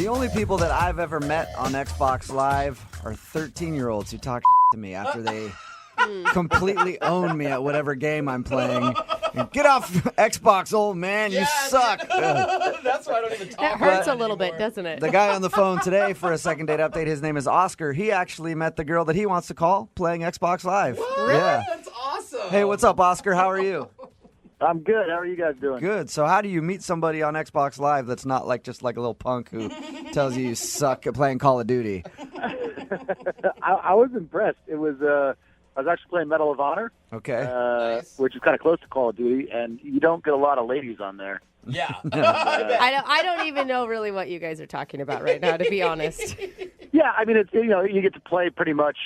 The only people that I've ever met on Xbox Live are 13-year-olds who talk to me after they completely own me at whatever game I'm playing. And get off Xbox, old man. You suck. That's why I don't even talk. That hurts a little bit, doesn't it? The guy on the phone today for a second date update, his name is Oscar. He actually met the girl that he wants to call playing Xbox Live. What? Yeah. That's awesome. Hey, what's up, Oscar? How are you? I'm good. How are you guys doing? Good. So how do you meet somebody on Xbox Live that's not like just like a little punk who tells you suck at playing Call of Duty? I was impressed. It was I was actually playing Medal of Honor, Okay. Nice. which is kind of close to Call of Duty, and you don't get a lot of ladies on there. Yeah. I don't even know really what you guys are talking about right now, to be honest. Yeah, I mean, it's you get to play pretty much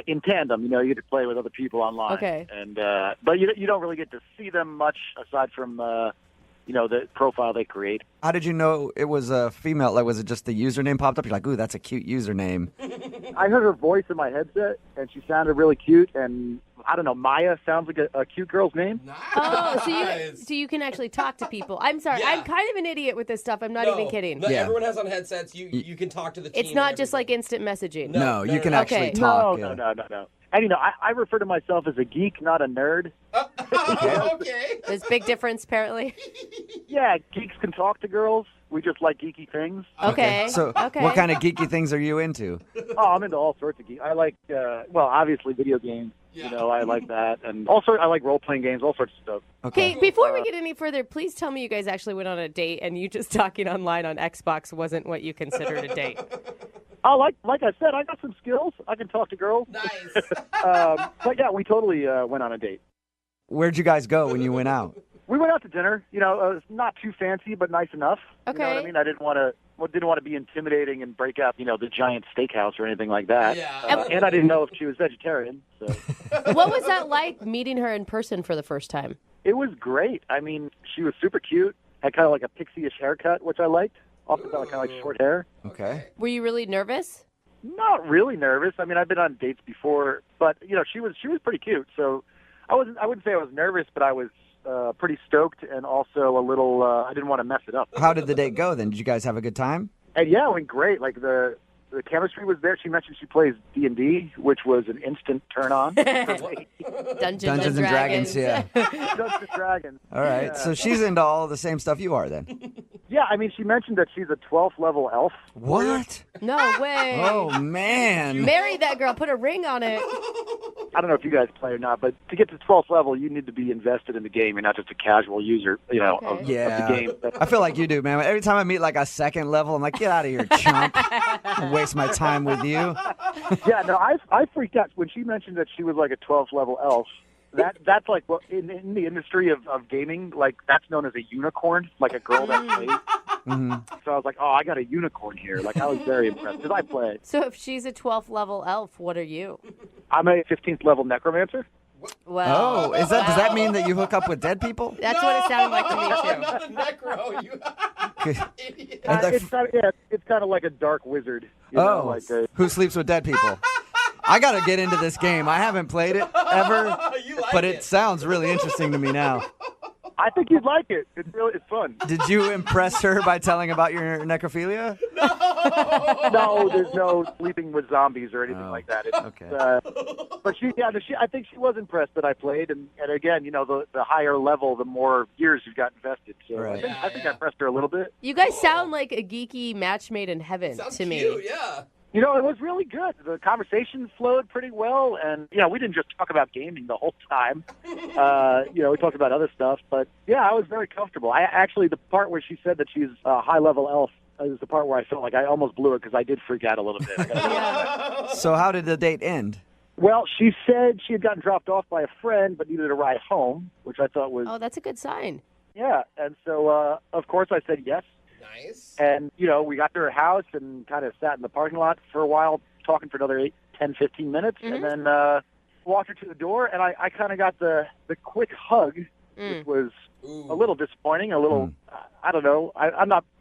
in tandem. You get to play with other people online. Okay. And but you don't really get to see them much aside from the profile they create. How did you know it was a female? Like, was it just the username popped up? You're like, ooh, that's a cute username. I heard her voice in my headset, and she sounded really cute. And I don't know, Maya sounds like a cute girl's name. Nice. Oh, so you can actually talk to people. I'm sorry, Yeah. I'm kind of an idiot with this stuff. I'm not even kidding. No, Yeah. Everyone has on headsets. You can talk to the team. It's not and just like everything. instant messaging. No, you can no. actually Okay. talk. No, yeah. no. And I refer to myself as a geek, not a nerd. Okay. There's a big difference, apparently. Yeah, geeks can talk to girls. We just like geeky things. Okay. So okay. what kind of geeky things are you into? Oh, I'm into all sorts of geek. I like, obviously video games. Yeah. I like that, and also I like role-playing games, all sorts of stuff. Okay, before we get any further, please tell me you guys actually went on a date and you just talking online on Xbox wasn't what you considered a date. Oh, like I said, I got some skills. I can talk to girls. Nice. But yeah, we totally went on a date. Where'd you guys go when you went out? We went out to dinner. Not too fancy, but nice enough. You know what I Okay. mean? I didn't want to be intimidating and break out, the giant steakhouse or anything like that. Yeah. And I didn't know if she was vegetarian. So What was that like meeting her in person for the first time? it was great. I mean, she was super cute. Had kind of like a pixie-ish haircut, which I liked. Often kind of like short hair. Okay. Were you really nervous? Not really nervous. I mean, I've been on dates before, but she was pretty cute. So I wouldn't say I was nervous, but I was pretty stoked and also a little. I didn't want to mess it up. How did the date go then? Did you guys have a good time? And yeah, it went great. Like the chemistry was there. She mentioned she plays D&D, which was an instant turn on. Dungeons Dungeons and Dragons, yeah. Dungeons and Dragons. All right. Yeah. So she's into all the same stuff you are then. Yeah, I mean, she mentioned that she's a 12th level elf. What? No way. Oh, man. Marry that girl. Put a ring on it. I don't know if you guys play or not, but to get to 12th level, you need to be invested in the game. You're not just a casual user, of Yeah. the game. I feel like you do, man. Every time I meet like a second level, I'm like, get out of here, chump. I'll waste my time with you. Yeah, no, I freaked out when she mentioned that she was like a 12th level elf. That's like in the industry of gaming, like that's known as a unicorn, like a girl that plays. Mm-hmm. So I was like, oh, I got a unicorn here. Like I was very impressed because I play. So if she's a 12th level elf, what are you? I'm a 15th level necromancer. Well, Oh, does that mean that you hook up with dead people? that's what it sounded like to me, too. Necro, you idiot. And the- It's kind of like a dark wizard. Oh, who sleeps with dead people? I got to get into this game. I haven't played it ever, You like but it. it sounds really interesting to me now. I think you'd like it. It's fun. Did you impress her by telling about your necrophilia? No, there's no sleeping with zombies or anything like that. It's, Okay. But I think she was impressed that I played, and again, the higher level, the more years you've got invested. So Right. I think I impressed her a little bit. You guys sound like a geeky match made in heaven Sounds to me. cute, yeah. It was really good. The conversation flowed pretty well, and we didn't just talk about gaming the whole time. We talked about other stuff, but yeah, I was very comfortable. The part where she said that she's a high-level elf is the part where I felt like I almost blew it because I did freak out a little bit. So how did the date end? Well, she said she had gotten dropped off by a friend but needed a ride home, which I thought was, Oh, that's a good sign. yeah. And so, of course, I said yes. Nice. And, we got to her house and kind of sat in the parking lot for a while, talking for another 10, 15 minutes, and then walked her to the door, and I kind of got the quick hug, which was Ooh. a little disappointing, a little, I don't know.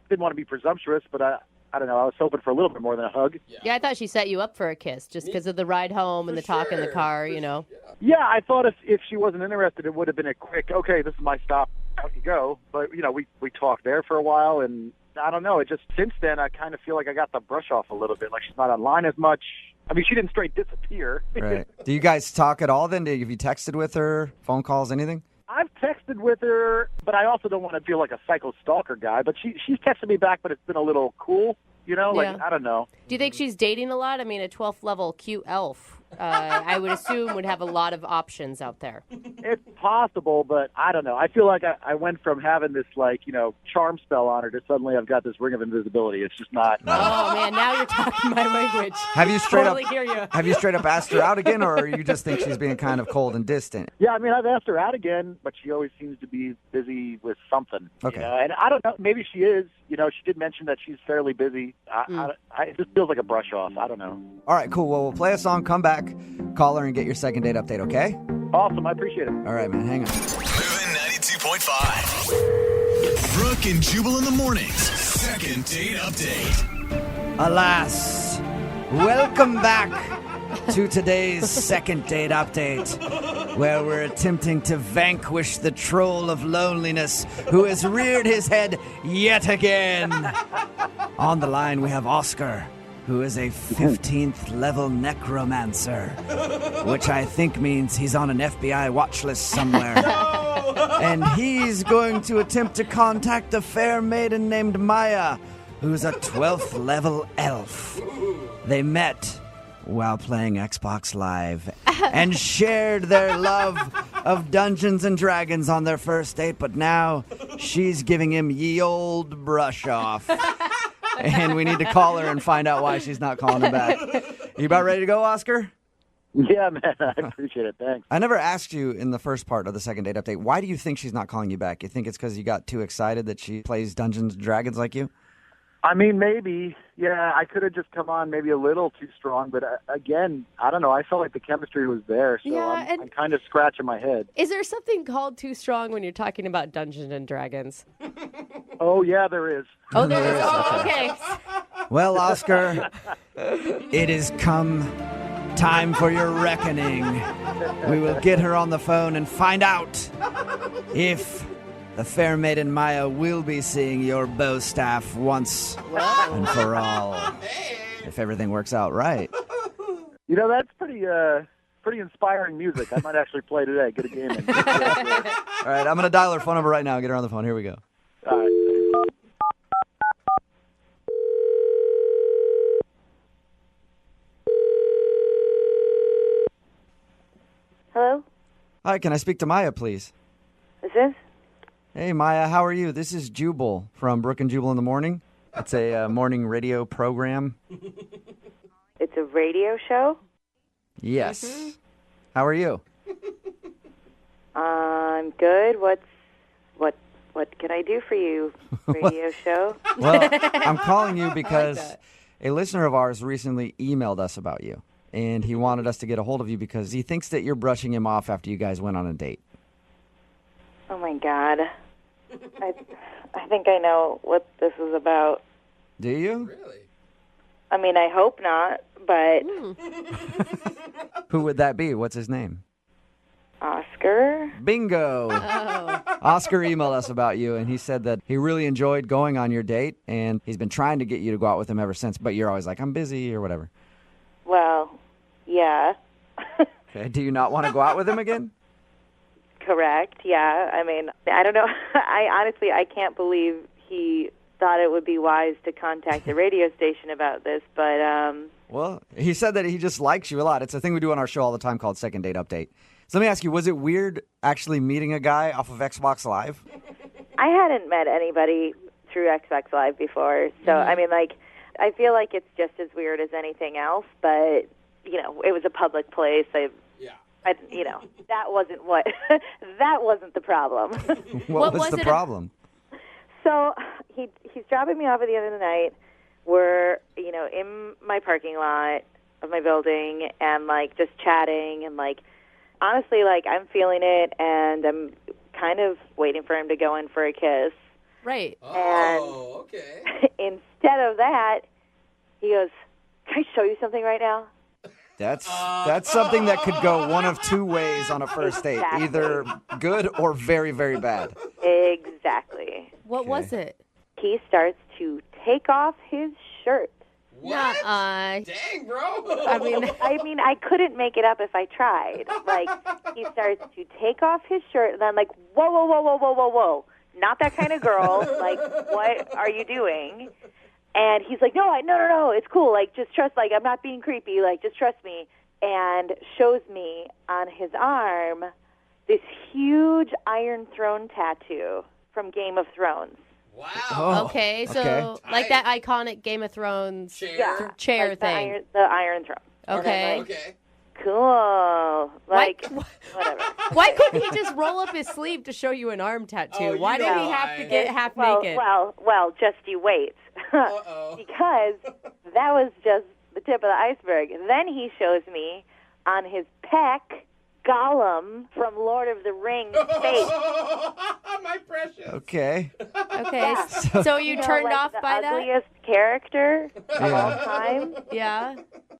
Didn't want to be presumptuous, but I don't know. I was hoping for a little bit more than a hug. Yeah, I thought she set you up for a kiss just because of the ride home and the talk in the car, Yeah, I thought if she wasn't interested, it would have been a quick, okay, this is my stop, out you go. But, we talked there for a while, and I don't know. It just, since then, I kind of feel like I got the brush off a little bit. Like she's not online as much. I mean, she didn't straight disappear. Right. Do you guys talk at all then? Have you texted with her, phone calls, anything? I've texted with her, but I also don't want to feel like a psycho stalker guy. But she's texted me back, but it's been a little cool. You know, like, Yeah. I don't know. Do you think she's dating a lot? I mean, a 12th level cute elf, I would assume, would have a lot of options out there. It's possible, but I don't know. I feel like I went from having this, like, you know, charm spell on her to suddenly I've got this ring of invisibility. It's just not. Oh, man, now you're talking my language. Have you straight Totally up hear you. Have you straight up asked her out again, or you just think she's being kind of cold and distant? Yeah, I mean, I've asked her out again, but she always seems to be busy with something. Okay. You know? And I don't know. Maybe she is. You know, she did mention that she's fairly busy. It just feels like a brush off. I don't know. All right, cool. Well, we'll play a song, come back, call her, and get your second date update, okay? Awesome. I appreciate it. All right, man, hang on. Moving 92.5. Brooke and Jubal in the mornings. Second date update. Alas, welcome back to today's second date update, where we're attempting to vanquish the troll of loneliness who has reared his head yet again. On the line, we have Oscar, who is a 15th level necromancer, which I think means he's on an FBI watch list somewhere. And he's going to attempt to contact a fair maiden named Maya, who's a 12th level elf. They met while playing Xbox Live and shared their love of Dungeons and Dragons on their first date, but now she's giving him ye old brush off. And we need to call her and find out why she's not calling him back. You about ready to go, Oscar? Yeah, man. I appreciate it. Thanks. I never asked you in the first part of the second date update, why do you think she's not calling you back? You think it's because you got too excited that she plays Dungeons and Dragons like you? I mean, maybe. Yeah, I could have just come on maybe a little too strong, but again, I don't know. I felt like the chemistry was there, so Yeah, I'm kind of scratching my head. Is there something called too strong when you're talking about Dungeons and Dragons? Oh, yeah, there is. Oh, there is. Oh, okay. Well, Oscar, it has come time for your reckoning. We will get her on the phone and find out if the fair maiden Maya will be seeing your bow staff once and for all. If everything works out right. You know, that's pretty inspiring music. I might actually play today. Get a game in. All right, I'm going to dial her phone number right now. Get her on the phone. Here we go. All right. Hello? Hi, can I speak to Maya, please? Is this? Hey, Maya, how are you? This is Jubal from Brooke and Jubal in the morning. It's a morning radio program. It's a radio show? Yes. How are you? I'm good. What can I do for you, radio show? Well, I'm calling you because that. a listener of ours recently emailed us about you, and he wanted us to get a hold of you because he thinks that you're brushing him off after you guys went on a date. Oh, my God. I think I know what this is about. Do you? Really? I mean, I hope not, but Who would that be? What's his name? Oscar? Bingo! Oh. Oscar emailed us about you, and he said that he really enjoyed going on your date, and he's been trying to get you to go out with him ever since, but you're always like, I'm busy or whatever. Well, yeah. Okay. Do you not want to go out with him again? Correct, yeah. I mean, I don't know. I can't believe he thought it would be wise to contact the radio station about this, but Well, he said that he just likes you a lot. It's a thing we do on our show all the time called Second Date Update. So let me ask you, was it weird actually meeting a guy off of Xbox Live? I hadn't met anybody through Xbox Live before, so I mean, like, I feel like it's just as weird as anything else, but, you know, it was a public place. You know, that wasn't that wasn't the problem. What was the it problem? So he's dropping me off at the end of the night. We're, you know, in my parking lot of my building and, like, just chatting and, like, honestly, like, I'm feeling it and I'm kind of waiting for him to go in for a kiss. Right. Oh, okay. Instead of that, he goes, "Can I show you something right now?" That's something that could go one of two ways on a first date, Exactly. either good or very, very bad. Exactly. What was it? He starts to take off his shirt. What? Nuh-uh. Dang, bro. I mean, I couldn't make it up if I tried. Like, he starts to take off his shirt, and I'm like, whoa, whoa, whoa, whoa, whoa, whoa, whoa. Not that kind of girl. Like, what are you doing? And he's like, no, it's cool. Like, just trust, like, I'm not being creepy. Like, just trust me. And shows me on his arm this huge Iron Throne tattoo from Game of Thrones. Wow. Oh, okay, so okay. like that iconic Game of Thrones Chair. chair Like thing. the Iron Throne. Okay. Okay. Cool. Like, whatever. Why couldn't he just roll up his sleeve to show you an arm tattoo? Oh, Why you did he know have to why. get half Well, naked? well, just you wait. Uh-oh. Because that was just the tip of the iceberg. Then he shows me on his pec Gollum from Lord of the Rings face. My precious. Okay. Okay, so you turned like off the by that? ugliest character of all Yeah. time. Yeah.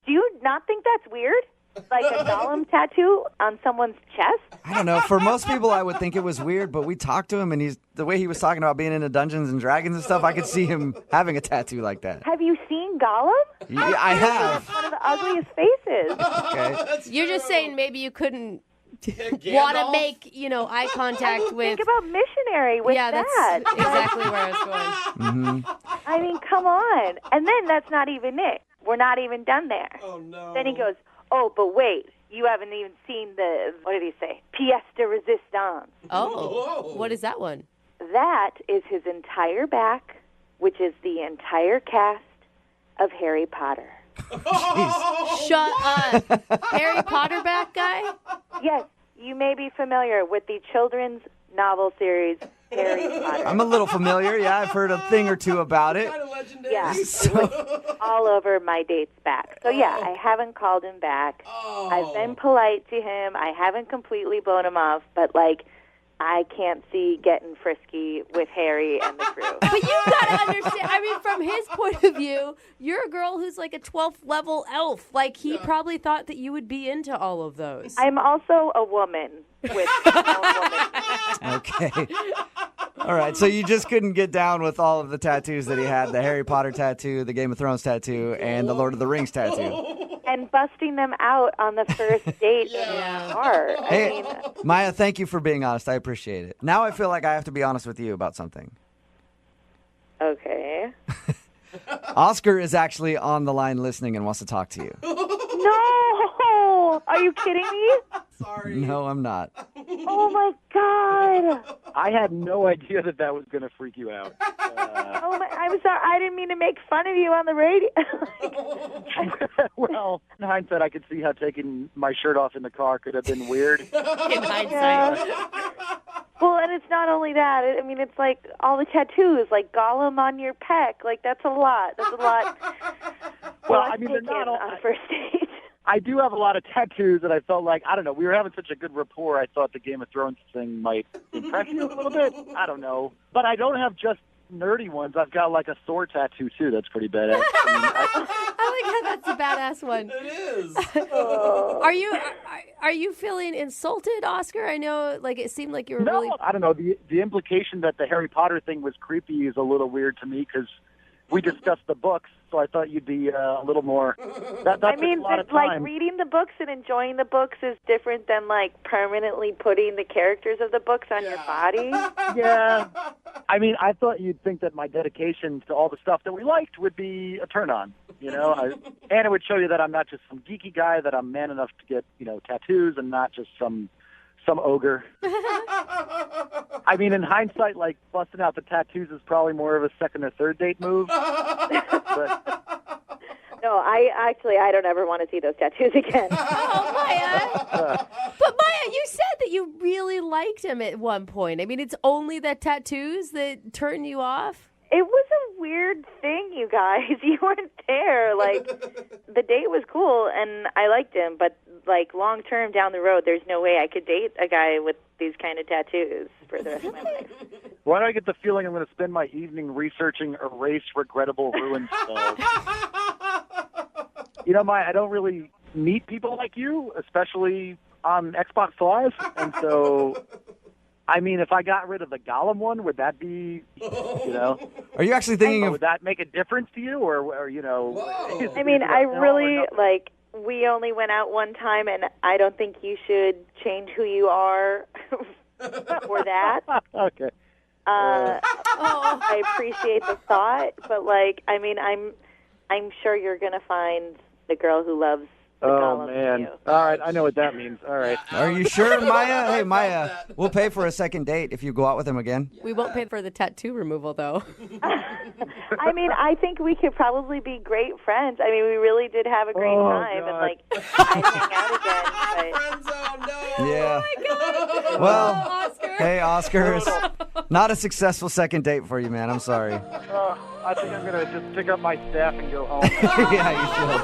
Do you not think that's weird? Like a Gollum tattoo on someone's chest? I don't know. For most people, I would think it was weird, but we talked to him, and the way he was talking about being into Dungeons and Dragons and stuff, I could see him having a tattoo like that. Have you seen Gollum? Yeah, I have. One of the ugliest faces. Okay. You're just saying maybe you couldn't Gandalf? want to make, eye contact with. Think about missionary with Yeah, that's that. exactly where I was going. I mean, come on. And then that's not even it. We're not even done there. Oh, no. Then he goes, oh, but wait, you haven't even seen what did he say? Pièce de résistance. Oh, Whoa. what is that one? That is his entire back, which is the entire cast of Harry Potter. Shut up. Harry Potter back guy? Yes, you may be familiar with the children's novel series Harry Potter. I'm a little familiar. Yeah, I've heard a thing or two about it. Kind of legendary. Yeah, So, all over my date's back. So yeah, I haven't called him back. Oh. I've been polite to him. I haven't completely blown him off, but I can't see getting frisky with Harry and the crew. But you gotta understand, I mean, from his point of view, you're a girl who's like a 12th level elf. Like, he probably thought that you would be into all of those. I'm also a woman with a woman. okay. All right. So you just couldn't get down with all of the tattoos that he had, the Harry Potter tattoo, the Game of Thrones tattoo, and the Lord of the Rings tattoo. And busting them out on the first date in Yeah. the car. Hey, I mean, Maya, thank you for being honest. I appreciate it. Now I feel like I have to be honest with you about something. okay. Oscar is actually on the line listening and wants to talk to you. No! Are you kidding me? Sorry. No, I'm not. Oh my God! I had no idea that was going to freak you out. Oh my! I'm sorry. I didn't mean to make fun of you on the radio. Well, in hindsight, I could see how taking my shirt off in the car could have been weird. In hindsight. Well, and it's not only that. I mean, it's like all the tattoos, like Gollum on your pec. Like that's a lot. That's a lot. Well, lot I mean, they're taken not all. on a first date. I do have a lot of tattoos, and I felt like, I don't know, we were having such a good rapport, I thought the Game of Thrones thing might impress you a little bit. I don't know. But I don't have just nerdy ones. I've got like a Thor tattoo, too. That's pretty badass. I like how that's a badass one. It is. Are you feeling insulted, Oscar? I know, like, it seemed like you were No, really. I don't know. The implication that the Harry Potter thing was creepy is a little weird to me because we discussed the books, so I thought you'd be a little more. That I took mean, a lot of like time. reading the books and enjoying the books is different than like permanently putting the characters of the books on your body. Yeah. I mean, I thought you'd think that my dedication to all the stuff that we liked would be a turn on, and it would show you that I'm not just some geeky guy, that I'm man enough to get, tattoos and not just some ogre. I mean, in hindsight, like busting out the tattoos is probably more of a second or third date move. But No, I don't ever want to see those tattoos again. Oh, Maya. But Maya, you said that you really liked him at one point. I mean, it's only the tattoos that turn you off? It was a weird thing, you guys. You weren't there. Like, the date was cool, and I liked him, but, like, long term down the road, there's no way I could date a guy with these kind of tattoos for the rest of my life. why do I get the feeling I'm going to spend my evening researching erase regrettable ruined spells? Maya, I don't really meet people like you, especially on Xbox Live, and so... I mean, if I got rid of the Gollum one, would that be, Are you actually thinking Would that make a difference to you, or you know? Whoa. I mean, I No, or really nothing? like. We only went out one time, and I don't think you should change who you are for that. Okay. I appreciate the thought, but like, I mean, I'm sure you're gonna find the girl who loves the Oh Gollum man! you. All right, I know what that means. All right. Are you sure, Maya? I Hey, felt Maya, that. we'll pay for a second date if you go out with him again. We won't pay for the tattoo removal, though. I mean, I think we could probably be great friends. I mean, we really did have a great Oh, time, and God. like, I'd hang out again. But Friend zone, no. Yeah. Oh, Well, Oscar. hey, Oscar, it's not a successful second date for you, man. I'm sorry. I think I'm gonna just pick up my staff and go home. Yeah, you should.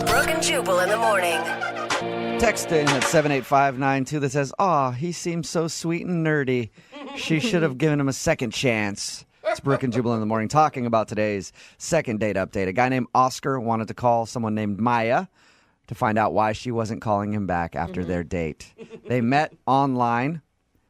Brooke and Jubal in the morning. Text in at 78592 that says, "Aw, he seems so sweet and nerdy. She should have given him a second chance." It's Brooke and Jubal in the morning talking about today's second date update. A guy named Oscar wanted to call someone named Maya to find out why she wasn't calling him back after their date. They met online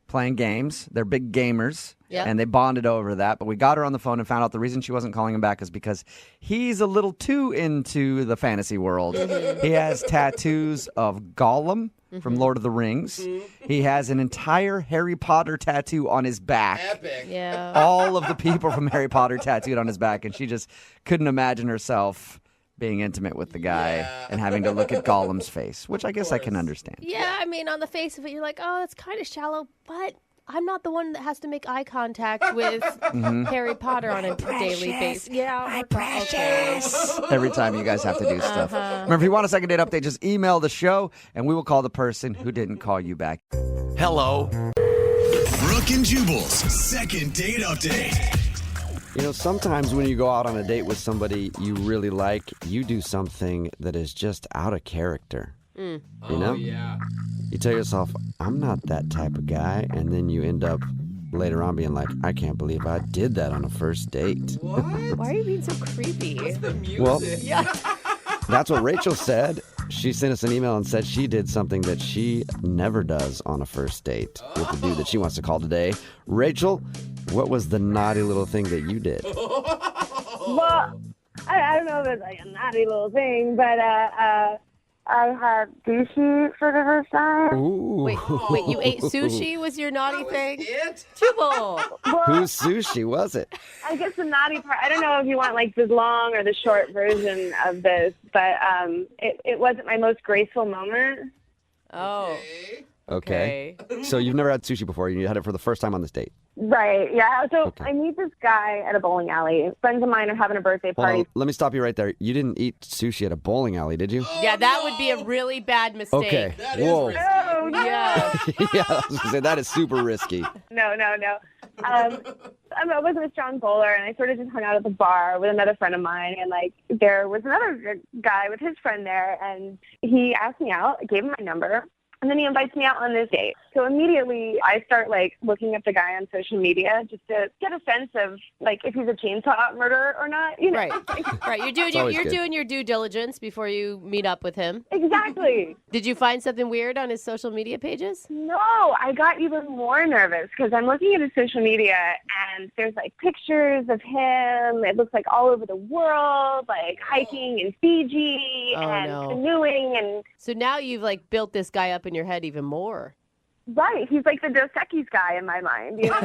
playing games. They're big gamers. Yep. And they bonded over that. But we got her on the phone and found out the reason she wasn't calling him back is because he's a little too into the fantasy world. He has tattoos of Gollum from Lord of the Rings. He has an entire Harry Potter tattoo on his back. Epic. Yeah. All of the people from Harry Potter tattooed on his back. And she just couldn't imagine herself being intimate with the guy Yeah. and having to look at Gollum's face, which I guess I can understand. Yeah, I mean, on the face of it, you're like, oh, that's kind of shallow, but I'm not the one that has to make eye contact with Harry Potter on a daily basis. Yeah, my precious. Every time you guys have to do stuff. Remember, if you want a second date update, just email the show and we will call the person who didn't call you back. Hello. Brooke and Jubal's second date update. You know, sometimes when you go out on a date with somebody you really like, you do something that is just out of character. You know? Oh, yeah. You tell yourself, I'm not that type of guy, and then you end up later on being like, I can't believe I did that on a first date. What? Why are you being so creepy? The music. Well, that's what Rachel said. She sent us an email and said she did something that she never does on a first date with the dude that she wants to call today. Rachel, what was the naughty little thing that you did? Well, I don't know if it's like a naughty little thing, but I had sushi for the first time. Ooh. Wait, you ate sushi was your naughty thing? It? Jubal. Well, Whose sushi was it? I guess the naughty part, I don't know if you want like the long or the short version of this, but it wasn't my most graceful moment. Oh, Okay. okay. So you've never had sushi before. You had it for the first time on this date. Right, yeah. So Okay. I meet this guy at a bowling alley. Friends of mine are having a birthday Hold party. on, let me stop you right there. You didn't eat sushi at a bowling alley, did you? Yeah, that would be a really bad mistake. Okay. That is Whoa. risky. Oh, no. Yeah. Yeah, I was gonna say that is super risky. No. I wasn't a strong bowler, and I sort of just hung out at the bar with another friend of mine, and like there was another guy with his friend there, and he asked me out. I gave him my number, and then he invites me out on this date. So immediately I start like looking up the guy on social media just to get a sense of like if he's a chainsaw murderer or not. You know? Right. You're doing always good. doing your due diligence before you meet up with him. Exactly. Did you find something weird on his social media pages? No, I got even more nervous because I'm looking at his social media and there's like pictures of him. It looks like all over the world, like hiking in Fiji Oh, and no. canoeing and So now you've like built this guy up in your head even more. right. He's like the Dos Equis guy in my mind. You know?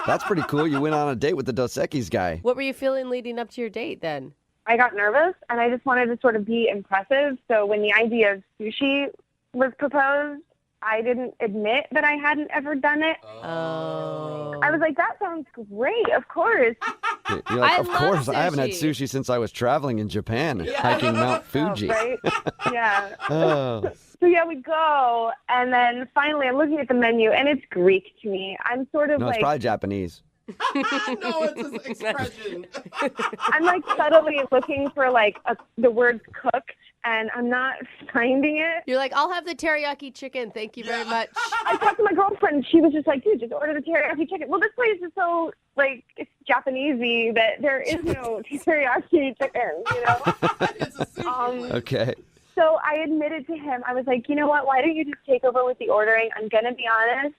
That's pretty cool. You went on a date with the Dos Equis guy. What were you feeling leading up to your date then? I got nervous and I just wanted to sort of be impressive. So when the idea of sushi was proposed, I didn't admit that I hadn't ever done it. Oh. I was like, that sounds great. Of course. You're like, I of love course, I haven't had sushi. sushi since I was traveling in Japan, hiking Mount Fuji. Right? Yeah. Oh. So yeah, we go, and then finally I'm looking at the menu, and it's Greek to me. I'm sort of No, it's like, probably Japanese. No, it's his expression. I'm like subtly looking for like the word cooked, and I'm not finding it. You're like, I'll have the teriyaki chicken. Thank you very much. I talked to my girlfriend, and she was just like, dude, just order the teriyaki chicken. Well, this place is so, like, it's Japanesey that there is no teriyaki chicken, you know? It's a sushi. Okay. So I admitted to him, I was like, you know what, why don't you just take over with the ordering? I'm going to be honest.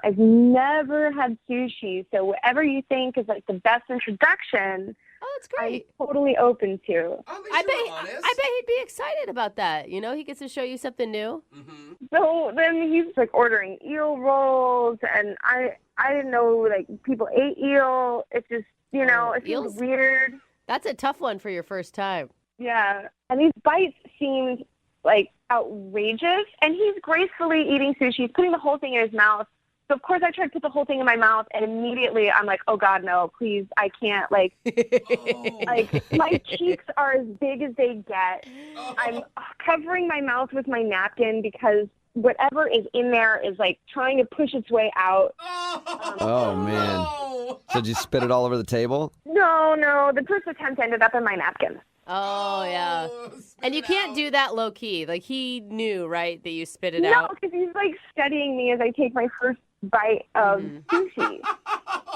I've never had sushi, so whatever you think is like the best introduction, Oh, that's great. I'm totally open to. At least I you're honest. bet he'd be excited about that. You know, he gets to show you something new. Mm-hmm. So then he's like ordering eel rolls, and I didn't know like people ate eel. It's just, you know, it Eels? seems weird. That's a tough one for your first time. Yeah. And these bites seemed like outrageous, and he's gracefully eating sushi. He's putting the whole thing in his mouth. So, of course, I tried to put the whole thing in my mouth, and immediately I'm like, oh, God, no, please, I can't. Like, my cheeks are as big as they get. I'm covering my mouth with my napkin because whatever is in there is, like, trying to push its way out. Oh, man. So did you spit it all over the table? No, the first attempt ended up in my napkin. Oh, yeah. And you can't do that low key. Like, he knew, right, that you spit it No, out? because he's, like, studying me as I take my first bite of sushi,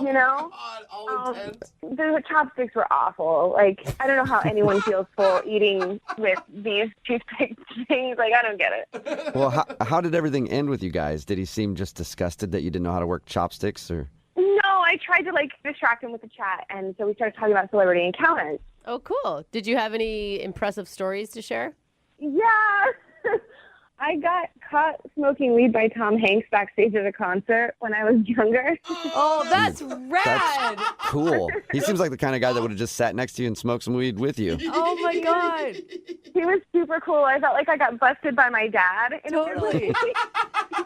you know? God, all intense. The chopsticks were awful. Like, I don't know how anyone feels full eating with these toothpick things. Like, I don't get it. Well, how did everything end with you guys? Did he seem just disgusted that you didn't know how to work chopsticks? Or? No, I tried to, like, distract him with the chat, and so we started talking about celebrity encounters. Oh, cool. Did you have any impressive stories to share? Yeah. I got caught smoking weed by Tom Hanks backstage at a concert when I was younger. Oh, that's rad. That's cool. He seems like the kind of guy that would have just sat next to you and smoked some weed with you. Oh, my God. He was super cool. I felt like I got busted by my dad. Totally.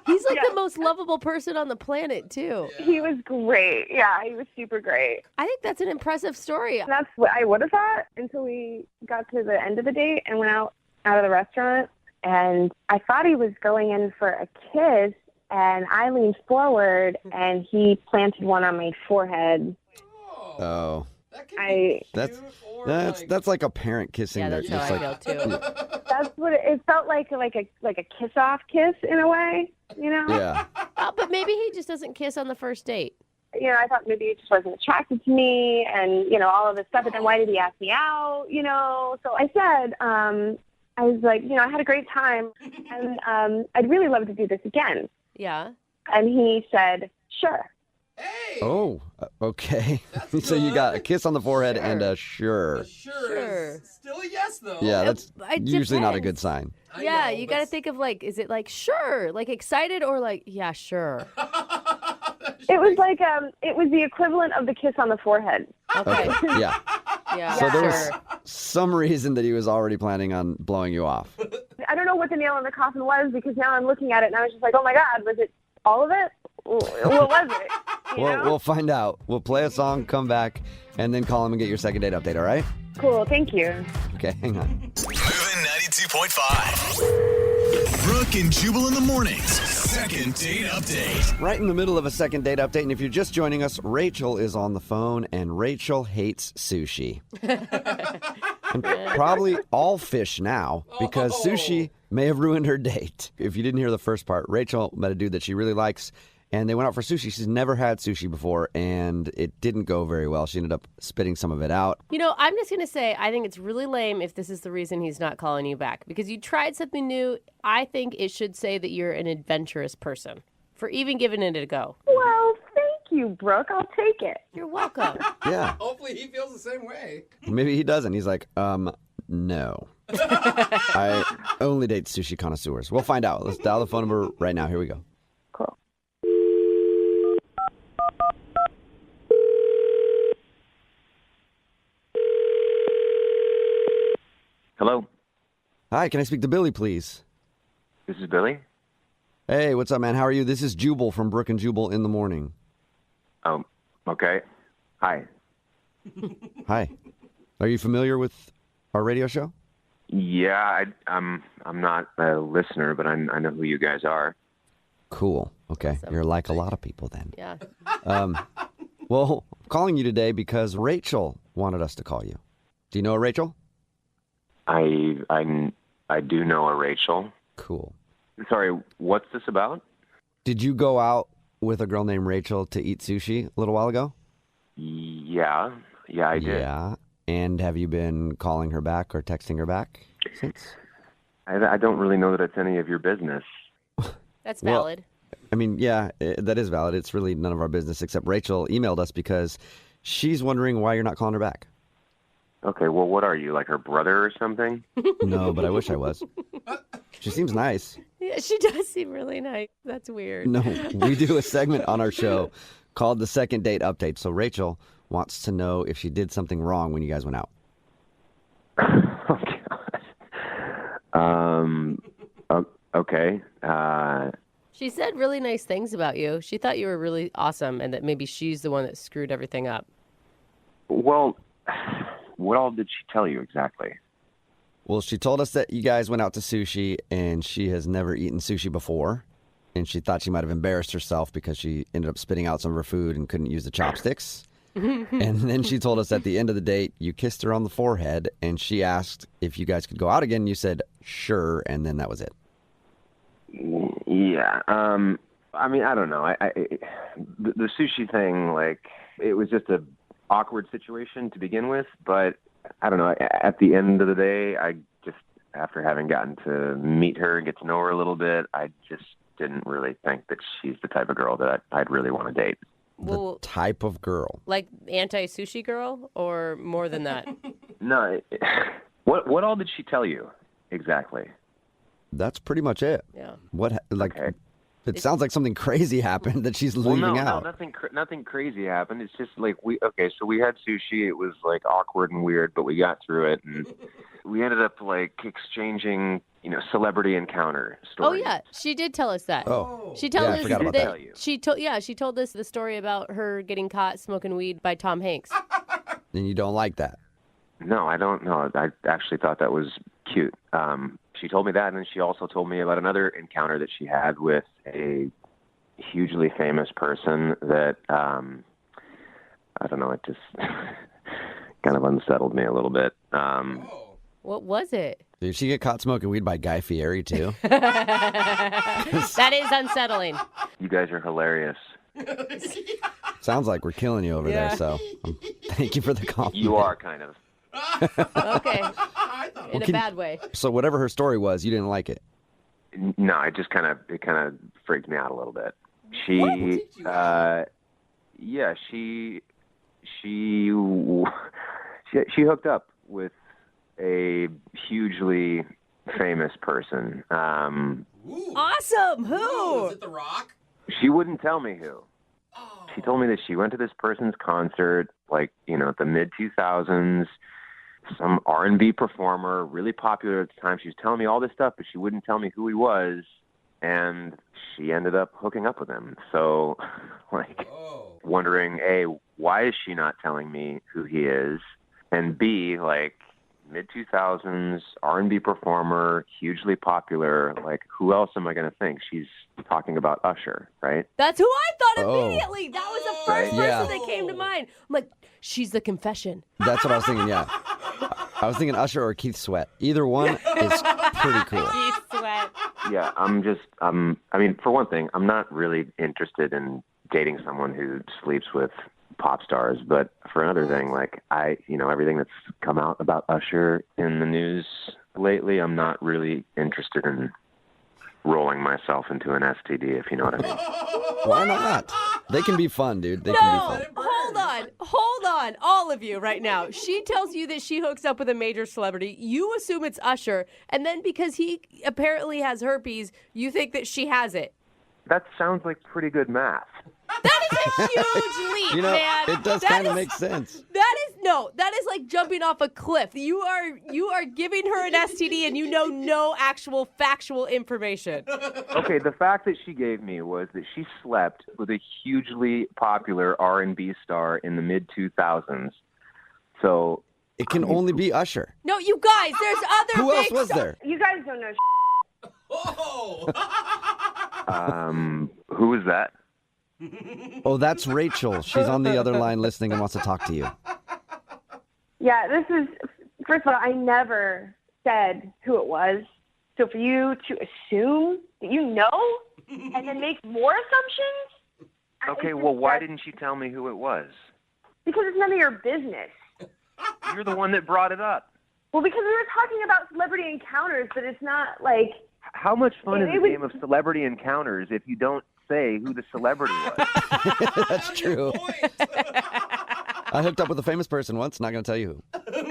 He's like Yeah. the most lovable person on the planet, too. He was great. Yeah, he was super great. I think that's an impressive story. And that's what I would have thought until we got to the end of the date and went out of the restaurant. And I thought he was going in for a kiss, and I leaned forward, and he planted one on my forehead. Oh. That can I- be That's cute or that's like a parent kissing. Yeah, their, that's how it's I like, feel, too. That's what it felt like a kiss-off kiss in a way, you know? Yeah. Oh, but maybe he just doesn't kiss on the first date. You know, I thought maybe he just wasn't attracted to me and, you know, all of this stuff. But then why did he ask me out, you know? So I said, I was like, you know, I had a great time, and I'd really love to do this again. Yeah. And he said, sure. Hey! Oh, okay. That's So you got a good. kiss on the forehead Sure. and a sure. Sure. Is still a yes, though. Yeah, that's It usually not a good depends. sign. I Yeah, know, you but got to think of like, is it like, sure, like excited or like, yeah, sure. It was like, it was the equivalent of the kiss on the forehead. Okay. Yeah. Yeah, So there was sure. some reason that he was already planning on blowing you off. I don't know what the nail in the coffin was because now I'm looking at it and I was just like, oh my God, was it all of it? What was it? You know? We'll find out. We'll play a song, come back, and then call him and get your second date update, all right? Cool, thank you. Okay, hang on. Moving 92.5. Brooke and Jubal in the mornings. Second date update. Right in the middle of a second date update, and if you're just joining us, Rachel is on the phone, and Rachel hates sushi. And probably all fish now, because sushi may have ruined her date. If you didn't hear the first part, Rachel met a dude that she really likes, and they went out for sushi. She's never had sushi before, and it didn't go very well. She ended up spitting some of it out. You know, I'm just going to say, I think it's really lame if this is the reason he's not calling you back. Because you tried something new. I think it should say that you're an adventurous person for even giving it a go. Well, thank you, Brooke. I'll take it. You're welcome. Yeah, Hopefully he feels the same way. maybe he doesn't. He's like, no. I only date sushi connoisseurs. We'll find out. Let's dial the phone number right now. Here we go. Cool. Hello, Hi, can I speak to Billy, please? this is Billy. Hey, what's up, man? How are you? This is Jubal from Brooke and Jubal in the morning. Oh, okay. Hi. Hi. Are you familiar with our radio show? Yeah, I'm not a listener, but I know who you guys are. Cool. Okay. Awesome. You're like a lot of people then. Yeah. Well, I'm calling you today because Rachel wanted us to call you. Do you know a Rachel? I do know a Rachel. Cool. Sorry, what's this about? Did you go out with a girl named Rachel to eat sushi a little while ago? Yeah, I did. Yeah. And have you been calling her back or texting her back since? I don't really know that it's any of your business. That's Well, valid. I mean, yeah, that is valid. It's really none of our business, except Rachel emailed us because she's wondering why you're not calling her back. Okay, well, what are you, like her brother or something? No, but I wish I was. She seems nice. Yeah, she does seem really nice. That's weird. No, we do a segment on our show called the Second Date Update. So Rachel wants to know if she did something wrong when you guys went out. Oh, God. Okay. She said really nice things about you. She thought you were really awesome and that maybe she's the one that screwed everything up. Well, what all did she tell you exactly? Well, she told us that you guys went out to sushi and she has never eaten sushi before. And she thought she might have embarrassed herself because she ended up spitting out some of her food and couldn't use the chopsticks. And then she told us at the end of the date, you kissed her on the forehead and she asked if you guys could go out again. You said, sure. And then that was it. Yeah. I mean, I don't know. The sushi thing, like, it was just a awkward situation to begin with, but I don't know. At the end of the day, I just, after having gotten to meet her and get to know her a little bit, I just didn't really think that she's the type of girl that I'd really want to date. The type of girl. Like anti-sushi girl or more than that? No. What all did she tell you exactly? That's pretty much it. Yeah. Okay. It sounds like something crazy happened that she's leaving out. No, nothing crazy happened. It's just like we had sushi. It was like awkward and weird, but we got through it, and we ended up like exchanging, celebrity encounter stories. Oh yeah, she did tell us that. Oh, she told us I forgot about that. that. She told us the story about her getting caught smoking weed by Tom Hanks. And you don't like that? No, I don't know. I actually thought that was cute. She told me that, and then she also told me about another encounter that she had with a hugely famous person that, I don't know, it just kind of unsettled me a little bit. What was it? Did she get caught smoking weed by Guy Fieri, too? That is unsettling. You guys are hilarious. Sounds like we're killing you over there, so thank you for the compliment. You are kind of. Okay. In a bad way. So whatever her story was, you didn't like it? No, it kind of freaked me out a little bit. She hooked up with a hugely famous person. Awesome. Who? Was it The Rock? She wouldn't tell me who. She told me that she went to this person's concert, like, the mid-2000s, some R&B performer, really popular at the time. She was telling me all this stuff, but she wouldn't tell me who he was, and she ended up hooking up with him. So, wondering, A, why is she not telling me who he is? And B, mid-2000s, R&B performer, hugely popular, who else am I going to think? She's talking about Usher, right? That's who I thought immediately. That was the first Right? person that came to mind. I'm like, she's the confession. That's what I was thinking, yeah. I was thinking Usher or Keith Sweat. Either one is pretty cool. Keith Sweat. Yeah, for one thing, I'm not really interested in dating someone who sleeps with pop stars, but for another thing, everything that's come out about Usher in the news lately, I'm not really interested in rolling myself into an STD, if you know what I mean. Why not? They can be fun, dude. They can be fun. Hold on, all of you right now. She tells you that she hooks up with a major celebrity. You assume it's Usher, and then because he apparently has herpes, you think that she has it. That sounds like pretty good math. That is a huge leap, man. It does kind of make sense. That is like jumping off a cliff. You are giving her an STD and you know no actual factual information. Okay, the fact that she gave me was that she slept with a hugely popular R&B star in the mid-2000s. So it can only be Usher. No, you guys, there's other Who else big was there? You guys don't know. Who was that? Oh, that's Rachel. She's on the other line listening and wants to talk to you. Yeah, first of all, I never said who it was. So for you to assume that you know and then make more assumptions? Okay, well, why didn't she tell me who it was? Because it's none of your business. You're the one that brought it up. Well, because we were talking about celebrity encounters, but it's not like... How much fun is a game of celebrity encounters if you don't say who the celebrity was. That's true. I hooked up with a famous person once. Not going to tell you who.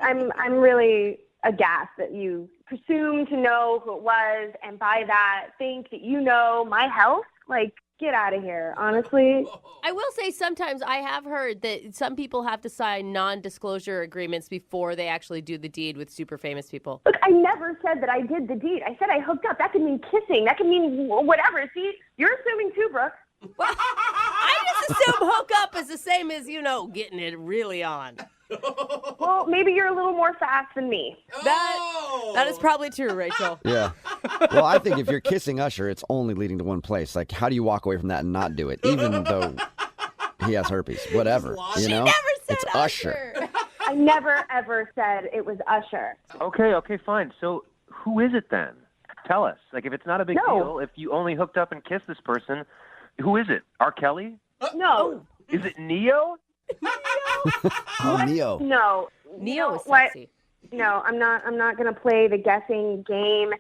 I'm really aghast that you presume to know who it was, and by that think that you know my health. Like, get out of here, honestly. I will say sometimes I have heard that some people have to sign non-disclosure agreements before they actually do the deed with super famous people. Look, I never said that I did the deed. I said I hooked up. That could mean kissing. That could mean whatever. See, you're assuming too, Brooke. Well, I just assume hook up is the same as, getting it really on. Well, maybe you're a little more fast than me. That is probably true, Rachel. Yeah. Well, I think if you're kissing Usher, it's only leading to one place. Like, how do you walk away from that and not do it, even though he has herpes? Whatever. She never said it's Usher. I never, ever said it was Usher. Okay, fine. So who is it then? Tell us. Like, if it's not a big deal, if you only hooked up and kissed this person, who is it? R. Kelly? No. Is it Neo? Oh, Neo. No. Neo is sexy. No, I'm not going to play the guessing game.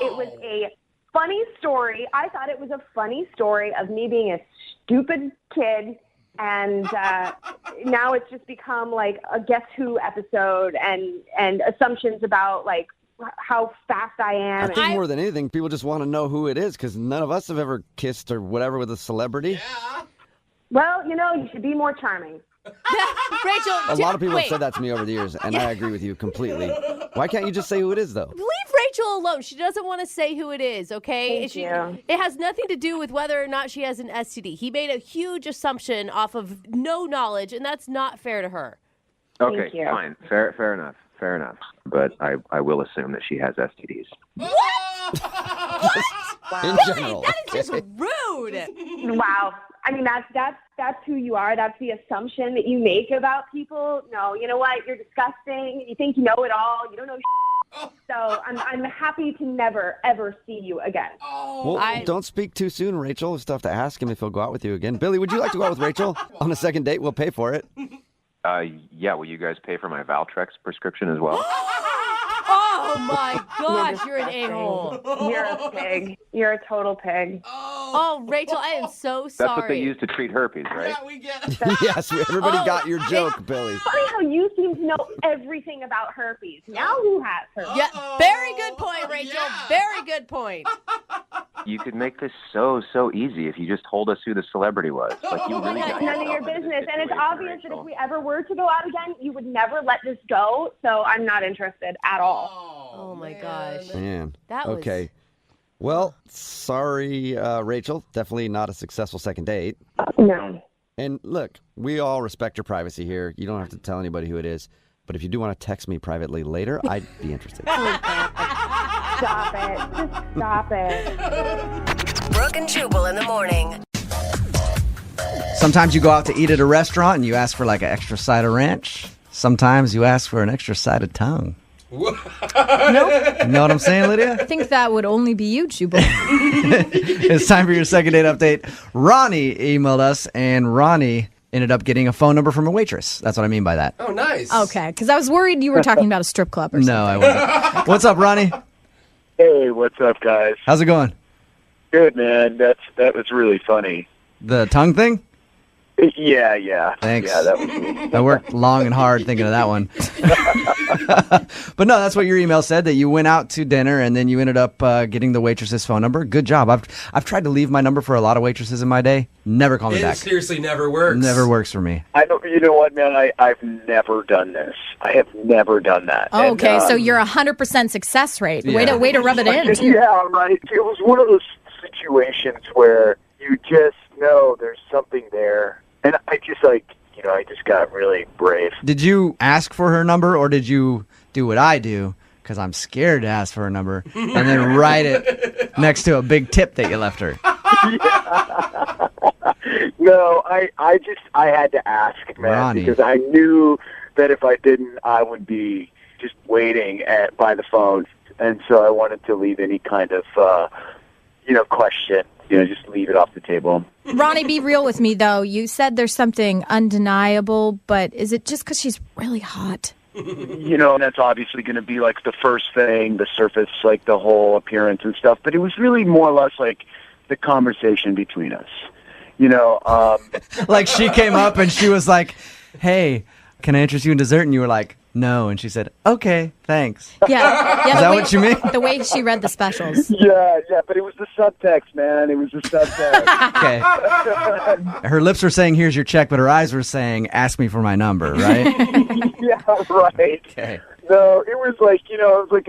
It was a funny story. I thought it was a funny story of me being a stupid kid, and now it's just become like a Guess Who episode and assumptions about like how fast I am. I think more than anything, people just want to know who it is because none of us have ever kissed or whatever with a celebrity. Yeah. Well, you should be more charming. Rachel, A lot of people have said that to me over the years, and I agree with you completely. Why can't you just say who it is, though? Leave Rachel alone. She doesn't want to say who it is, okay? Thank you. It has nothing to do with whether or not she has an STD. He made a huge assumption off of no knowledge, and that's not fair to her. Okay, Thank you. fine. Fair enough. But I will assume that she has STDs. In general. That is just rude. Wow. I mean, that's who you are. That's the assumption that you make about people. No, you know what? You're disgusting. You think you know it all. You don't know shit. So I'm happy to never, ever see you again. Well, don't speak too soon, Rachel. We'll still have to ask him if he'll go out with you again. Billy, would you like to go out with Rachel on a second date? We'll pay for it. Yeah, will you guys pay for my Valtrex prescription as well? Oh, my gosh, you're an a-hole. You're a pig. You're a total pig. Oh, Rachel, I am so sorry. That's what they use to treat herpes, right? Yeah, we get Yes, everybody got your joke, Billy. Funny how you seem to know everything about herpes. Now who has herpes? Yeah, very good point, Rachel. Yeah. Very good point. You could make this so easy if you just told us who the celebrity was. Like, you really got None of your yourself into business. this And it's situation, obvious that Rachel. if we ever were to go out again, you would never let this go. So I'm not interested at all. Oh, my gosh. Man. That was... Okay. Well, sorry, Rachel. Definitely not a successful second date. No. And look, we all respect your privacy here. You don't have to tell anybody who it is. But if you do want to text me privately later, I'd be interested. Stop it. Just stop it. Brooke and Jubal in the morning. Sometimes you go out to eat at a restaurant and you ask for like an extra side of ranch. Sometimes you ask for an extra side of tongue. Nope. You know what I'm saying, Lydia? I think that would only be you, Jubal. It's time for your second date update. Ronnie emailed us, and Ronnie ended up getting a phone number from a waitress. That's what I mean by that. Oh, nice. Okay, because I was worried you were talking about a strip club or something. No, I wasn't. What's up, Ronnie? Hey, what's up, guys? How's it going? Good, man. That was really funny. The tongue thing? Yeah. Thanks. Yeah, that was cool. I worked long and hard thinking of that one. But no, that's what your email said, that you went out to dinner and then you ended up getting the waitress's phone number. Good job. I've tried to leave my number for a lot of waitresses in my day. Never call me It back. seriously never works. Never works for me. I don't. You know what, man? I've never done this. I have never done that. Oh, And, okay, so you're 100% success rate. Yeah. Way to rub it in, too. Yeah, right. It was one of those situations where you just know there's something there, and I just I just got really brave. Did you ask for her number, or did you do what I do, because I'm scared to ask for her number, and then write it next to a big tip that you left her? No, I had to ask, man, Ronnie. because I knew that if I didn't, I would be just waiting by the phone, and so I wanted to leave any kind of question. Just leave it off the table. Ronnie, be real with me, though. You said there's something undeniable, but is it just because she's really hot? And that's obviously going to be like the first thing, the surface, like the whole appearance and stuff. But it was really more or less like the conversation between us. Like she came up and she was like, "Hey, can I interest you in dessert?" And you were like, "No." And she said, "Okay, thanks." Yeah. Is that what you mean? The way she read the specials. Yeah, but it was the subtext, man. It was the subtext. Okay. Her lips were saying, "Here's your check," but her eyes were saying, "Ask me for my number," right? Yeah, right. Okay. No, it was like, it was like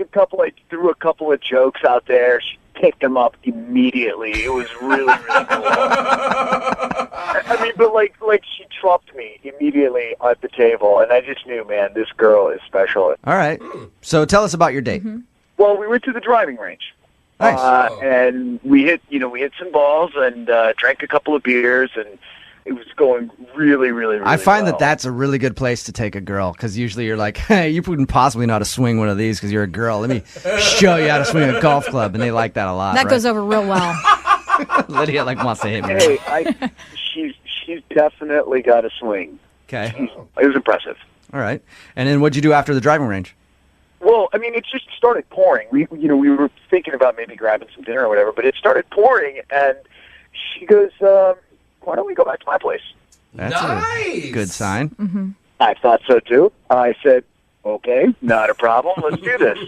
threw a couple of jokes out there. She picked them up immediately. It was really, really cool. I mean, but like she trumped me immediately at the table, and I just knew, man, this girl is special. All right. So tell us about your date. Mm-hmm. Well, we went to the driving range. Nice. And we hit some balls and drank a couple of beers, and it was going really, really, really I find well. that that's a really good place to take a girl, because usually you're like, "Hey, you couldn't possibly know how to swing one of these because you're a girl. Let me show you how to swing a golf club," and they like that a lot. That right? goes over real well. Lydia wants to hit me. Hey, she's definitely got a swing. Okay. It was impressive. All right. And then what'd you do after the driving range? Well, I mean, it just started pouring. We were thinking about maybe grabbing some dinner or whatever, but it started pouring, and she goes, "Why don't we go back to my place?" That's a good sign. Mm-hmm. I thought so too. I said, "Okay, not a problem. Let's do this."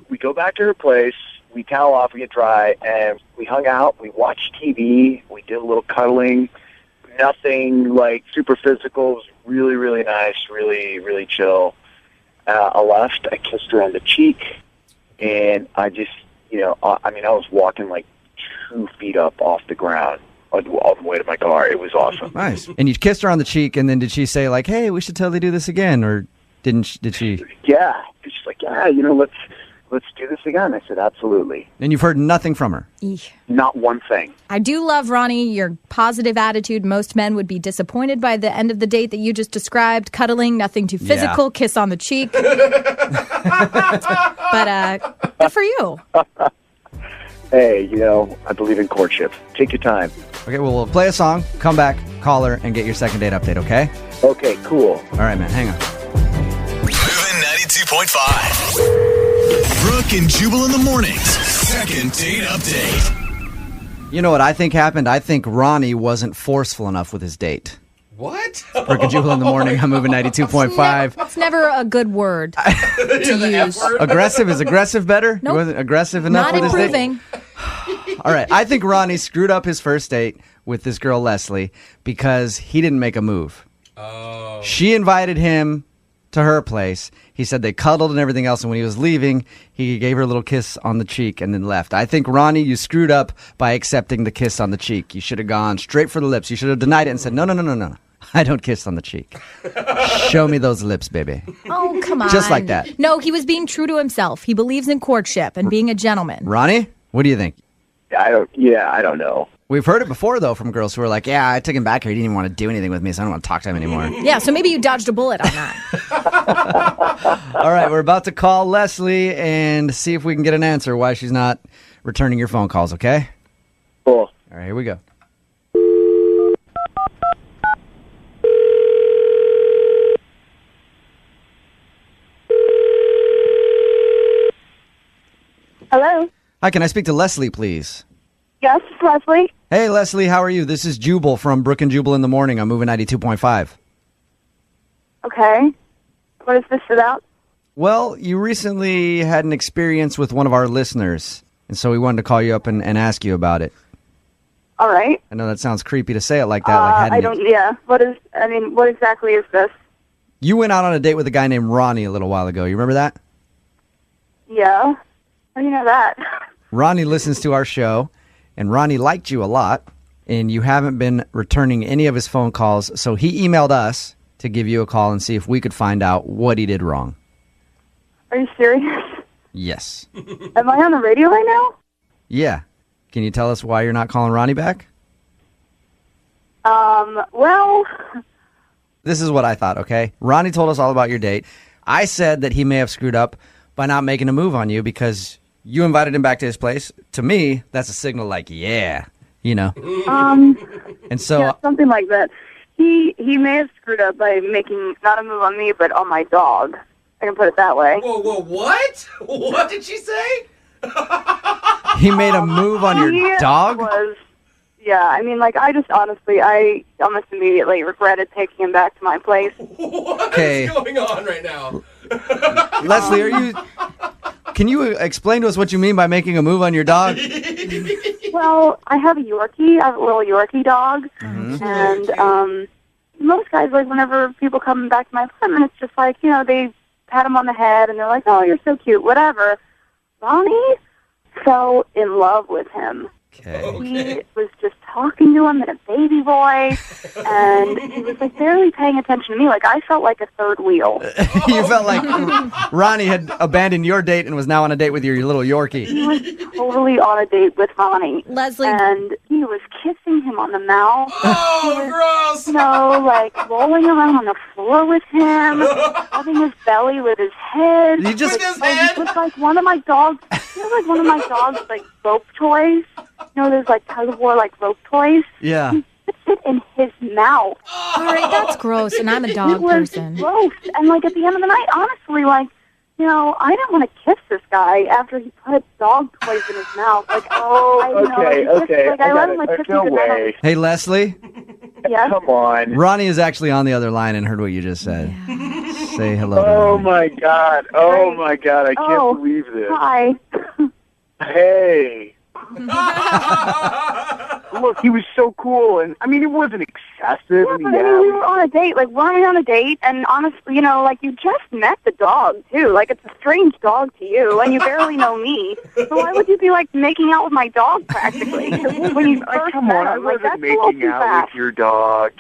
We go back to her place. We towel off, we get dry, and we hung out. We watched TV. We did a little cuddling. Nothing like super physical. It was really, really nice. Really, really chill. I left. I kissed her on the cheek, and I just, I was walking like 2 feet up off the ground on the way to my car. It was awesome. Nice. And you kissed her on the cheek, and then did she say like, "Hey, we should totally do this again," or did she? Yeah. She's like, "Yeah, let's do this again." I said, "Absolutely." And you've heard nothing from her? Eesh. Not one thing. I do love, Ronnie, your positive attitude. Most men would be disappointed by the end of the date that you just described. Cuddling, nothing too physical, Yeah. kiss on the cheek. But good for you. Hey, I believe in courtship. Take your time. Okay, well, we'll play a song, come back, call her, and get your second date update, okay? Okay, cool. All right, man, hang on. Moving 92.5. Brooke and Jubal in the mornings. Second date update. You know what I think happened? I think Ronnie wasn't forceful enough with his date. What? Brooke and Jubal in the morning. I'm moving 92.5. It's never a good word to use. Aggressive? Is aggressive better? Nope. He wasn't aggressive enough Not with his date? improving. All right. I think Ronnie screwed up his first date with this girl, Leslie, because he didn't make a move. Oh. She invited him to her place. He said they cuddled and everything else, and when he was leaving, he gave her a little kiss on the cheek and then left. I think, Ronnie, you screwed up by accepting the kiss on the cheek. You should have gone straight for the lips. You should have denied it and said, no. I don't kiss on the cheek. Show me those lips, baby. Oh, come on. Just like that. No, he was being true to himself. He believes in courtship and being a gentleman. Ronnie, what do you think? I don't know. We've heard it before, though, from girls who are like, "Yeah, I took him back here. He didn't even want to do anything with me, so I don't want to talk to him anymore." Yeah, so maybe you dodged a bullet on that. All right, we're about to call Leslie and see if we can get an answer why she's not returning your phone calls, okay? Cool. All right, here we go. Hello? Hi, can I speak to Leslie, please? Yes, Leslie. Hey, Leslie, how are you? This is Jubal from Brooke and Jubal in the morning. I'm moving 92.5. Okay. What is this about? Well, you recently had an experience with one of our listeners, and so we wanted to call you up and ask you about it. All right. I know that sounds creepy to say it like that. What exactly is this? You went out on a date with a guy named Ronnie a little while ago. You remember that? Yeah. How do you know that? Ronnie listens to our show, and Ronnie liked you a lot, and you haven't been returning any of his phone calls, so he emailed us to give you a call and see if we could find out what he did wrong. Are you serious? Yes. Am I on the radio right now? Yeah. Can you tell us why you're not calling Ronnie back? Well... This is what I thought, okay? Ronnie told us all about your date. I said that he may have screwed up by not making a move on you because you invited him back to his place. To me, that's a signal like, yeah, you know. And so... Yeah, something like that. He may have screwed up by making not a move on me, but on my dog. I can put it that way. Whoa, what? What did she say? He made a move on your He dog? Yeah, I mean, like, I just honestly, I almost immediately regretted taking him back to my place. What is going on right now? Leslie, can you explain to us what you mean by making a move on your dog? Well, I have a Yorkie. I have a little Yorkie dog. And most guys, like, whenever people come back to my apartment, it's just like, you know, they pat him on the head and they're like, oh, you're so cute, whatever. Ronnie fell in love with him. He was just talking to him in a baby voice, and he was like barely paying attention to me. Like I felt like a third wheel. You felt like Ronnie had abandoned your date and was now on a date with your little Yorkie. He was totally on a date with Ronnie. Leslie. And he was kissing him on the mouth. Oh, gross! You know, like rolling around on the floor with him, rubbing his belly with his head. You just- With his head? He was like one of my dogs. He was like one of my dogs, like rope toys. You know, there's like tug of war, like rope toys. Yeah. He puts it in his mouth. All right, that's gross, and I'm a dog It was person. gross. And like at the end of the night, honestly, like, you know, I didn't want to kiss this guy after he put dog toys in his mouth. Like, Okay. Like, I let him like kiss me No goodnight. way. Hey, Leslie, Yes. Come on. Ronnie is actually on the other line and heard what you just said. Say hello to Oh Ronnie. my God. Oh my God. I can't Oh, believe this. Hi. Hey. Look, he was so cool, and I mean, it wasn't excessive. Yeah, but I mean, we were on a date, like running on a date, and honestly, you know, like you just met the dog too. Like it's a strange dog to you, and you barely know me. So why would you be like making out with my dog practically? 'Cause when you first Come met on, I him, like wasn't that's a little making too out fast. with your dog.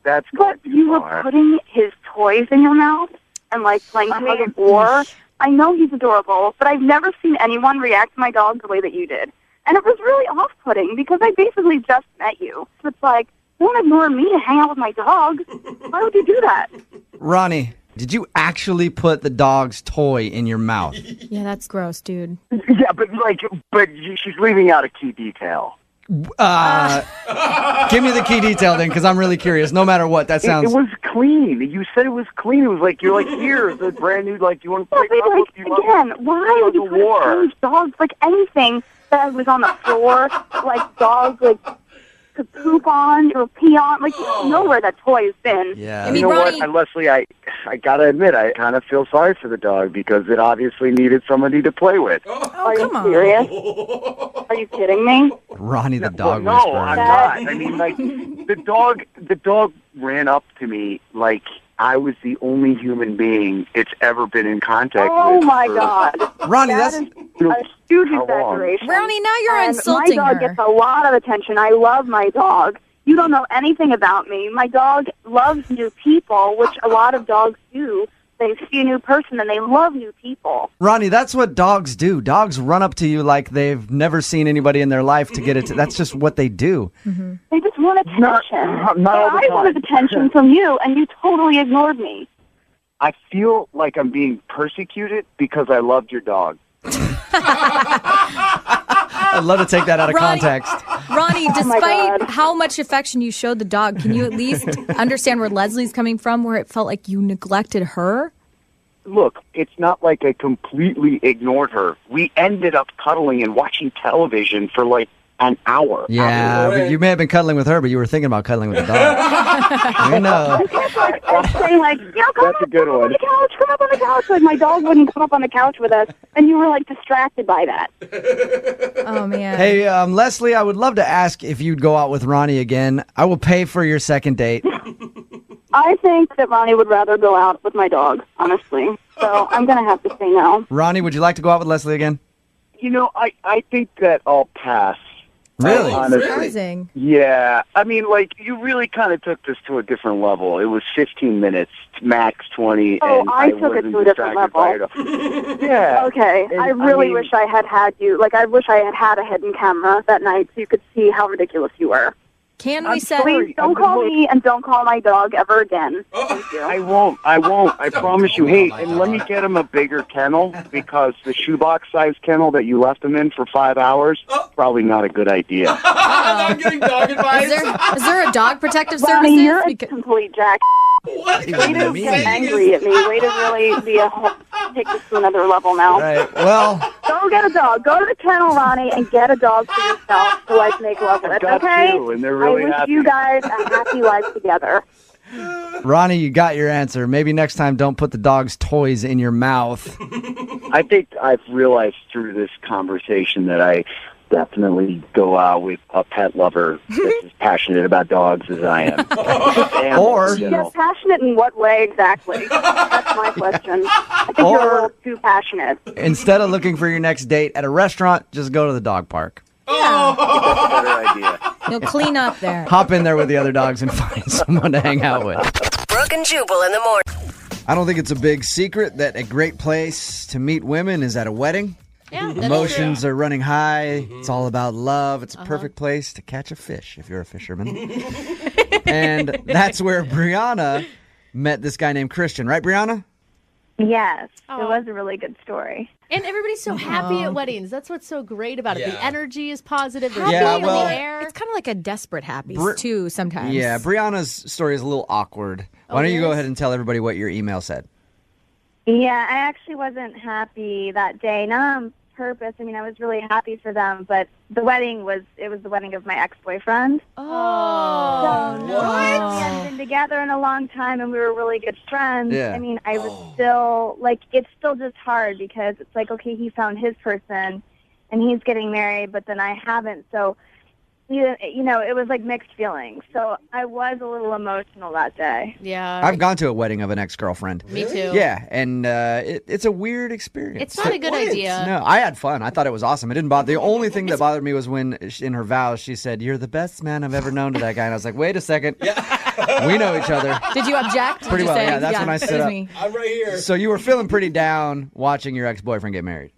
That's going But too you were far. putting his toys in your mouth and like playing tug of war. I know he's adorable, but I've never seen anyone react to my dog the way that you did. And it was really off-putting because I basically just met you. So it's like, don't ignore me to hang out with my dog. Why would you do that? Ronnie, did you actually put the dog's toy in your mouth? Yeah, that's gross, dude. Yeah, but she's leaving out a key detail. Give me the key detail then, because I'm really curious. No matter what, that sounds... It was clean. You said it was clean. It was like, you're like, here, the brand new, like, you want to play But like, again, why would you put a strange dog, like anything that was on the floor, like dogs, like to poop on or pee on, like you don't know where that toy has been. Yeah. I mean, You know Ronnie, what, Leslie, I gotta admit, I kind of feel sorry for the dog because it obviously needed somebody to play with. Are you come on. serious? Are you kidding me? Ronnie the dog no, whisperer. I'm not. I mean, like, the dog ran up to me like I was the only human being it's ever been in contact Oh with. my for- God. Ronnie, That that's... is a huge How long? exaggeration. Ronnie, now you're And insulting my dog her. gets a lot of attention. I love my dog. You don't know anything about me. My dog loves new people, which a lot of dogs do. They see a new person and they love new people. Ronnie, that's what dogs do. Dogs run up to you like they've never seen anybody in their life to get it. That's just what they do. They just want attention. Not all the I wanted time. attention from you, and you totally ignored me. I feel like I'm being persecuted because I loved your dog. I'd love to take that out of Ronnie- context. Ronnie, my despite God. how much affection you showed the dog, can you at least understand where Leslie's coming from, where it felt like you neglected her? Look, it's not like I completely ignored her. We ended up cuddling and watching television for like an hour. Yeah, but you may have been cuddling with her, but you were thinking about cuddling with the dog. I know. I'd say, like, you know, come That's a up, good come up on one. the couch, come up on the couch. Like, my dog wouldn't come up on the couch with us, and you were, like, distracted by that. Oh, man. Hey, Leslie, I would love to ask if you'd go out with Ronnie again. I will pay for your second date. I think that Ronnie would rather go out with my dog, honestly. So I'm going to have to say no. Ronnie, would you like to go out with Leslie again? You know, I think that I'll pass. Really? Honestly. Surprising. Yeah. I mean, like, you really kind of took this to a different level. It was 15 minutes, max 20, Oh, and I took it wasn't to a different distracted by level. it. Yeah. Okay, And, I really mean, wish I had you. Like, I wish I had a hidden camera that night so you could see how ridiculous you were. Can we I'm set... Please don't call me and don't call my dog ever again. Thank you. I won't. I promise you. Hey, and let me get him a bigger kennel because the shoebox size kennel that you left him in for 5 hours, probably not a good idea. Now I'm getting dog advice. Is there a dog protective Ronnie, services? you're a Because- complete jack. What Even kind of me. Get saying angry is at me. Way to really be a take this to another level now. Right. Well, Go get a dog. Go to the kennel, Ronnie, and get a dog for yourself to like make love with. I've got Okay? two, and they're really I wish happy. you guys a happy life together. Ronnie, you got your answer. Maybe next time don't put the dog's toys in your mouth. I think I've realized through this conversation that I definitely go out with a pet lover that's as passionate about dogs as I am. And, Or- you know, Yes, passionate in what way exactly? That's my question. I think you're a Or- little too passionate. Instead of looking for your next date at a restaurant, just go to the dog park. that's a better idea. You'll clean up there. Hop in there with the other dogs and find someone to hang out with. Brooke and Jubal in the morning. I don't think it's a big secret that a great place to meet women is at a wedding. Yeah, that's Emotions true. are running high. It's all about love. It's a perfect place to catch a fish if you're a fisherman. And that's where Brianna met this guy named Christian. Right, Brianna? Yes, Aw. it was a really good story. And everybody's so happy at weddings. That's what's so great about it. The Yeah. energy is positive. There's Yeah, love well- in the air. It's kind of like a desperate happy Bri- too sometimes. Yeah, Brianna's story is a little awkward. Why don't you go yes? ahead and tell everybody what your email said? Yeah, I actually wasn't happy that day. Not on purpose. I mean, I was really happy for them, but the wedding was the wedding of my ex-boyfriend. Oh, So, no. We hadn't been together in a long time, and we were really good friends. Yeah. I mean, I was still, like, it's still just hard because it's like, okay, he found his person, and he's getting married, but then I haven't. So, you know, it was like mixed feelings. So I was a little emotional that day. Yeah. I've gone to a wedding of an ex-girlfriend. Me too. Yeah, and it's a weird experience. It's not a good idea. No, I had fun. I thought it was awesome. It didn't bother. The only thing that bothered me was when, in her vows, she said, "You're the best man I've ever known" to that guy, and I was like, "Wait a second, we know each other." Did you object? Did Pretty you well, say, yeah, that's when I stood excuse up. me. I'm right here. So you were feeling pretty down watching your ex-boyfriend get married.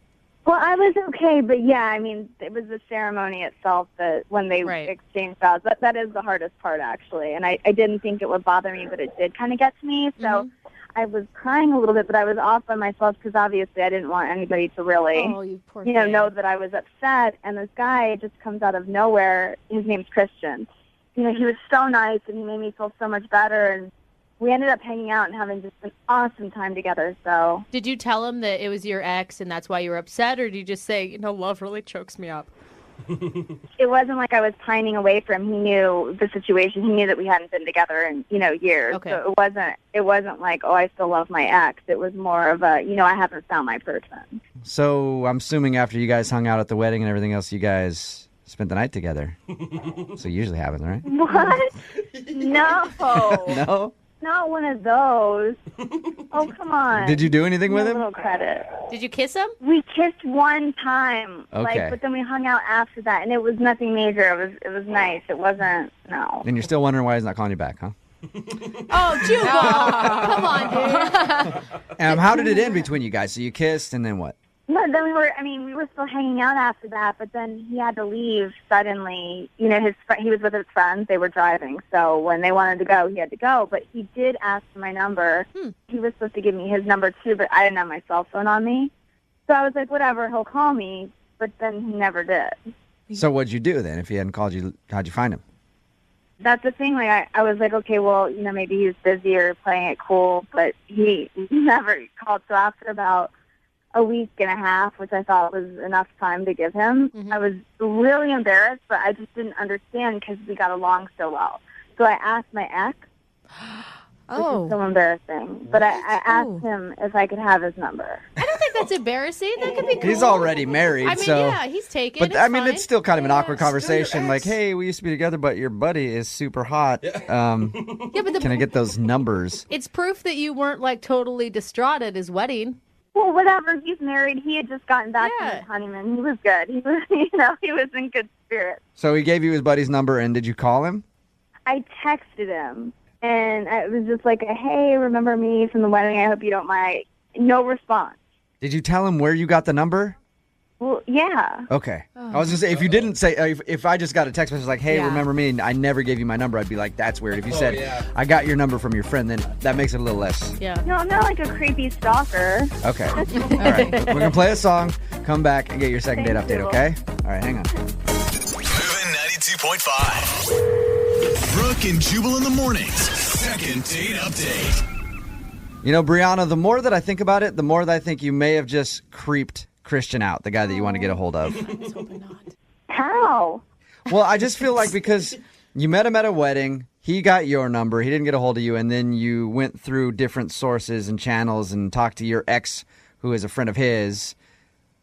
Well, I was okay, but yeah, I mean, it was the ceremony itself that when they Right. exchanged vows. That is the hardest part, actually. And I didn't think it would bother me, but it did kind of get to me. So I was crying a little bit, but I was off by myself because obviously I didn't want anybody to really, Oh, you poor you thing. know that I was upset. And this guy just comes out of nowhere. His name's Christian. You know, he was so nice, and he made me feel so much better. And we ended up hanging out and having just an awesome time together. So Did you tell him that it was your ex and that's why you were upset, or did you just say, you know, love really chokes me up? it wasn't like I was pining away from him. He knew the situation. He knew that we hadn't been together in, you know, years. Okay. So it wasn't like, oh, I still love my ex. It was more of a, you know, I haven't found my person. So I'm assuming after you guys hung out at the wedding and everything else, you guys spent the night together. So it usually happens, right? What? No. No? Not one of those. Oh, come on. Did you do anything with A him? little credit. Did you kiss him? We kissed one time. Okay. But then we hung out after that, and it was nothing major. It was nice. It wasn't, no. And you're still wondering why he's not calling you back, huh? Oh, Jubal. Come on, dude. How did it end between you guys? So you kissed and then what? No, then we were still hanging out after that, but then he had to leave suddenly. You know, he was with his friends. They were driving. So when they wanted to go, he had to go. But he did ask for my number. He was supposed to give me his number, too, but I didn't have my cell phone on me. So I was like, whatever, he'll call me. But then he never did. So what'd you do then? If he hadn't called you, how'd you find him? That's the thing. Like I was like, okay, well, you know, maybe he was busy or playing it cool, but he never called. So after about a week and a half, which I thought was enough time to give him, I was really embarrassed, but I just didn't understand because we got along so well. So I asked my ex, which is so embarrassing, but I asked him if I could have his number. I don't think that's embarrassing. That could be cool. He's already married, I mean, so. yeah, he's taken. But It's I mean, fine. it's still kind of an awkward conversation. Like, hey, we used to be together, but your buddy is super hot. Yeah, but Can I get those numbers? it's proof that you weren't like totally distraught at his wedding. Well, whatever. He's married. He had just gotten back from his honeymoon. He was good. He was, you know, he was in good spirits. So he gave you his buddy's number, and did you call him? I texted him, and it was just like, hey, remember me from the wedding? I hope you don't mind. No response. Did you tell him where you got the number? Well, yeah. Okay. I was going to say, if you didn't say, if I just got a text message like, hey, Yeah. remember me, and I never gave you my number, I'd be like, that's weird. If you Oh, said, yeah. I got your number from your friend, then that makes it a little less. Yeah. No, I'm not like a creepy stalker. Okay. All right. We're going to play a song, come back, and get your second date Thank update, you. okay? All right, hang on. Moving 92.5. Brooke and Jubal in the mornings. Second date update. You know, Brianna, the more that I think about it, the more that I think you may have just creeped Christian out, the guy that you want to get a hold of. I was hoping not. How? Well, I just feel like because you met him at a wedding, he got your number, he didn't get a hold of you, and then you went through different sources and channels and talked to your ex, who is a friend of his,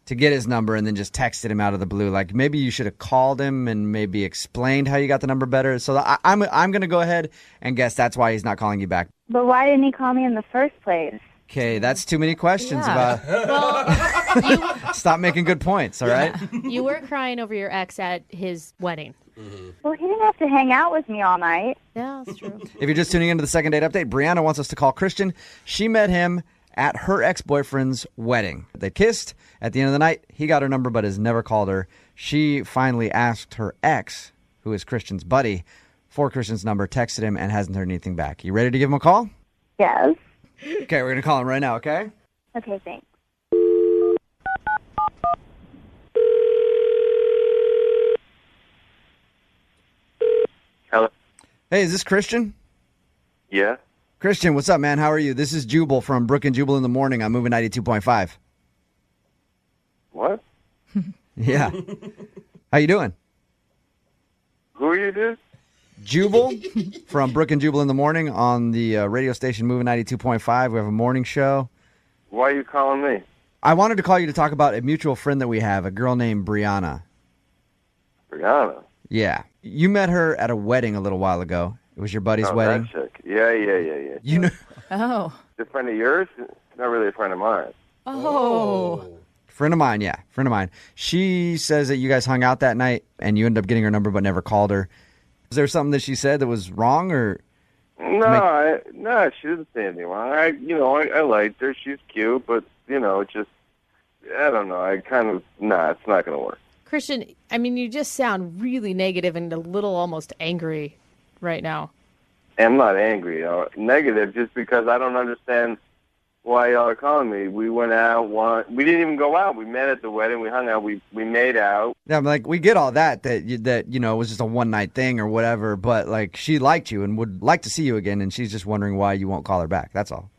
to get his number, and then just texted him out of the blue. Like, maybe you should have called him and maybe explained how you got the number better. So I'm going to go ahead and guess that's why he's not calling you back. But why didn't he call me in the first place? Okay, that's too many questions about. Well, Stop making good points, all right? you were crying over your ex at his wedding. Well, he didn't have to hang out with me all night. Yeah, that's true. If you're just tuning into the second date update, Brianna wants us to call Christian. She met him at her ex-boyfriend's wedding. They kissed. At the end of the night, he got her number but has never called her. She finally asked her ex, who is Christian's buddy, for Christian's number, texted him, and hasn't heard anything back. You ready to give him a call? Yes. Okay, we're going to call him right now, okay? Okay, thanks. Hello. Hey, is this Christian? Yeah. Christian, what's up, man? How are you? This is Jubal from Brooke and Jubal in the Morning. I'm moving 92.5. What? Yeah. How you doing? Who are you, dude? Jubal from Brooke and Jubal in the Morning on the radio station Moving 92.5. We have a morning show. Why are you calling me? I wanted to call you to talk about a mutual friend that we have, a girl named Brianna. Brianna? Yeah. You met her at a wedding a little while ago. It was your buddy's wedding. That chick. Yeah. You know, Oh. A friend of yours? Not really a friend of mine. Oh. friend of mine, yeah, friend of mine. She says that you guys hung out that night and you ended up getting her number but never called her. Is there something that she said that was wrong, or? No, no, she didn't say anything wrong. I liked her. She's cute, but it's just, I don't know. I kind of, it's not going to work. Christian, I mean, you just sound really negative and a little almost angry right now. I'm not angry, negative, just because I don't understand why y'all are calling me. We went out, we didn't even go out. We met at the wedding, we hung out, we made out. Yeah, I'm like, we get all that it was just a one-night thing or whatever, but, like, she liked you and would like to see you again, and she's just wondering why you won't call her back. That's all.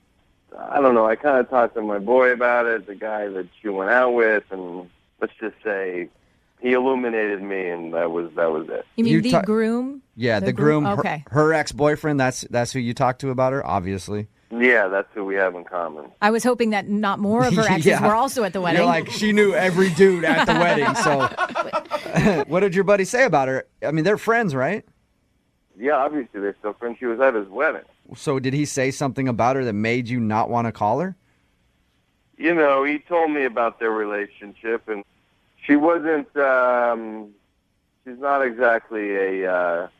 I don't know. I kind of talked to my boy about it, the guy that she went out with, and let's just say he illuminated me, and that was it. You mean the groom? Yeah, the groom. Okay. Her ex-boyfriend, that's who you talked to about her, obviously. Yeah, that's who we have in common. I was hoping that not more of her exes Yeah. were also at the wedding. You're like, she knew every dude at the wedding, so. What did your buddy say about her? I mean, they're friends, right? Yeah, obviously they're still friends. She was at his wedding. So did he say something about her that made you not want to call her? He told me about their relationship, and she wasn't, she's not exactly a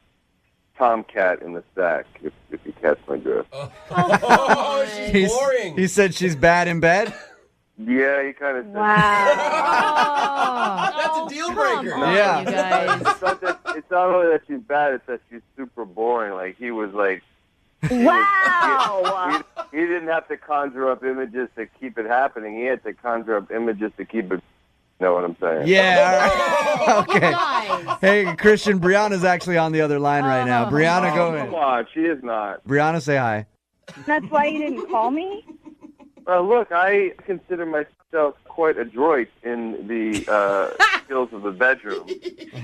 tomcat in the sack, if you catch my drift. Oh, she's boring. He said she's bad in bed? Yeah, he kind of said That's a deal breaker. Yeah. You guys. it's not only that she's bad, it's that she's super boring. Like, he was like... Wow. He didn't have to conjure up images to keep it happening. He had to conjure up images to keep it... You know what I'm saying? Yeah, all right. Okay. Nice. Hey, Christian, Brianna's actually on the other line right now. Brianna, go Come in. on, she is not. Brianna, say hi. That's why you didn't call me? Look, I consider myself quite adroit in the skills of the bedroom,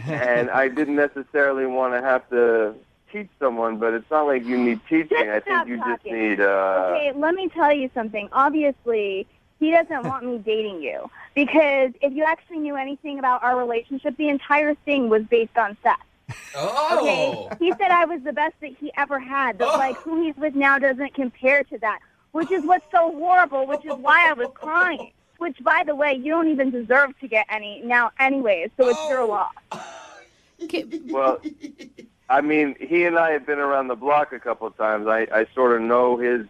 and I didn't necessarily want to have to teach someone, but it's not like you need teaching. I think you just need... Okay, let me tell you something. Obviously, he doesn't want me dating you, because if you actually knew anything about our relationship, the entire thing was based on sex. Oh. Okay, he said I was the best that he ever had, but like who he's with now doesn't compare to that, which is what's so horrible, which is why I was crying. Which, by the way, you don't even deserve to get any now anyways, so it's your loss. Well, I mean, he and I have been around the block a couple of times. I sort of know his,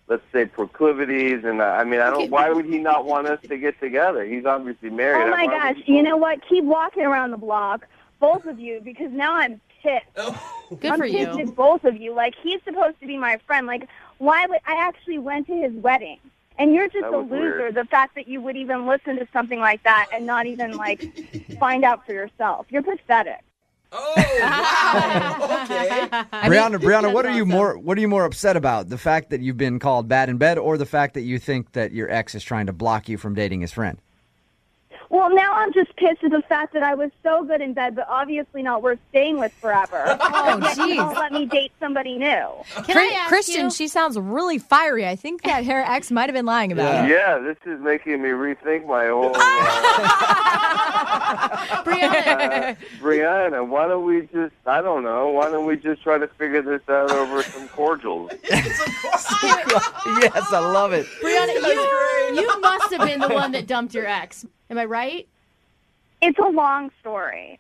let's say, proclivities, and I mean, why would he not want us to get together? He's obviously married. Oh my gosh, you know what? Keep walking around the block, both of you, because now I'm pissed. Good I'm for pissed you. at both of you. Like, he's supposed to be my friend. Like, why would I actually went to his wedding? And you're just That a was loser. weird. The fact that you would even listen to something like that and not even, like, find out for yourself. You're pathetic. Oh, wow. Okay. Brianna, what are you more upset about? The fact that you've been called bad in bed, or the fact that you think that your ex is trying to block you from dating his friend? Well, now I'm just pissed at the fact that I was so good in bed, but obviously not worth staying with forever. Oh, Yet you jeez. won't let me date somebody new. Can I ask Christian, you? she sounds really fiery. I think that her ex might have been lying about it. Yeah, this is making me rethink my whole. Brianna, why don't we just? I don't know. Why don't we just try to figure this out over some cordials? Yes, I love it. Brianna, you must have been the one that dumped your ex. Am I right? It's a long story.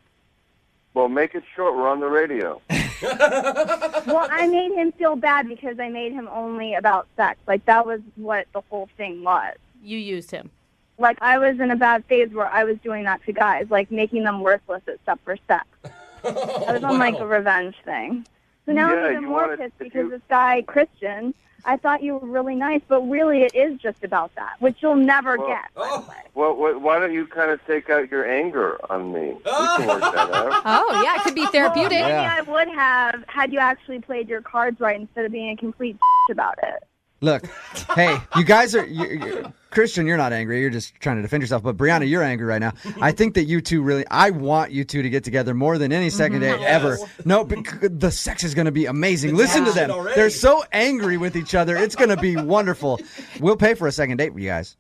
Well, make it short. We're on the radio. Well, I made him feel bad because I made him only about sex. Like, that was what the whole thing was. You used him. Like, I was in a bad phase where I was doing that to guys, like making them worthless except for sex. I was on, like, a revenge thing. So now I'm even more pissed because this guy, Christian, I thought you were really nice, but really it is just about that, which you'll never get, by the way. Well, why don't you kind of take out your anger on me? We can work that out. Oh, yeah, it could be therapeutic. Well, maybe I would have had you actually played your cards right instead of being a complete about it. Look, hey, you guys are... Christian, you're not angry. You're just trying to defend yourself. But Brianna, you're angry right now. I think that you two really... I want you two to get together more than any second date ever. No, the sex is going to be amazing. Listen to them. They're so angry with each other. It's going to be wonderful. We'll pay for a second date for you guys.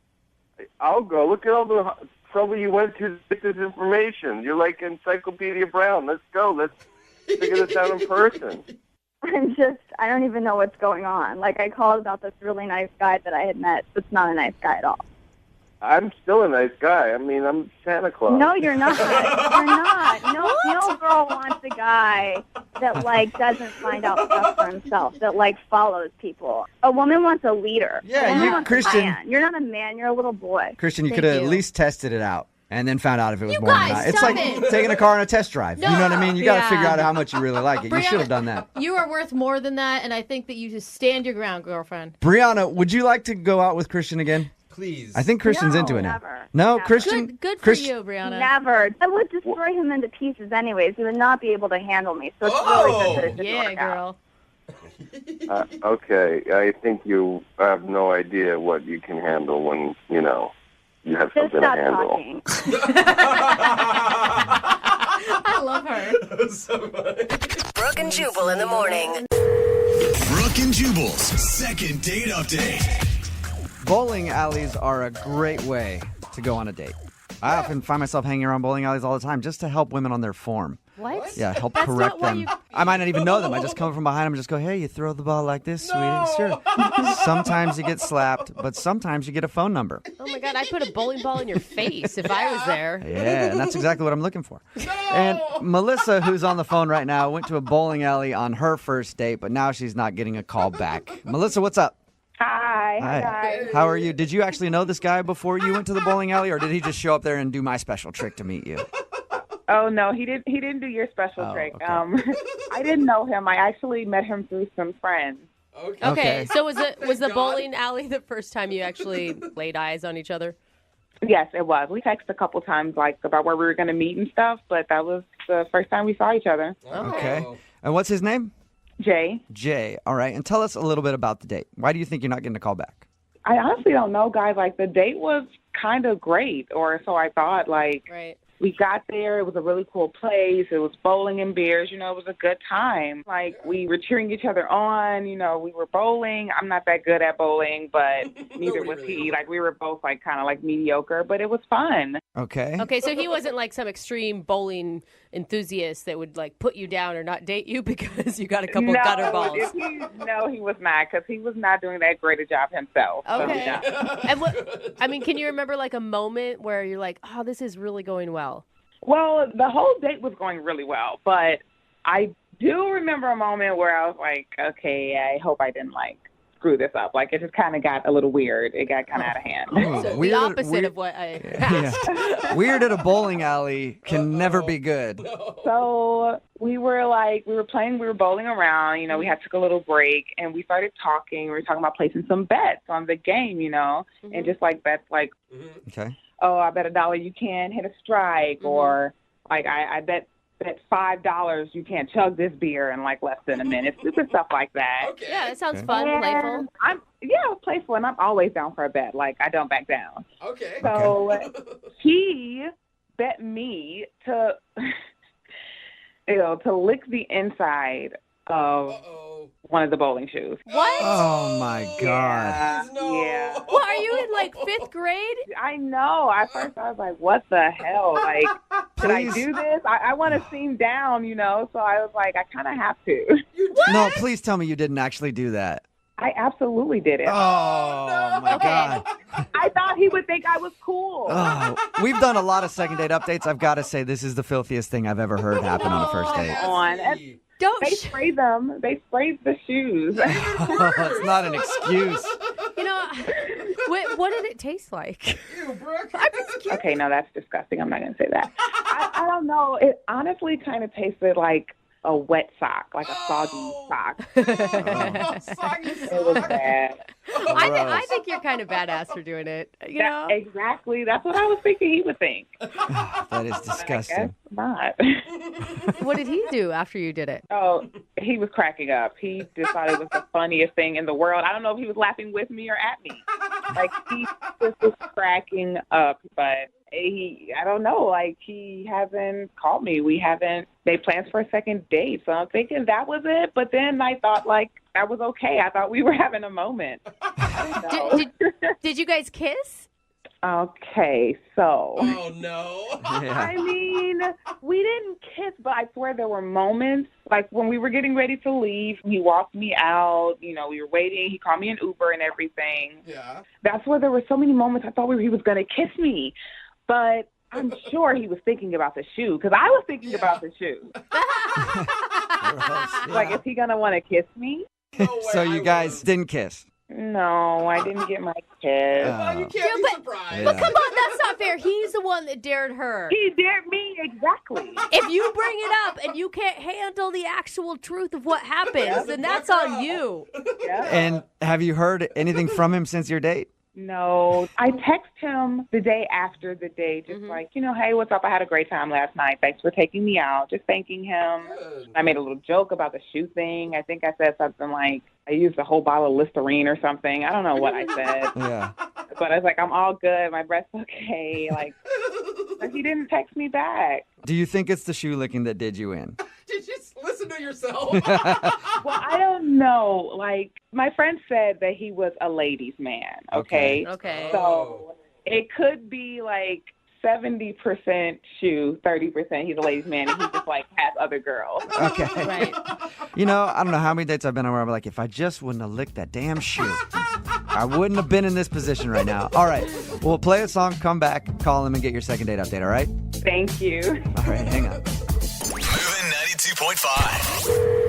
I'll go. Look at all the trouble you went to get this information. You're like Encyclopedia Brown. Let's go. Let's figure this out in person. I don't even know what's going on. Like, I called about this really nice guy that I had met. It's not a nice guy at all. I'm still a nice guy. I mean, I'm Santa Claus. No, you're not. You're not. No girl wants a guy that, like, doesn't find out stuff for himself, that, like, follows people. A woman wants a leader. Yeah, Christian. A man. You're not a man. You're a little boy. Christian, you could have at least tested it out and then found out if it was more or not. It's like taking a car on a test drive. No. You know what I mean? You got to figure out how much you really like it. You should have done that. You are worth more than that, and I think that you just stand your ground, girlfriend. Brianna, would you like to go out with Christian again? Please. I think Christian's into it now. Never. No, Never. Christian? Good for you, Brianna. Never. I would destroy him into pieces anyways. He would not be able to handle me. So it's really good that it didn't work girl. Okay, I think you have no idea what you can handle when, you have Just something to stop handle. talking. I love her. So funny. Brooke and Jubal in the morning. Brooke and Jubal's second date update. Bowling alleys are a great way to go on a date. I often find myself hanging around bowling alleys all the time just to help women on their form. What? Yeah, help That's correct not why them. you- I might not even know them. I just come from behind them and just go, hey, you throw the ball like this, sweetie. Sure. Sometimes you get slapped, but sometimes you get a phone number. Oh my God, I'd put a bowling ball in your face if I was there. Yeah, and that's exactly what I'm looking for. And Melissa, who's on the phone right now, went to a bowling alley on her first date, but now she's not getting a call back. Melissa, what's up? Hi. Hi. How are you? Did you actually know this guy before you went to the bowling alley, or did he just show up there and do my special trick to meet you? Oh no, he didn't do your special trick. Okay. I didn't know him. I actually met him through some friends. Okay, so was the bowling alley the first time you actually laid eyes on each other? Yes, it was. We texted a couple times about where we were going to meet and stuff, but that was the first time we saw each other. Okay. And what's his name? Jay. Jay. All right. And tell us a little bit about the date. Why do you think you're not getting a call back? I honestly don't know, guys. Like, the date was kind of great, or so I thought. Like, right. We got there. It was a really cool place. It was bowling and beers. It was a good time. Like, we were cheering each other on. We were bowling. I'm not that good at bowling, but neither was he. Like, we were both, like, kind of, like, mediocre, but it was fun. Okay. Okay, so he wasn't like some extreme bowling enthusiast that would, like, put you down or not date you because you got a couple gutter balls. No, he was not, because he was not doing that great a job himself. Okay. So, yeah. And can you remember, like, a moment where you're like, oh, this is really going well? Well, the whole date was going really well, but I do remember a moment where I was like, okay, I hope I didn't, like, screw this up. Like, it just kind of got a little weird. It got kind of out of hand. So the opposite of what I asked. Yeah. Weird at a bowling alley can never be good. So we were bowling around, we had took a little break, and we started talking. We were talking about placing some bets on the game, and just like bets like, Okay. oh, I bet $1 you can hit a strike, or like I bet bet $5 you can't chug this beer in like less than a minute. It's just stuff like that. Okay. Yeah, it sounds fun, And playful. I'm playful, and I'm always down for a bet. Like, I don't back down. Okay. So he bet me to, to lick the inside of one of the bowling shoes. What? Oh, my God. Yeah. What, are you in like 5th grade? I know. At first, I was like, what the hell? Like, should I Please. do this? I want to seem down, so I was like, I kind of have to. No, please tell me you didn't actually do that. I absolutely did it. Oh, my God. I thought he would think I was cool. Oh, we've done a lot of second date updates. I've got to say, this is the filthiest thing I've ever heard happen on a first date. Come on. Don't They spray them. They sprayed the shoes. It's not an excuse. Wait, what did it taste like? Ew, Brooke. Okay, no, that's disgusting. I'm not going to say that. I don't know. It honestly kind of tasted like a wet sock, like a soggy sock. Soggy sock. It was bad. I think you're kind of badass for doing it. Exactly. That's what I was thinking he would think. That is disgusting. Not. What did he do after you did it? Oh, he was cracking up. He just thought it was the funniest thing in the world. I don't know if he was laughing with me or at me. Like, he just was cracking up, but I don't know, like, he hasn't called me. We haven't made plans for a second date, so I'm thinking that was it. But then I thought, like, that was okay. I thought we were having a moment. Did you guys kiss? Okay, so. Oh, no. Yeah. I mean, we didn't kiss, but I swear there were moments, like when we were getting ready to leave, he walked me out, we were waiting, he called me an Uber and everything. Yeah. That's where there were so many moments I thought he was going to kiss me, but I'm sure he was thinking about the shoe, because I was thinking about the shoe. Like, is he going to want to kiss me? So you guys didn't kiss? No, I didn't get my kiss. You can't be surprised. But come on, that's not fair. He's the one that dared her. He dared me, exactly. If you bring it up and you can't handle the actual truth of what happens, then that's on you. Yeah. And have you heard anything from him since your date? No, I text him the day after the date, just like, hey, what's up? I had a great time last night. Thanks for taking me out. Just thanking him. I made a little joke about the shoe thing. I think I said something like, I used a whole bottle of Listerine or something. I don't know what I said. Yeah. But I was like, I'm all good. My breath's okay. Like, but he didn't text me back. Do you think it's the shoe licking that did you in? Did you listen to yourself? Well, I don't know. Like, my friend said that he was a ladies' man, okay? Okay. So it could be like 70% shoe, 30% he's a ladies' man, and he just like has other girls. Okay. Right. I don't know how many dates I've been on where I'm like, if I just wouldn't have licked that damn shoe, I wouldn't have been in this position right now. All right. We'll play a song, come back, call him, and get your second date update, all right? Thank you. All right, hang on. Moving 92.5.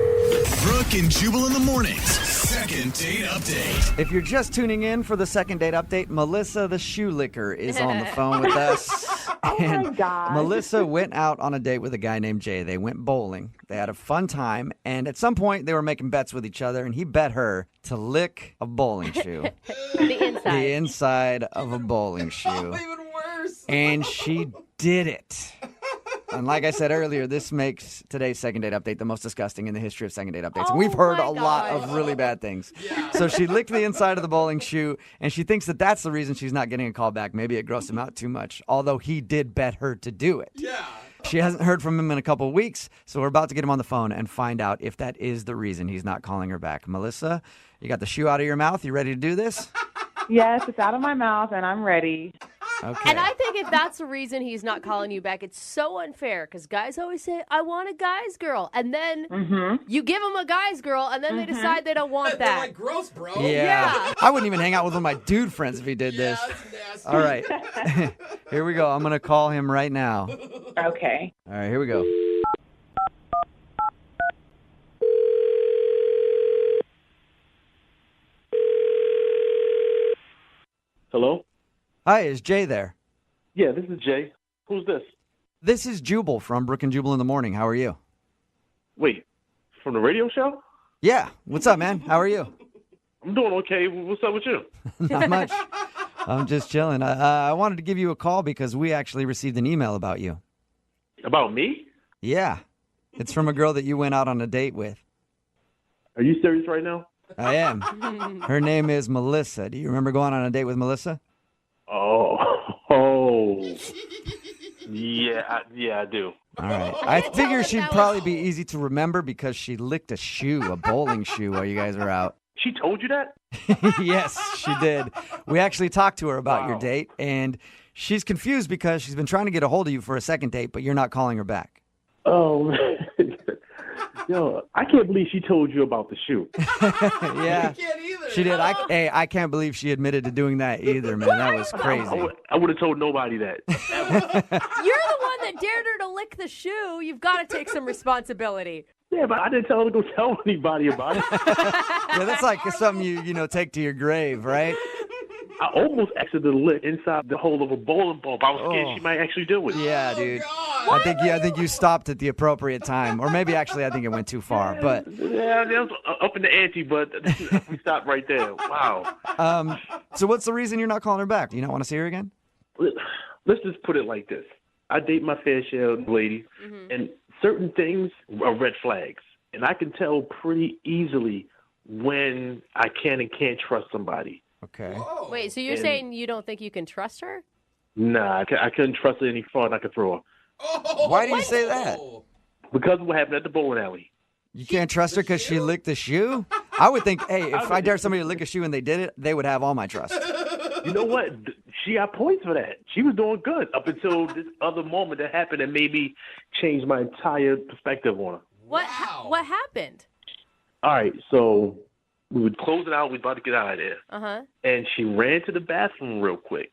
Brooke and Jubal in the mornings. Second date update. If you're just tuning in for the second date update, Melissa the shoe licker is on the phone with us. Oh, my God. Melissa went out on a date with a guy named Jay. They went bowling. They had a fun time, and at some point they were making bets with each other, and he bet her to lick a bowling shoe. The inside. The inside of a bowling shoe. Even worse. And she did it. And like I said earlier, this makes today's second date update the most disgusting in the history of second date updates. And we've heard a lot of really bad things. Yeah. So she licked the inside of the bowling shoe, and she thinks that that's the reason she's not getting a call back. Maybe it grossed him out too much, although he did bet her to do it. Yeah. She hasn't heard from him in a couple of weeks, so we're about to get him on the phone and find out if that is the reason he's not calling her back. Melissa, you got the shoe out of your mouth? You ready to do this? Yes, it's out of my mouth, and I'm ready. Okay. And I think if that's the reason he's not calling you back, it's so unfair because guys always say, I want a guy's girl. And then you give them a guy's girl, and then they decide they don't want They're that. like, gross, bro. Yeah. I wouldn't even hang out with one of my dude friends if he did this. That's nasty. All right. Here we go. I'm going to call him right now. Okay. All right, here we go. Hello? Hi, is Jay there? Yeah, this is Jay. Who's this? This is Jubal from Brooke and Jubal in the morning. How are you? Wait, from the radio show? Yeah. What's up, man? How are you? I'm doing okay. What's up with you? Not much. I'm just chilling. I wanted to give you a call because we actually received an email about you. About me? Yeah. It's from a girl that you went out on a date with. Are you serious right now? I am. Her name is Melissa. Do you remember going on a date with Melissa? Oh. Yeah, I do. All right. I figure she'd probably be easy to remember because she licked a shoe, a bowling shoe, while you guys were out. She told you that? Yes, she did. We actually talked to her about your date, and she's confused because she's been trying to get a hold of you for a second date, but you're not calling her back. Oh, man. Yo, I can't believe she told you about the shoe. Yeah, she did. I can't believe she admitted to doing that either, man. That was crazy. I would have told nobody that. You're the one that dared her to lick the shoe. You've got to take some responsibility. Yeah, but I didn't tell her to go tell anybody about it. Yeah, that's like something you take to your grave, right? I almost accidentally licked inside the hole of a bowling ball, but I was scared she might actually do it. Yeah, dude. I think you stopped at the appropriate time, or maybe actually I think it went too far. But yeah, that was up in the ante, but we stopped right there. Wow. So what's the reason you're not calling her back? Do you not want to see her again? Let's just put it like this: I date my fair share of ladies, and certain things are red flags, and I can tell pretty easily when I can and can't trust somebody. Okay. Wait, so you're saying you don't think you can trust her? Nah, I couldn't trust her any farther I could throw her. Why do you say that? Because of what happened at the bowling alley. You can't trust her because she licked the shoe? I would think, hey, if I dare somebody to lick a shoe and they did it, they would have all my trust. You know what? She got points for that. She was doing good up until this other moment that happened and made me change my entire perspective on her. What happened? All right, so we were closing out. We were about to get out of there. Uh-huh. And she ran to the bathroom real quick.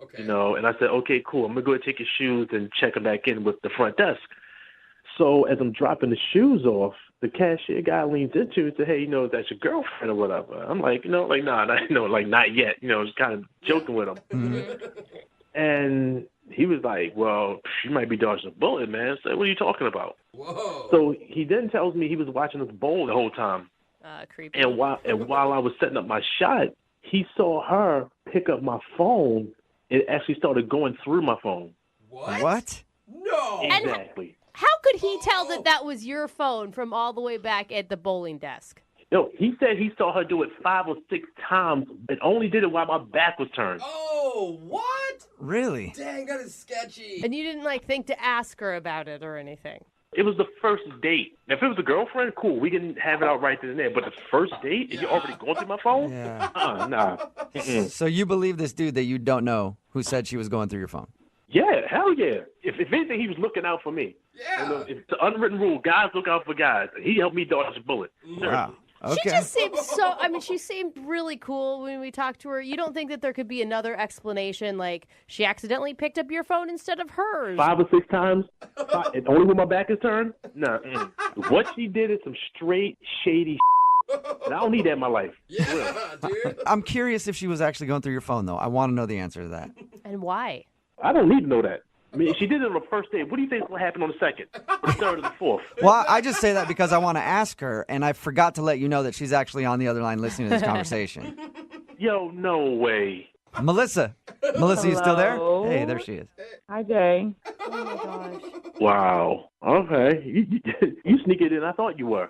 Okay. You know, and I said, okay, cool. I'm going to go ahead and take your shoes and check them back in with the front desk. So as I'm dropping the shoes off, the cashier guy leans into it and said, hey, that's your girlfriend or whatever. I'm like, nah, not yet. Just kind of joking with him. Mm-hmm. And he was like, well, she might be dodging a bullet, man. So what are you talking about? Whoa. So he then tells me he was watching us bowl the whole time. Creepy. And while I was setting up my shot, he saw her pick up my phone. It actually started going through my phone. What? No. Exactly. How could he tell that was your phone from all the way back at the bowling desk? No, he said he saw her do it 5 or 6 times and only did it while my back was turned. Oh, what? Really? Dang, that is sketchy. And you didn't think to ask her about it or anything? It was the first date. Now, if it was a girlfriend, cool. We can have it out right then and there. But the first date, and you're already going through my phone? Yeah. Nah. Mm-mm. So you believe this dude that you don't know who said she was going through your phone? Yeah, hell yeah. If anything, he was looking out for me. Yeah. It's an unwritten rule. Guys look out for guys. He helped me dodge a bullet. Wow. Okay. She just seemed she seemed really cool when we talked to her. You don't think that there could be another explanation, like she accidentally picked up your phone instead of hers? 5 or 6 times, and only when my back is turned? Nah. What she did is some straight, shady and I don't need that in my life. Yeah, dude. I'm curious if she was actually going through your phone, though. I want to know the answer to that. And why? I don't need to know that. I mean, if she did it on the first date, what do you think will happen on the second, or the third, or the fourth? Well, I just say that because I want to ask her, and I forgot to let you know that she's actually on the other line listening to this conversation. Yo, no way. Melissa, you still there? Hello? Hey, there she is. Hi, Jay. Oh my gosh. Wow. Okay. You sneaky than I thought you were.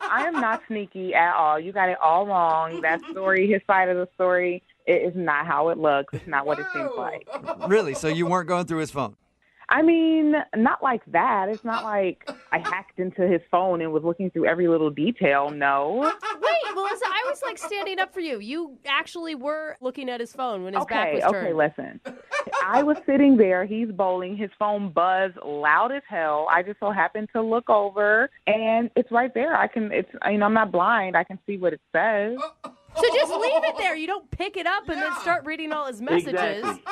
I am not sneaky at all. You got it all wrong. That story, his side of the story, it is not how it looks. It's not what it seems like. Really? So you weren't going through his phone? I mean, not like that. It's not like I hacked into his phone and was looking through every little detail. No. Wait, Melissa, I was standing up for you. You actually were looking at his phone when his back was turned. Okay, listen. I was sitting there. He's bowling. His phone buzzed loud as hell. I just so happened to look over, and it's right there. I'm not blind. I can see what it says. So just leave it there. You don't pick it up and then start reading all his messages. Exactly.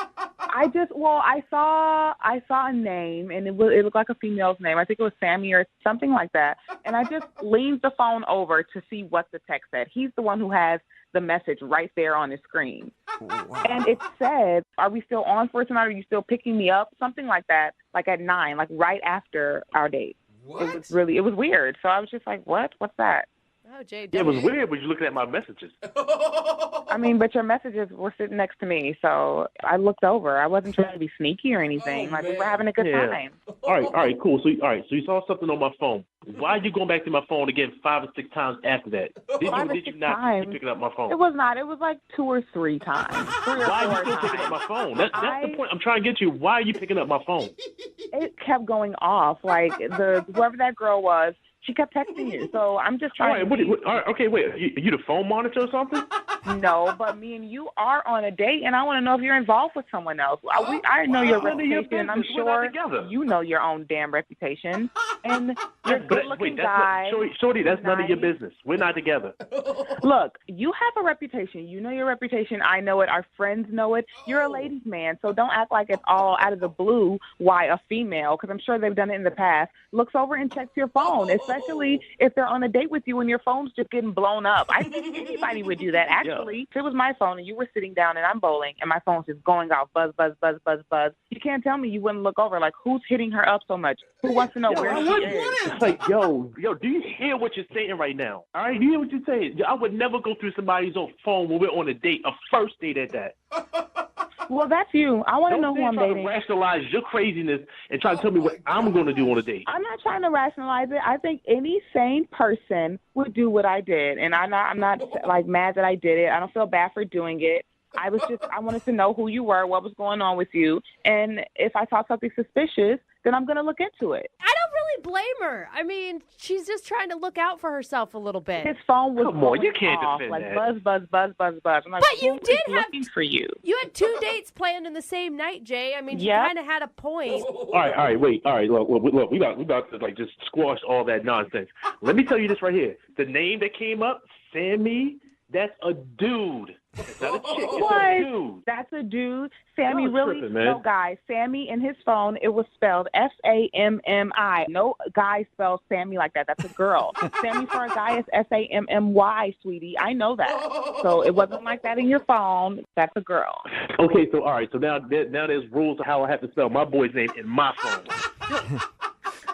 I saw a name, and it looked like a female's name. I think it was Sammy or something like that. And I just leaned the phone over to see what the text said. He's the one who has the message right there on his screen. Wow. And it said, "Are we still on for tonight? Are you still picking me up?" Something like that, like at 9, like right after our date. What? It was weird. So I was just like, what? What's that? Oh, Jay. Yeah, it was weird when you looking at my messages. I mean, but your messages were sitting next to me, so I looked over. I wasn't trying to be sneaky or anything. We were having a good time. All right, cool. So you saw something on my phone. Why are you going back to my phone again 5 or 6 times after that? Did you not keep picking up my phone? It was not. It was like 2 or 3 times. 3 or 4 Why are you still times. picking up my phone? That's the point I'm trying to get you. Why are you picking up my phone? It kept going off. Like whoever that girl was, she kept texting you. So I'm just trying. All right, okay, wait. You the phone monitor or something? No, but me and you are on a date, and I want to know if you're involved with someone else. I know your reputation, and I'm sure you know your own damn reputation. And you're a good-looking guy. Shorty, that's none of your business. We're not together. Look, you have a reputation. You know your reputation. I know it. Our friends know it. You're a ladies' man, so don't act like it's all out of the blue why a female, because I'm sure they've done it in the past, looks over and checks your phone, especially if they're on a date with you and your phone's just getting blown up. I think anybody would do that. Actually, if it was my phone and you were sitting down and I'm bowling and my phone's just going off, buzz, buzz, buzz, buzz, buzz, you can't tell me you wouldn't look over. Like, who's hitting her up so much? Who wants to know where she is? It's like, yo, do you hear what you're saying right now? All right, you hear what you're saying? I would never go through somebody's phone when we're on a date, a first date at that. Well, that's you. I want to know who I'm dating. Don't rationalize your craziness and try to tell me what I'm going to do on a date. I'm not trying to rationalize it. I think any sane person would do what I did, and I'm not like mad that I did it. I don't feel bad for doing it. I wanted to know who you were, what was going on with you, and if I saw something suspicious, then I'm going to look into it. I don't really blame her. I mean, she's just trying to look out for herself a little bit. His phone was Come on, you can't off, defend like that. buzz, buzz, buzz, buzz, buzz. I'm like, But you did have looking for you. You had 2 dates planned in the same night, Jay. I mean, you Yeah. kind of had a point. All right, wait. All right, look, we about to like just squash all that nonsense. Let me tell you this right here. The name that came up, Sammy, that's a dude. It's not a chick. It's a dude. That's a dude. Sammy Y'all really, tripping, man. no guy. Sammy in his phone, it was spelled Sammi. No guy spells Sammy like that. That's a girl. Sammy for a guy is Sammy, sweetie. I know that. So it wasn't like that in your phone. That's a girl. Okay, so all right, so now there's rules of how I have to spell my boy's name in my phone.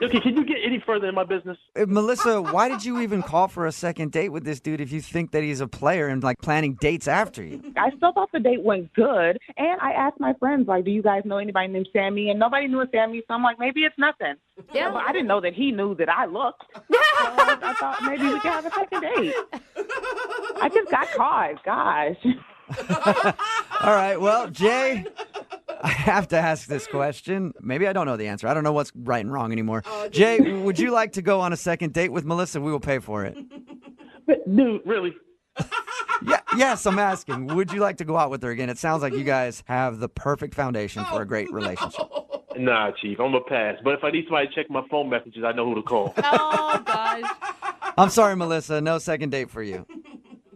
Okay, can you get any further in my business? Melissa, why did you even call for a second date with this dude if you think that he's a player and like planning dates after you? I still thought the date went good, and I asked my friends, like, do you guys know anybody named Sammy? And nobody knew a Sammy, so I'm like, maybe it's nothing. Yeah. But I didn't know that he knew that I looked. So I thought maybe we could have a second date. I just got caught, gosh. All right, well, Jay, I have to ask this question. Maybe I don't know the answer. I don't know what's right and wrong anymore. Jay, would you like to go on a second date with Melissa? We will pay for it. Dude, really? Yeah, yes, I'm asking. Would you like to go out with her again? It sounds like you guys have the perfect foundation for a great relationship. Nah, Chief, I'm going to pass. But if I need somebody to check my phone messages, I know who to call. Oh, gosh. I'm sorry, Melissa. No second date for you.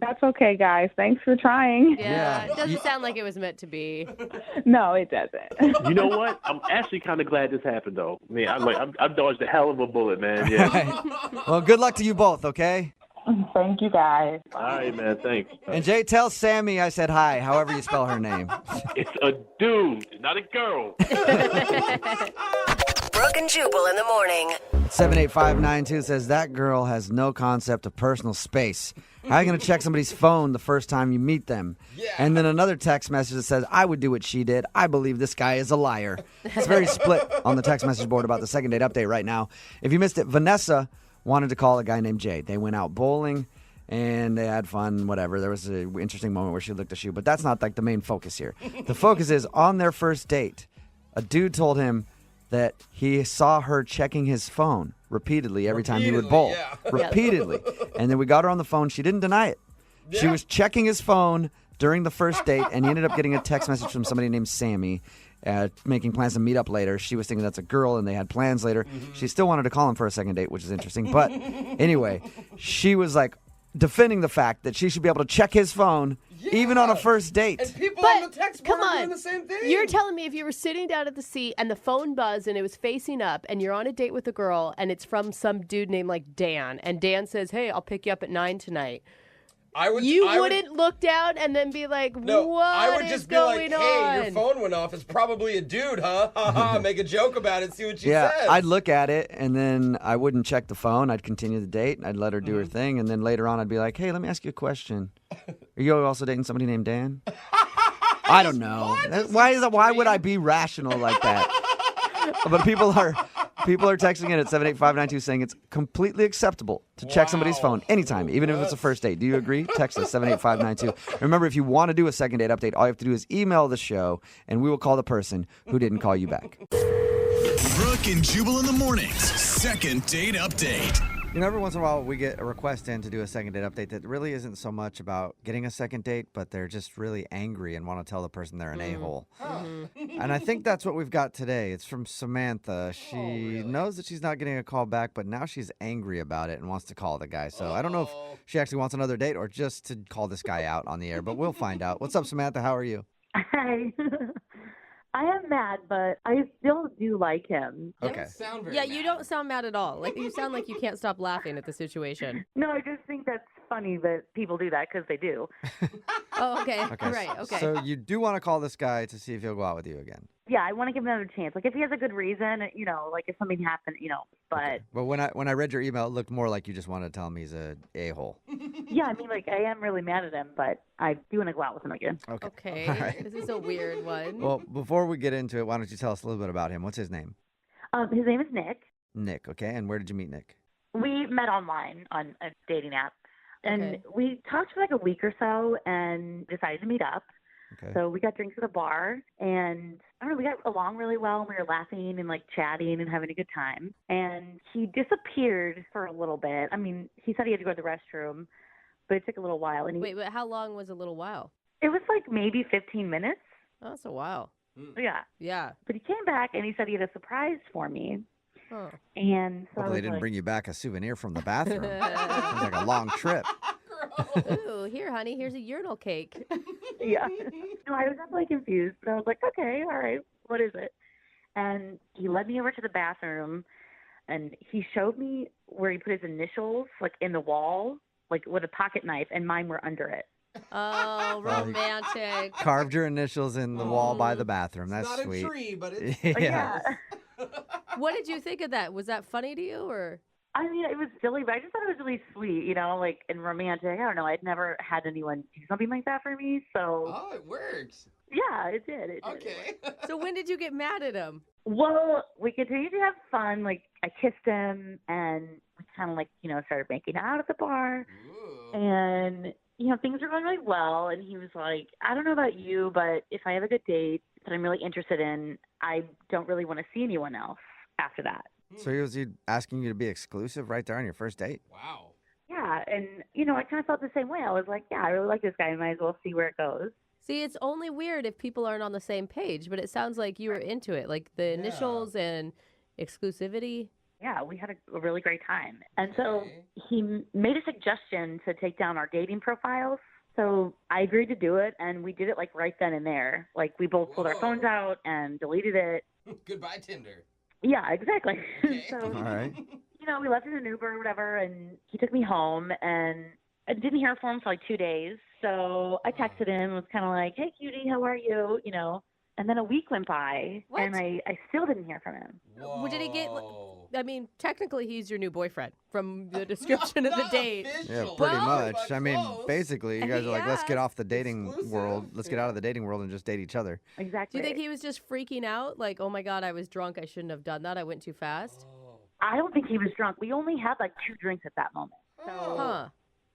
That's okay, guys. Thanks for trying. Yeah, it doesn't sound like it was meant to be. No, it doesn't. You know what? I'm actually kind of glad this happened, though. I mean, I dodged a hell of a bullet, man. Yeah. Right. Well, good luck to you both, okay? Thank you, guys. All right, man. Thanks. And Jay, tell Sammy I said hi, however you spell her name. It's a dude, not a girl. Brooke and Jubal in the morning. 78592 says that girl has no concept of personal space. How are you going to check somebody's phone the first time you meet them? Yeah. And then another text message that says, I would do what she did. I believe this guy is a liar. It's very split on the text message board about the second date update right now. If you missed it, Vanessa wanted to call a guy named Jay. They went out bowling and they had fun, whatever. There was an interesting moment where she looked a shoe, but that's not like the main focus here. The focus is on their first date. A dude told him that he saw her checking his phone repeatedly every time he would bowl. Yeah. Repeatedly. And then we got her on the phone. She didn't deny it. She was checking his phone during the first date, and he ended up getting a text message from somebody named Sammy making plans to meet up later. She was thinking that's a girl, and they had plans later. She still wanted to call him for a second date, which is interesting. But anyway, she was like defending the fact that she should be able to check his phone even on a first date. And people on the text board are doing the same thing. You're telling me if you were sitting down at the seat and the phone buzzed and it was facing up and you're on a date with a girl and it's from some dude named like Dan, and Dan says, hey, I'll pick you up at 9 tonight. I would. You wouldn't look down and then be like, No, what I would is just be going like, hey, your on? phone went off. It's probably a dude, huh? Ha ha. Make a joke about it. See what she says. I'd look at it, and then I wouldn't check the phone. I'd continue the date, and I'd let her do her thing. And then later on, I'd be like, hey, let me ask you a question. Are you also dating somebody named Dan? I don't know. Why would I be rational like that? But people are texting in at 78592 saying it's completely acceptable to check somebody's phone anytime, even if it's a first date. Do you agree? Text us 78592. Remember, if you want to do a second date update, all you have to do is email the show, and we will call the person who didn't call you back. Brooke and Jubal in the mornings. Second date update. You know, every once in a while we get a request in to do a second date update that really isn't so much about getting a second date, but they're just really angry and want to tell the person they're an a-hole. And I think that's what we've got today. It's from Samantha. She knows that she's not getting a call back, but now she's angry about it and wants to call the guy. So I don't know if she actually wants another date or just to call this guy out on the air, but we'll find out. What's up, Samantha? How are you? Hi. I am mad, but I still do like him. Okay. You don't sound mad at all. Like you sound like you can't stop laughing at the situation. No, I just think that's funny that people do that because they do. Oh, okay. Right, okay. So you do want to call this guy to see if he'll go out with you again? Yeah, I want to give him another chance. Like if he has a good reason, like if something happened, but Okay. But when I read your email, it looked more like you just wanted to tell him he's a a-hole. yeah, I mean, like I am really mad at him, but I do want to go out with him again. Okay. All right. This is a weird one. Well, before we get into it, why don't you tell us a little bit about him? What's his name? His name is Nick. Nick, okay. And where did you meet Nick? We met online on a dating app, and we talked for like a week or so and decided to meet up. Okay. So we got drinks at a bar, and I don't know, we got along really well, and we were laughing and like chatting and having a good time. And he disappeared for a little bit. I mean, he said he had to go to the restroom, but it took a little while. And Wait, but how long was a little while? It was like maybe 15 minutes. Oh, that's a while. Yeah. Yeah. But he came back and he said he had a surprise for me. Huh. And so Hopefully they didn't bring you back a souvenir from the bathroom. Sounds like a long trip. Ooh, here, honey, here's a urinal cake. Yeah. No, I was definitely confused, but I was like, okay, all right, what is it? And he led me over to the bathroom, and he showed me where he put his initials, like in the wall, like with a pocket knife, and mine were under it. Oh, romantic. Carved your initials in the wall by the bathroom. That's Not sweet. a tree, but it's... Yeah. What did you think of that? Was that funny to you, or? I mean, it was silly, but I just thought it was really sweet, like, and romantic. I don't know. I'd never had anyone do something like that for me, so. Oh, it works. Yeah, it did. Okay. So when did you get mad at him? Well, we continued to have fun. Like, I kissed him, and we kind of, like, started making out at the bar. Ooh. And, things were going really well. And he was like, I don't know about you, but if I have a good date that I'm really interested in, I don't really want to see anyone else after that. So was he asking you to be exclusive right there on your first date? Wow. Yeah, and, I kind of felt the same way. I was like, yeah, I really like this guy. I might as well see where it goes. See, it's only weird if people aren't on the same page, but it sounds like you were into it, like the initials and exclusivity. Yeah, we had a really great time. And so he made a suggestion to take down our dating profiles. So I agreed to do it, and we did it, like, right then and there. Like, we both pulled our phones out and deleted it. Goodbye, Tinder. Yeah, exactly. Okay. So, All right. we left in an Uber or whatever, and he took me home, and I didn't hear from him for like 2 days. So I texted him and was kind of like, hey, cutie, how are you? And then a week went by, and I still didn't hear from him. Whoa. Did he get, I mean, technically he's your new boyfriend from the description of the date. Yeah, pretty much. but I mean, close. basically, you guys are like, let's get off the dating Exclusive. world. Let's get out of the dating world and just date each other. Do Exactly. you think he was just freaking out? Like, oh my God, I was drunk. I shouldn't have done that. I went too fast. I don't think he was drunk. We only had like 2 drinks at that moment. So, Huh.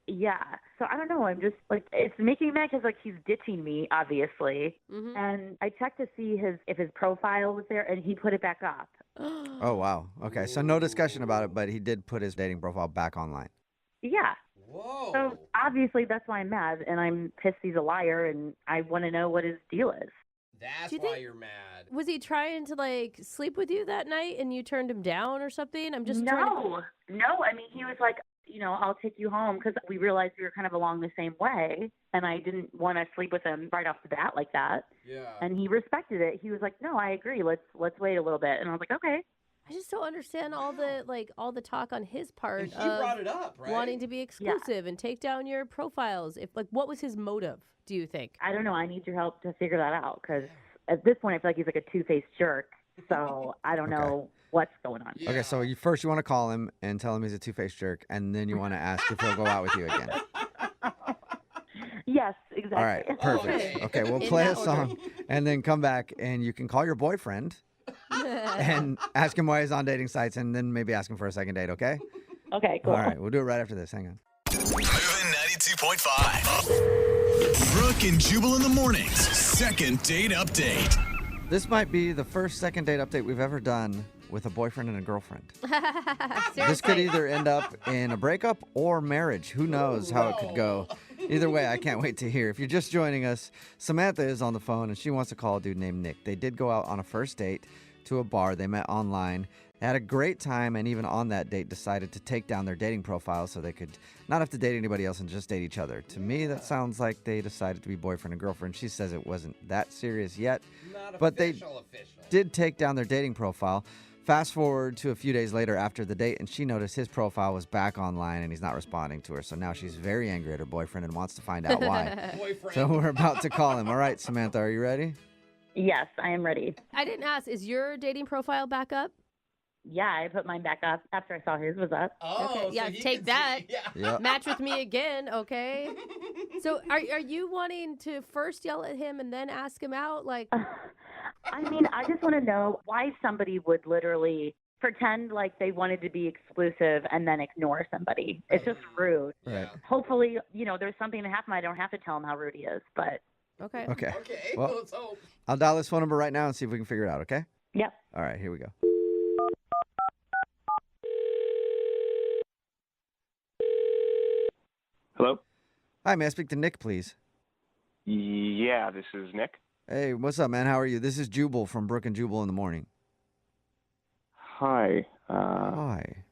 yeah. So I don't know. I'm just like, it's making me mad because like he's ditching me, obviously. Mhm. And I checked to see if his profile was there, and he put it back up. Oh, wow. Okay, so no discussion about it, but he did put his dating profile back online. Yeah. Whoa. So obviously that's why I'm mad, and I'm pissed he's a liar, and I want to know what his deal is. That's Do you why think- you're mad. Was he trying to like sleep with you that night and you turned him down or something? I'm just trying to... No. I mean, he was like, I'll take you home because we realized we were kind of along the same way, and I didn't want to sleep with him right off the bat like that. Yeah. And he respected it. He was like, no, I agree. Let's wait a little bit. And I was like, okay. I just don't understand all the talk on his part And he of brought it up, right? wanting to be exclusive and take down your profiles. What was his motive, do you think? I don't know. I need your help to figure that out because at this point, I feel like he's like a two-faced jerk. So I don't know what's going on. Okay, so you want to call him and tell him he's a two-faced jerk, and then you want to ask if he'll go out with you again. Yes, exactly. All right, perfect. Okay, we'll play a song and then come back, and you can call your boyfriend and ask him why he's on dating sites, and then maybe ask him for a second date, okay? Okay, cool. All right, we'll do it right after this. Hang on. Moving 92.5. Brooke and Jubal in the mornings. Second date update. This might be the first second date update we've ever done with a boyfriend and a girlfriend. This could either end up in a breakup or marriage. Who knows how it could go. Either way, I can't wait to hear. If you're just joining us, Samantha is on the phone, and she wants to call a dude named Nick. They did go out on a first date to a bar. They met online. They had a great time, and even on that date decided to take down their dating profile so they could not have to date anybody else and just date each other. To me, that sounds like they decided to be boyfriend and girlfriend. She says it wasn't that serious yet, but they did take down their dating profile. Fast forward to a few days later after the date, and she noticed his profile was back online and he's not responding to her. So now she's very angry at her boyfriend and wants to find out why. So we're about to call him. All right, Samantha, are you ready? Yes, I am ready. I didn't ask, is your dating profile back up? Yeah, I put mine back up after I saw his was up. Okay, yeah, take that. Yep. Match with me again, okay? So are you wanting to first yell at him and then ask him out? I mean, I just want to know why somebody would literally pretend like they wanted to be exclusive and then ignore somebody. It's just rude. Right. Hopefully, there's something to happen. I don't have to tell him how rude he is, but. Okay. Okay. Well, let's hope. I'll dial this phone number right now and see if we can figure it out, okay? Yep. All right, here we go. Hello? Hi, may I speak to Nick, please? Yeah, this is Nick. Hey, what's up, man? How are you? This is Jubal from Brooke and Jubal in the morning. Hi. Hi.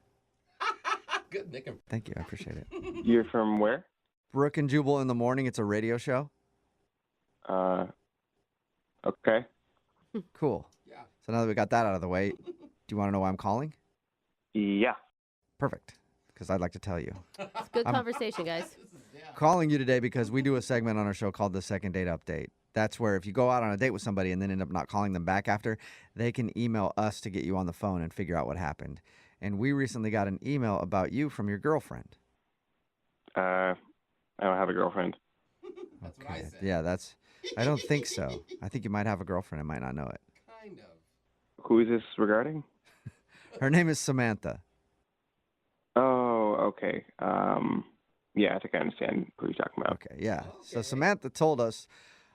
Good, Nick. Thank you. I appreciate it. You're from where? Brooke and Jubal in the morning. It's a radio show. Okay. Cool. Yeah. So now that we got that out of the way, do you want to know why I'm calling? Yeah. Perfect. Because I'd like to tell you. It's a good conversation, guys. Calling you today because we do a segment on our show called the Second Date Update. That's where if you go out on a date with somebody and then end up not calling them back after, they can email us to get you on the phone and figure out what happened. And we recently got an email about you from your girlfriend. I don't have a girlfriend. That's what I said. Yeah, I don't think so. I think you might have a girlfriend and might not know it. Kind of. Who is this regarding? Her name is Samantha. Oh, okay. Yeah, I think I understand who you're talking about. Okay, yeah. So Samantha told us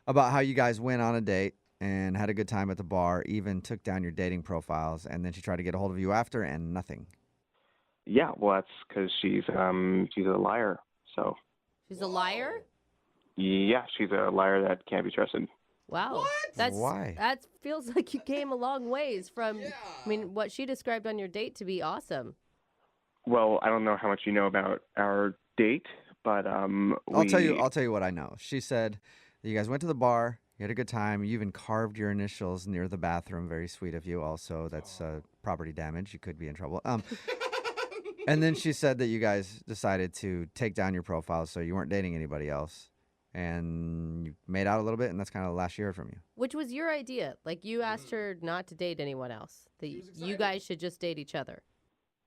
about how you guys went on a date and had a good time at the bar, even took down your dating profiles, and then she tried to get a hold of you after, and nothing. Yeah, well, that's because she's a liar. So. She's a liar? Yeah, she's a liar that can't be trusted. Wow. What? Why? That feels like you came a long ways from, what she described on your date to be awesome. Well, I don't know how much you know about our date, but I'll tell you what I know. She said that you guys went to the bar, you had a good time, you even carved your initials near the bathroom. Very sweet of you. Also, that's property damage. You could be in trouble. And then she said that you guys decided to take down your profile so you weren't dating anybody else. And you made out a little bit, and that's kind of the last she heard from you. Which was your idea. You asked her not to date anyone else. That you guys should just date each other.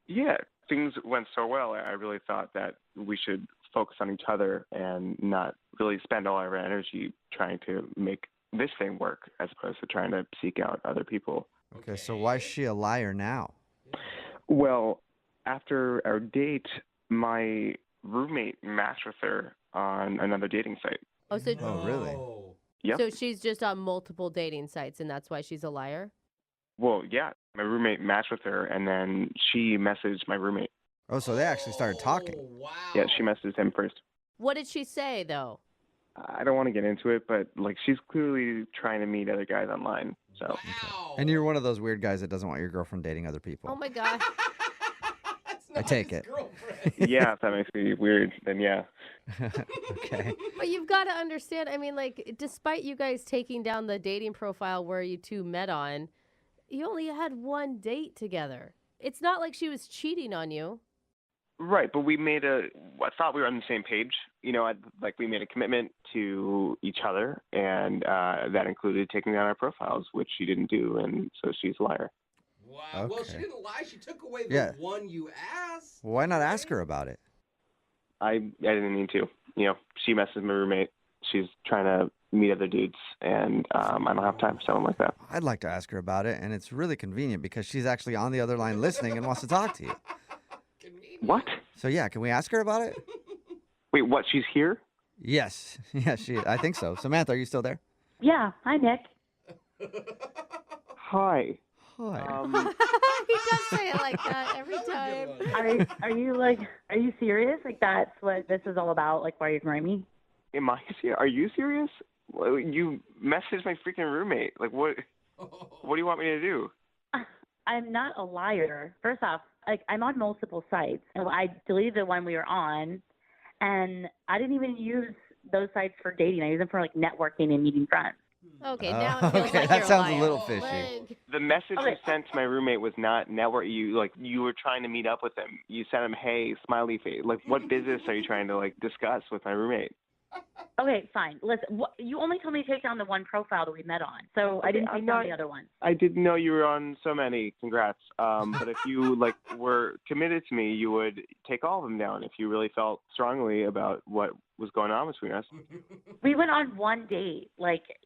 Yeah, things went so well. I really thought that we should focus on each other and not really spend all our energy trying to make this thing work as opposed to trying to seek out other people. Okay, so why is she a liar now? Well, after our date, my roommate matched with her on another dating site. Oh, so really? Yep. So she's just on multiple dating sites, and that's why she's a liar? Well, yeah. My roommate matched with her, and then she messaged my roommate. Oh, so they actually started talking. Wow. Yeah, she messaged him first. What did she say, though? I don't want to get into it, but she's clearly trying to meet other guys online. So. Wow. And you're one of those weird guys that doesn't want your girlfriend dating other people. Oh, my God. I take it. Yeah, if that makes me weird, then yeah. Okay. But you've got to understand, despite you guys taking down the dating profile where you two met on, You only had one date together. It's not like she was cheating on you. Right, but I thought we were on the same page. We made a commitment to each other, and that included taking down our profiles, which she didn't do, and so she's a liar. Wow. Okay. Well, she didn't lie. She took away the one you asked. Why not ask her about it? I didn't mean to. She messes with my roommate. She's trying to meet other dudes, and I don't have time for someone like that. I'd like to ask her about it, and it's really convenient because she's actually on the other line listening and wants to talk to you. What? So yeah, can we ask her about it? Wait, what? She's here? Yes. Yeah, I think so. Samantha, are you still there? Yeah. Hi, Nick. Hi. Hi. He does say it like that every time. Are you serious? Like, that's what this is all about? Like, why are you ignoring me? Am I serious? Are you serious? Well, you messaged my freaking roommate. Like, what? What do you want me to do? I'm not a liar. First off, I'm on multiple sites, and I deleted the one we were on, and I didn't even use those sites for dating. I use them for networking and meeting friends. Okay, now it feels like that you're sounds lying. a little fishy. The message you sent to my roommate was not network. You were trying to meet up with him. You sent him, hey, smiley face. Like, what business are you trying to discuss with my roommate? Okay, fine. Listen, you only told me to take down the one profile that we met on, so I didn't take down the other one. I didn't know you were on so many. Congrats. But if you were committed to me, you would take all of them down if you really felt strongly about what was going on between us. We went on one date.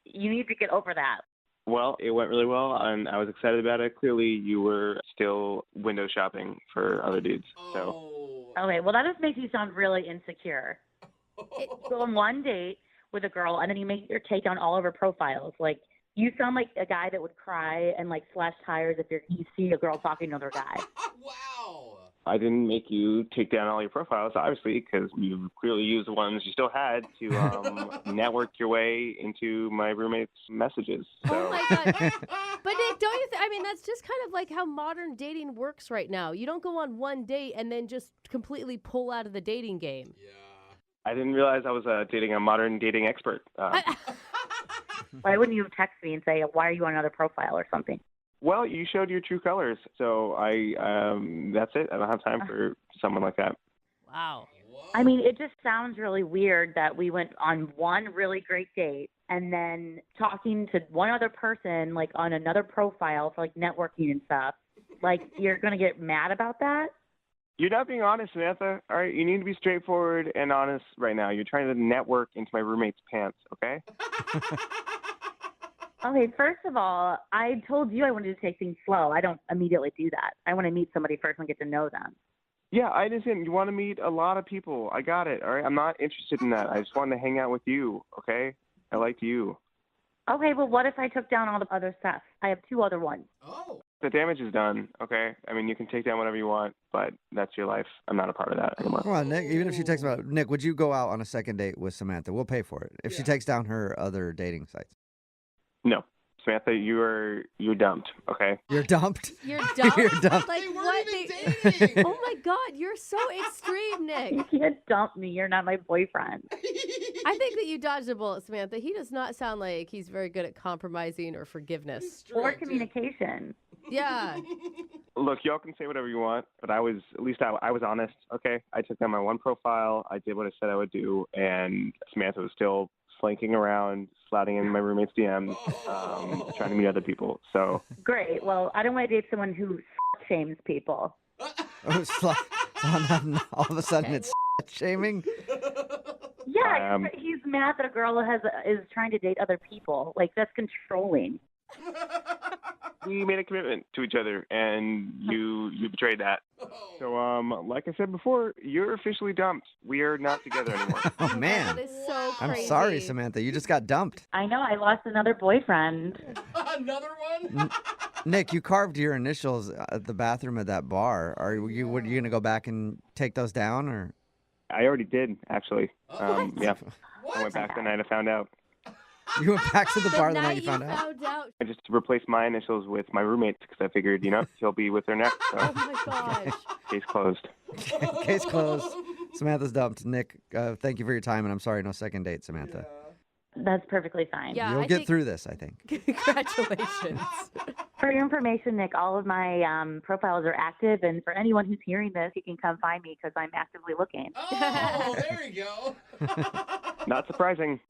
You need to get over that. Well, it went really well, and I was excited about it. Clearly, you were still window shopping for other dudes. So. Okay, well, that just makes you sound really insecure. Go on one date with a girl, and then you make her take down all of her profiles. You sound like a guy that would cry and slash tires if you see a girl talking to another guy. Wow. I didn't make you take down all your profiles, obviously, because you clearly used the ones you still had to network your way into my roommate's messages. So. Oh my God. But Nick, don't you that's just kind of like how modern dating works right now. You don't go on one date and then just completely pull out of the dating game. Yeah. I didn't realize I was dating a modern dating expert. Why wouldn't you text me and say, why are you on another profile or something? Well, you showed your true colors, so that's it. I don't have time for someone like that. Wow. It just sounds really weird that we went on one really great date and then talking to one other person, on another profile for, networking and stuff. You're going to get mad about that? You're not being honest, Samantha. All right, you need to be straightforward and honest right now. You're trying to network into my roommate's pants, okay? Okay, first of all, I told you I wanted to take things slow. I don't immediately do that. I want to meet somebody first and get to know them. Yeah, I understand. You want to meet a lot of people. I got it, all right? I'm not interested in that. I just wanted to hang out with you, okay? I liked you. Okay, well, what if I took down all the other stuff? I have two other ones. Oh. The damage is done, okay? You can take down whatever you want, but that's your life. I'm not a part of that anymore. Come on, Nick. Even if she takes about Nick, would you go out on a second date with Samantha? We'll pay for it if she takes down her other dating sites. No. Samantha, you're dumped, okay? You're dumped? You're dumped? You're dumped. Like, what? Oh, my God. You're so extreme, Nick. You can't dump me. You're not my boyfriend. I think that you dodged a bullet, Samantha. He does not sound like he's very good at compromising or forgiveness. Or communication. Yeah. Look, y'all can say whatever you want, but I was honest, okay? I took down my one profile. I did what I said I would do, and Samantha was still slinking around, sliding in my roommate's DMs, trying to meet other people. So Great. Well, I don't want to date someone who shames people. All of a sudden it's shaming? Yeah, he's mad that a girl is trying to date other people. That's controlling. we made a commitment to each other, and you betrayed that. So, like I said before, you're officially dumped. We are not together anymore. Oh, man. That is so crazy. I'm sorry, Samantha. You just got dumped. I know. I lost another boyfriend. Another one? Nick, you carved your initials at the bathroom at that bar. Are you going to go back and take those down, or? I already did, actually. Yeah. What? I went back the night I found out. You went back to the bar the night you found out? I just replaced my initials with my roommate's because I figured, he'll be with her next. So. Oh, my gosh. Case closed. Case closed. Samantha's dumped. Nick, thank you for your time, and I'm sorry, no second date, Samantha. That's perfectly fine. Yeah, You'll get through this, I think. Congratulations. For your information, Nick, all of my profiles are active, and for anyone who's hearing this, you can come find me because I'm actively looking. Oh, there you go. Not surprising.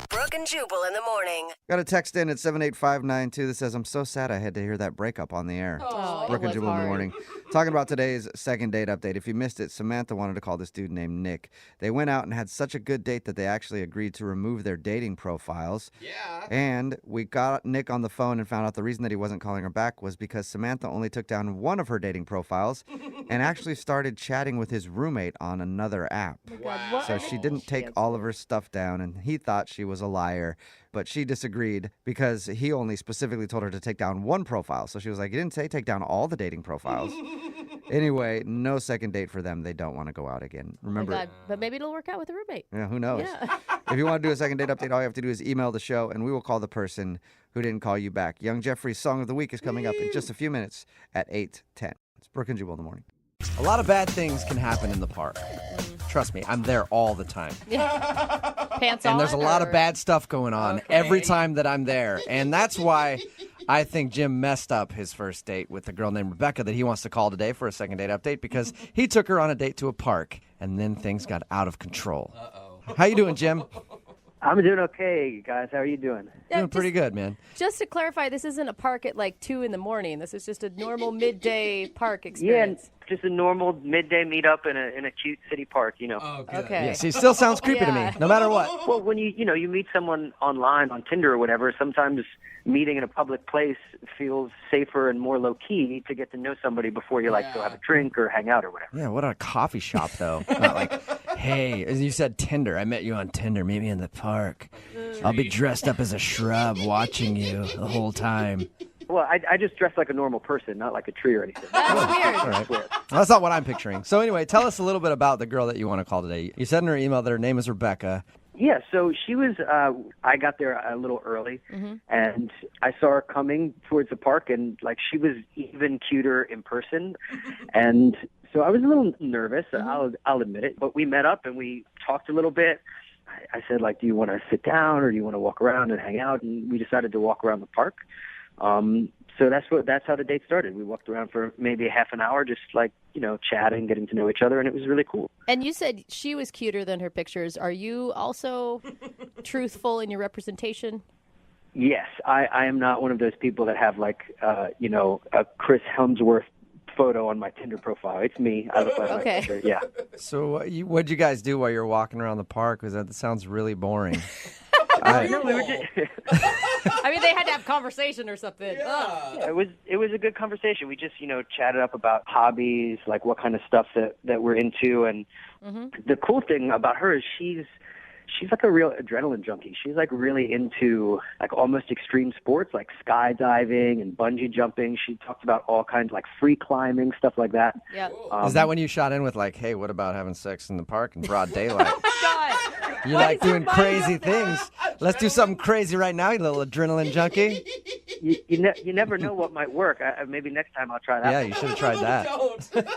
Brooke and Jubal in the morning. Got a text in at 78592 that says, I'm so sad I had to hear that breakup on the air. Oh, Brooke and it was Jubal in the hard. morning. Talking about today's second date update. If you missed it, Samantha wanted to call this dude named Nick. They went out and had such a good date that they actually agreed to remove their dating profiles. Yeah. And we got Nick on the phone and found out the reason that he wasn't calling her back was because Samantha only took down one of her dating profiles and actually started chatting with his roommate on another app. Wow. So she didn't take all of her stuff down, and he thought she was a liar. But she disagreed because he only specifically told her to take down one profile. So she was like, you didn't say take down all the dating profiles. Anyway, no second date for them. They don't want to go out again. Remember, Oh my God, but maybe it'll work out with a roommate. yeah, who knows? Yeah. If you want to do a second date update, all you have to do is email the show, and we will call the person who didn't call you back. Young Jeffrey's Song of the Week is coming up in just a few minutes at 8:10. It's Brooke and Jubal in the morning. A lot of bad things can happen in the park. Trust me, I'm there all the time. Pants on? And there's a lot of or- bad stuff going on every time that I'm there. And that's why I think Jim messed up his first date with a girl named Rebecca that he wants to call today for a second date update because he took her on a date to a park and then things got out of control. Uh-oh. How you doing, Jim? I'm doing okay, guys. How are you doing? Doing pretty good, man. Just to clarify, this isn't a park at like 2 a.m. This is just a normal midday park Yeah, experience. just a normal midday meetup in a cute city park, you know. Oh, good. Okay. Yeah, see, it still sounds creepy to me, no matter what. Well, when you meet someone online on Tinder or whatever, sometimes meeting in a public place feels safer and more low key to get to know somebody before you like go have a drink or hang out or whatever. Yeah, what a coffee shop, though. Not like, hey, as you said Tinder. I met you on Tinder. Meet me in the park. I'll be dressed up as a shrub watching you the whole time. Well, I just dress like a normal person, not like a tree or anything. That's weird. All right. Well, that's not what I'm picturing. So anyway, tell us a little bit about the girl that you want to call today. You said in her email that her name is Rebecca. Yeah, so she was, I got there a little early, and I saw her coming towards the park, and, like, she was even cuter in person, and so I was a little nervous, I'll admit it, but we met up, and we talked a little bit. I said, like, do you want to sit down, or do you want to walk around and hang out, and we decided to walk around the park. So that's how the date started. We walked around for maybe a half an hour, just like, chatting, getting to know each other, and it was really cool. And you said she was cuter than her pictures. Are you also truthful in your representation? Yes, I am not one of those people that have like, a Chris Hemsworth photo on my Tinder profile. It's me. I look like my picture. Yeah. So what'd you guys do while you were walking around the park? Because that sounds really boring. No, we were just. I mean, they had to have conversation or something. Yeah, it was a good conversation. We just chatted up about hobbies, like what kind of stuff that we're into, and the cool thing about her is she's like a real adrenaline junkie. She's like really into like almost extreme sports, like skydiving and bungee jumping. She talked about all kinds like free climbing, stuff like that. Yeah. Is that when you shot in with like, hey, what about having sex in the park in broad daylight? God. You like doing crazy things. Let's do something crazy right now, you little adrenaline junkie. You never know what might work. Maybe next time I'll try that. Yeah, you should have tried that.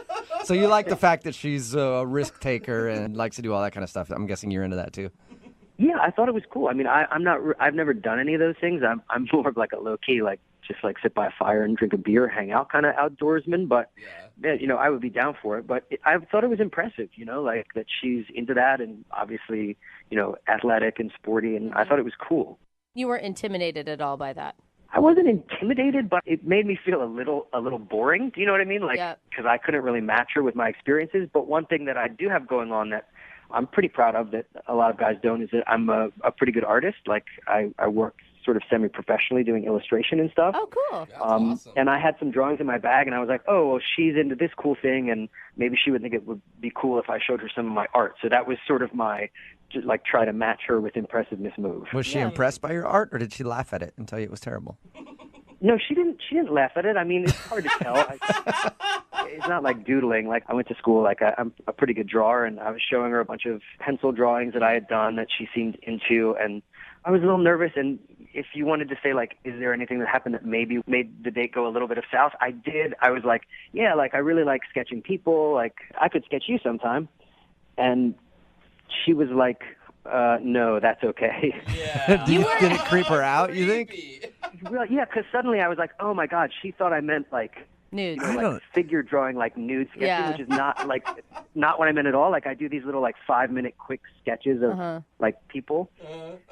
So you like the fact that she's a risk taker and likes to do all that kind of stuff. I'm guessing you're into that too. Yeah, I thought it was cool. I mean, I've never done any of those things. I'm more of like a low key, like just like sit by a fire and drink a beer, hang out kind of outdoorsman. But yeah, I would be down for it. But I thought it was impressive, like that she's into that, and obviously, athletic and sporty, and I thought it was cool. You weren't intimidated at all by that? I wasn't intimidated, but it made me feel a little boring. Do you know what I mean? Like, because I couldn't really match her with my experiences. But one thing that I do have going on that I'm pretty proud of that a lot of guys don't is that I'm a pretty good artist. Like I work sort of semi-professionally doing illustration and stuff. Oh, cool. Awesome. And I had some drawings in my bag, and I was like, oh, well, she's into this cool thing, and maybe she would think it would be cool if I showed her some of my art. So that was sort of my, just like, try to match her with impressiveness move. Was she impressed by your art, or did she laugh at it and tell you it was terrible? No, she didn't laugh at it. I mean, it's hard to tell. It's not like doodling. Like I went to school, like I'm a pretty good drawer, and I was showing her a bunch of pencil drawings that I had done that she seemed into, and I was a little nervous. And if you wanted to say, like, is there anything that happened that maybe made the date go a little bit of south? I did. I was like, yeah, like I really like sketching people. Like I could sketch you sometime. And she was like, no, that's okay. Yeah. Did it creep her out, you think? Well, yeah, because suddenly I was like, oh my God, she thought I meant like nudes, like figure drawing, like nude sketching, Yeah. which is not what I meant at all. Like I do these little like 5-minute quick sketches of like people.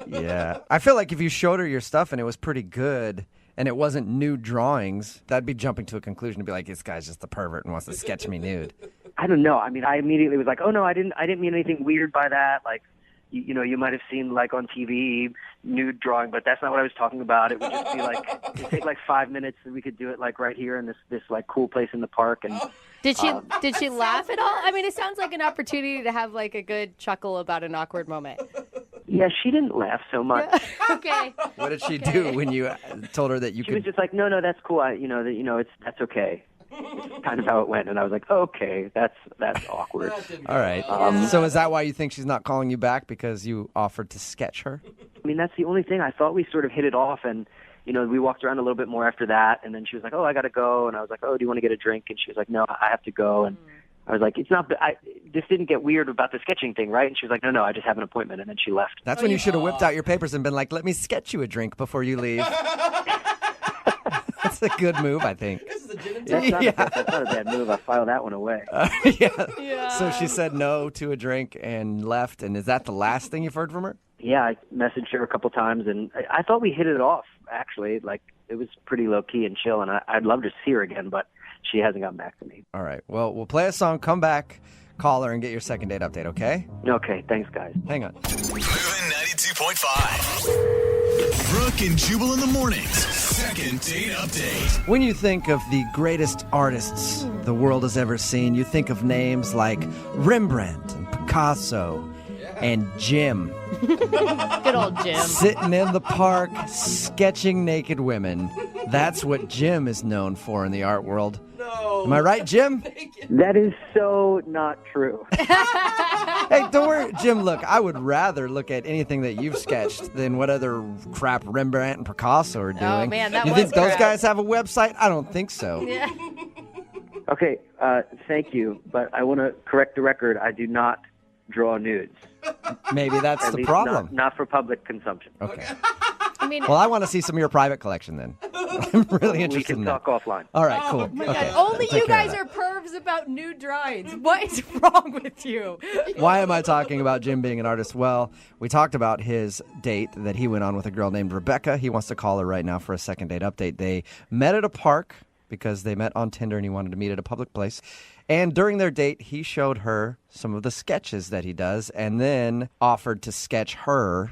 Yeah. I feel like if you showed her your stuff and it was pretty good and it wasn't nude drawings, that'd be jumping to a conclusion to be like, this guy's just a pervert and wants to sketch me nude. I don't know. I mean, I immediately was like, oh no, I didn't mean anything weird by that. Like, you know, you might have seen like on TV nude drawing, but that's not what I was talking about. It would just be like, it'd take like 5 minutes and we could do it like right here in this like cool place in the park. And Did she laugh at all? I mean, it sounds like an opportunity to have like a good chuckle about an awkward moment. yeah, she didn't laugh so much. Okay. What did she do when you told her that you She could? was just like, no, that's cool. That's okay. It's kind of how it went, and I was like, okay, that's awkward. All right. So is that why you think she's not calling you back, because you offered to sketch her? I mean, that's the only thing. I thought we sort of hit it off, and we walked around a little bit more after that, and then she was like, oh, I got to go, and I was like, oh, do you want to get a drink? And she was like, no, I have to go, and I was like, it's not. This didn't get weird about the sketching thing, right? And she was like, no, I just have an appointment, and then she left. That's when you should have whipped out your papers and been like, let me sketch you a drink before you leave. That's a good move, I think. That's not a bad move. I filed that one away. Yeah. So she said no to a drink and left. And is that the last thing you've heard from her? Yeah, I messaged her a couple times, and I thought we hit it off, actually. Like, it was pretty low-key and chill, and I'd love to see her again, but she hasn't gotten back to me. All right. Well, we'll play a song, come back, call her, and get your second date update, okay? Okay, thanks, guys. Hang on. Moving 92.5. Brooke and Jubal in the mornings. Second date update. When you think of the greatest artists the world has ever seen, you think of names like Rembrandt and Picasso and Jim. Good old Jim. Sitting in the park, sketching naked women. That's what Jim is known for in the art world. No. Am I right, Jim? That is so not true. Hey, don't worry, Jim, look, I would rather look at anything that you've sketched than what other crap Rembrandt and Picasso are doing. Oh, man, that You was think those crap. guys have a website? I don't think so. Yeah. Okay, thank you, but I want to correct the record. I do not draw nudes. Maybe that's At the least problem. Not for public consumption. Okay. I mean, Well, I want to see some of your private collection then. I'm really We interested can in that. talk offline. All right, cool. oh my Okay. God. Only Take you care of guys that. are pervs about nude drawings. What is wrong with you? Why am I talking about Jim being an artist? Well, we talked about his date that he went on with a girl named Rebecca. He wants to call her right now for a second date update. They met at a park because they met on Tinder and he wanted to meet at a public place. And during their date, he showed her some of the sketches that he does and then offered to sketch her.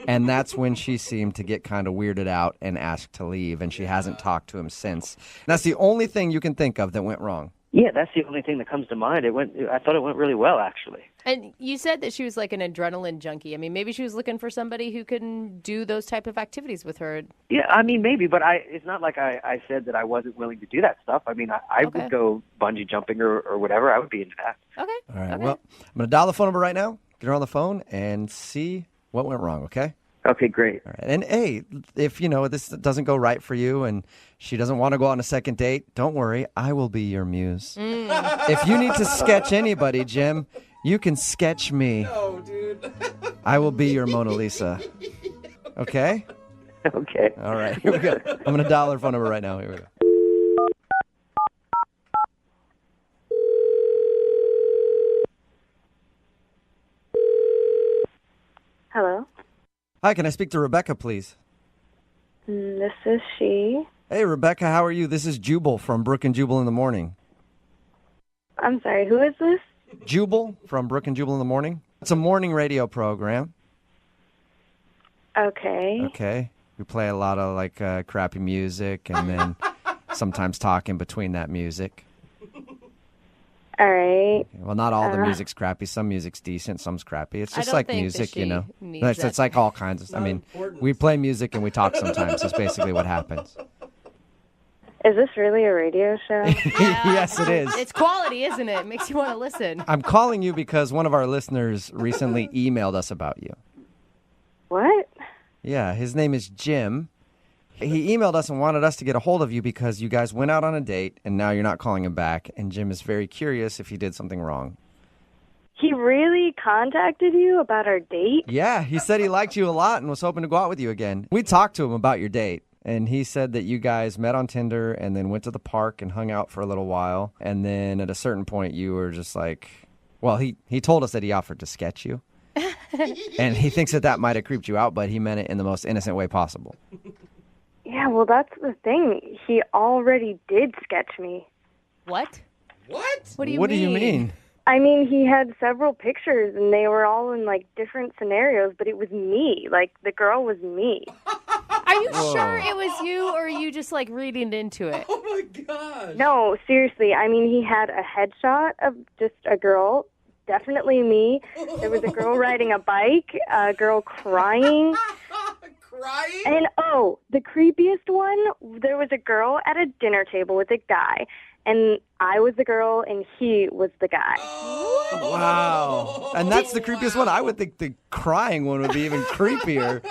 And that's when she seemed to get kind of weirded out and asked to leave. And she hasn't talked to him since. That's the only thing you can think of that went wrong. Yeah, that's the only thing that comes to mind. I thought it went really well, actually. And you said that she was like an adrenaline junkie. I mean, maybe she was looking for somebody who can do those type of activities with her. Yeah, I mean, maybe, but it's not like I said that I wasn't willing to do that stuff. I mean, I Okay. would go bungee jumping or whatever. I would be into that. Okay. All right. Well, I'm going to dial the phone number right now, get her on the phone, and see what went wrong, okay? Okay, great. All right. And hey, if this doesn't go right for you and she doesn't want to go on a second date, don't worry. I will be your muse. If you need to sketch anybody, Jim, you can sketch me. No, dude. I will be your Mona Lisa. Okay? Okay. All right. Here we go. I'm going to dial her phone number right now. Here we go. Hello. Hi, can I speak to Rebecca, please? This is she. Hey, Rebecca, how are you? This is Jubal from Brooke and Jubal in the Morning. I'm sorry, who is this? Jubal from Brooke and Jubal in the Morning. It's a morning radio program. Okay. Okay. We play a lot of crappy music and then sometimes talk in between that music. All right. Well, not all the music's crappy. Some music's decent, some's crappy. It's I just don't like think that music, she you know. needs It's that. like all kinds of. I mean, we play music and we talk sometimes. That's basically what happens. Is this really a radio show? Yes, it is. It's quality, isn't it? It makes you want to listen. I'm calling you because one of our listeners recently emailed us about you. What? Yeah, his name is Jim. He emailed us and wanted us to get a hold of you because you guys went out on a date and now you're not calling him back. And Jim is very curious if you did something wrong. He really contacted you about our date? Yeah, he said he liked you a lot and was hoping to go out with you again. We talked to him about your date, and he said that you guys met on Tinder and then went to the park and hung out for a little while. And then at a certain point, you were just like, well, he told us that he offered to sketch you. And he thinks that might have creeped you out, but he meant it in the most innocent way possible. Yeah, well, that's the thing. He already did sketch me. What? What? What do you What mean? do you mean? I mean, he had several pictures, and they were all in, like, different scenarios, but it was me. Like, the girl was me. Are you Whoa. sure it was you, or are you just, like, reading into it? Oh, my gosh. No, seriously. I mean, he had a headshot of just a girl, definitely me. There was a girl riding a bike, a girl crying. Crying? And, oh, the creepiest one, there was a girl at a dinner table with a guy. And I was the girl, and he was the guy. Wow. And that's the creepiest one. I would think the crying one would be even creepier.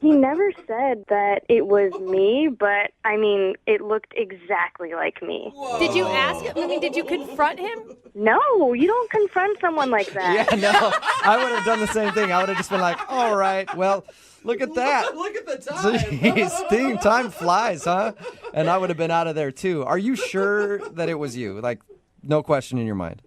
He never said that it was me, but, I mean, it looked exactly like me. Did you ask him? I mean, did you confront him? No, you don't confront someone like that. Yeah, no. I would have done the same thing. I would have just been like, all right, well, look at that. Look at the time. Jeez, time flies, huh? And I would have been out of there, too. Are you sure that it was you? Like, no question in your mind.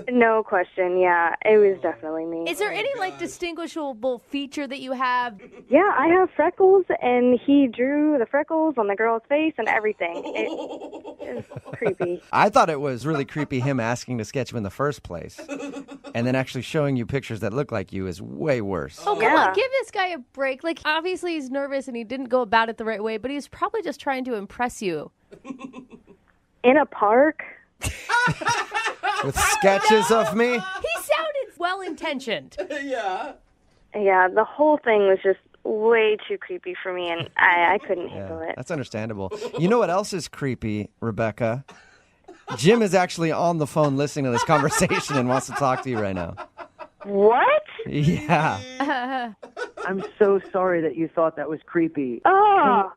No question, yeah. It was definitely me. Is there any, like, distinguishable feature that you have? Yeah, I have freckles, and he drew the freckles on the girl's face and everything. It was creepy. I thought it was really creepy him asking to sketch you in the first place. And then actually showing you pictures that look like you is way worse. Oh, come on. Give this guy a break. Like, obviously he's nervous and he didn't go about it the right way, but he's probably just trying to impress you. In a park? With sketches of me? He sounded well-intentioned. Yeah. Yeah, the whole thing was just way too creepy for me, and I couldn't handle it. That's understandable. You know what else is creepy, Rebecca? Jim is actually on the phone listening to this conversation and wants to talk to you right now. What? Yeah. I'm so sorry that you thought that was creepy. Oh,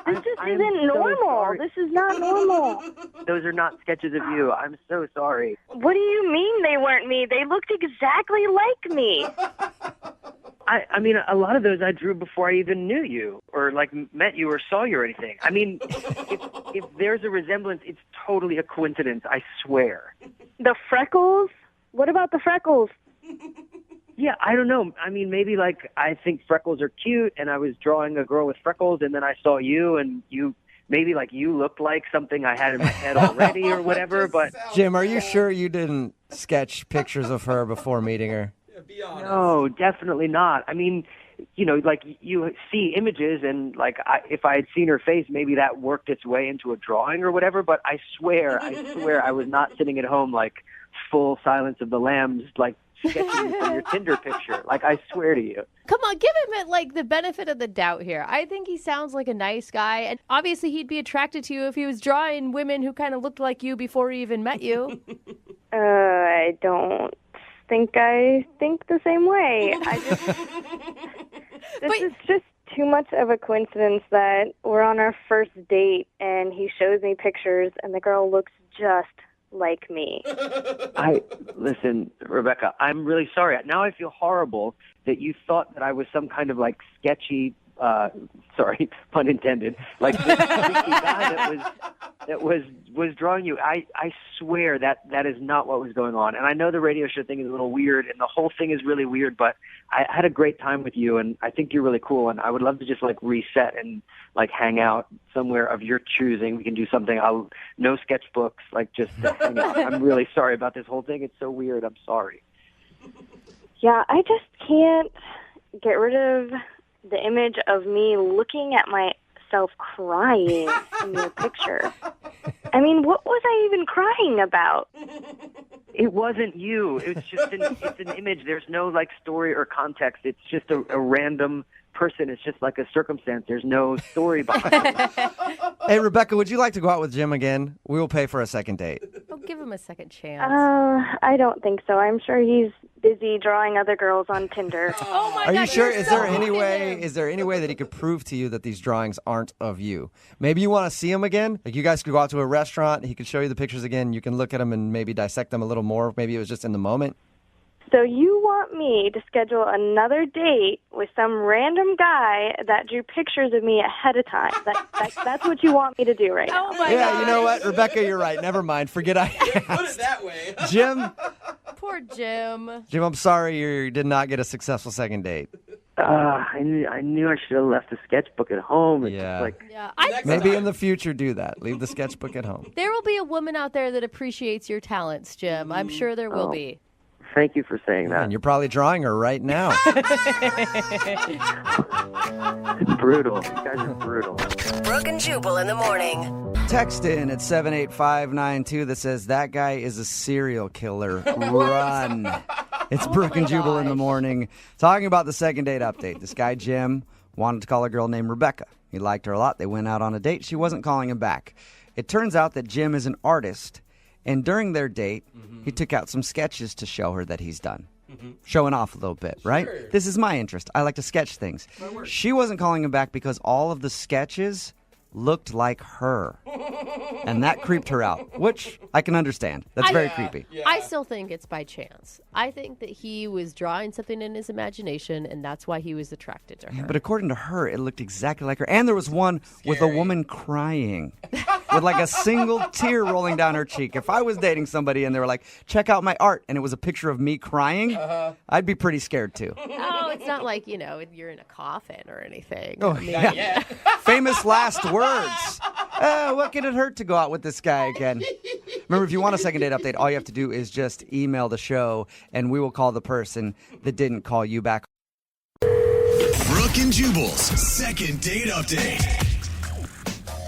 this just I'm isn't so normal. sorry. This is not normal. Those are not sketches of you. I'm so sorry. What do you mean they weren't me? They looked exactly like me. I mean, a lot of those I drew before I even knew you or, like, met you or saw you or anything. I mean, if there's a resemblance, it's totally a coincidence, I swear. The freckles? What about the freckles? Yeah, I don't know. I mean, maybe, like, I think freckles are cute, and I was drawing a girl with freckles, and then I saw you, and you, maybe, like, you looked like something I had in my head already or whatever, but... Jim, are you sure you didn't sketch pictures of her before meeting her? No, definitely not. I mean, you know, like, you see images, and, like, if I had seen her face, maybe that worked its way into a drawing or whatever, but I swear I was not sitting at home, like, full Silence of the Lambs, like, sketching from your Tinder picture. Like, I swear to you. Come on, give him like the benefit of the doubt here. I think he sounds like a nice guy, and obviously he'd be attracted to you if he was drawing women who kind of looked like you before he even met you. I don't think I think the same way. This is just too much of a coincidence that we're on our first date and he shows me pictures and the girl looks just like me. Listen, Rebecca, I'm really sorry. Now I feel horrible that you thought that I was some kind of, like, sketchy, sorry, pun intended, like, this guy that was drawing you. I swear that is not what was going on. And I know the radio show thing is a little weird, and the whole thing is really weird, but I had a great time with you, and I think you're really cool, and I would love to just, like, reset and, like, hang out somewhere of your choosing. We can do something. No sketchbooks, like, just hang out. I'm really sorry about this whole thing. It's so weird. I'm sorry. Yeah, I just can't get rid of the image of me looking at myself crying in your picture. I mean, what was I even crying about? It wasn't you. It's just it's an image. There's no, like, story or context. It's just a random person. It's just like a circumstance. There's no story behind it. Hey, Rebecca, would you like to go out with Jim again? We will pay for a second date. Oh, give him a second chance. I don't think so. I'm sure he's busy drawing other girls on Tinder. Oh my Are God, you sure? you're Is so there any mean to way? him. Is there any way that he could prove to you that these drawings aren't of you? Maybe you want to see him again. Like you guys could go out to a restaurant. He could show you the pictures again. You can look at them and maybe dissect them a little more. Maybe it was just in the moment. So you want me to schedule another date with some random guy that drew pictures of me ahead of time? That's what you want me to do right now. Oh my Yeah, God. you know what, Rebecca, you're right. Never mind. Forget I Put it asked. that way. Jim, Poor Jim. I'm sorry you did not get a successful second date. I knew I should have left the sketchbook at home. It's Yeah. just like, Yeah, Maybe in the future do that. Leave the sketchbook at home. there will be a woman out there that appreciates your talents, Jim. I'm sure there will be. thank you for saying that. And you're probably drawing her right now. Brutal. You guys are brutal. Brooke and Jubal in the morning. Text in at 78592 that says, that guy is a serial killer. Run. It's Brooke and Jubal in the morning. Talking about the second date update. This guy, Jim, wanted to call a girl named Rebecca. He liked her a lot. They went out on a date. She wasn't calling him back. It turns out that Jim is an artist, and during their date, he took out some sketches to show her that he's done. Showing off a little bit, right? Sure. This is my interest. I like to sketch things. She wasn't calling him back because all of the sketches looked like her. And that creeped her out, which I can understand. That's very creepy. Yeah. I still think it's by chance. I think that he was drawing something in his imagination, and that's why he was attracted to her. But according to her, it looked exactly like her. And there was one with a woman crying with like a single tear rolling down her cheek. If I was dating somebody and they were like, check out my art, and it was a picture of me crying, I'd be pretty scared too. Oh, it's not like, you're in a coffin or anything. Oh, I mean, yeah. Famous last words. What could it hurt to go out with this guy again? Remember, if you want a second date update, all you have to do is just email the show, and we will call the person that didn't call you back. Brooke and Jubal's second date update.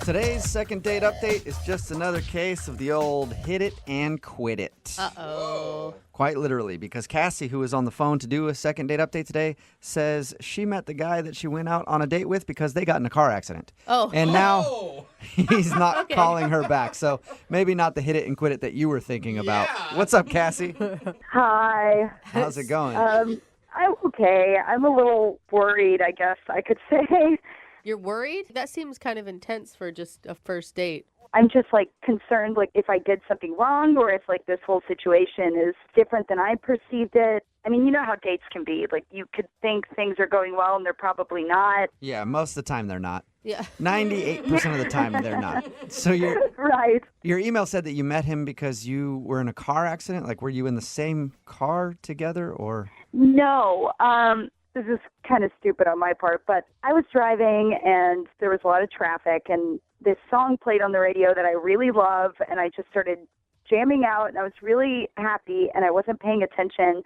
Today's second date update is just another case of the old hit it and quit it. Uh-oh. Quite literally, because Cassie, who was on the phone to do a second date update today, says she met the guy that she went out on a date with because they got in a car accident. Oh. And now he's not Okay. calling her back. So maybe not the hit it and quit it that you were thinking about. What's up, Cassie? Hi. How's it going? I'm okay. I'm a little worried, I guess I could say. You're worried? That seems kind of intense for just a first date. I'm just concerned if I did something wrong or if this whole situation is different than I perceived it. I mean, you know how dates can be. You could think things are going well and they're probably not. Yeah, most of the time they're not. Yeah. 98% of the time they're not. So Right. your email said that you met him because you were in a car accident? Were you in the same car together or? No. This is kind of stupid on my part, but I was driving and there was a lot of traffic and this song played on the radio that I really love and I just started jamming out and I was really happy and I wasn't paying attention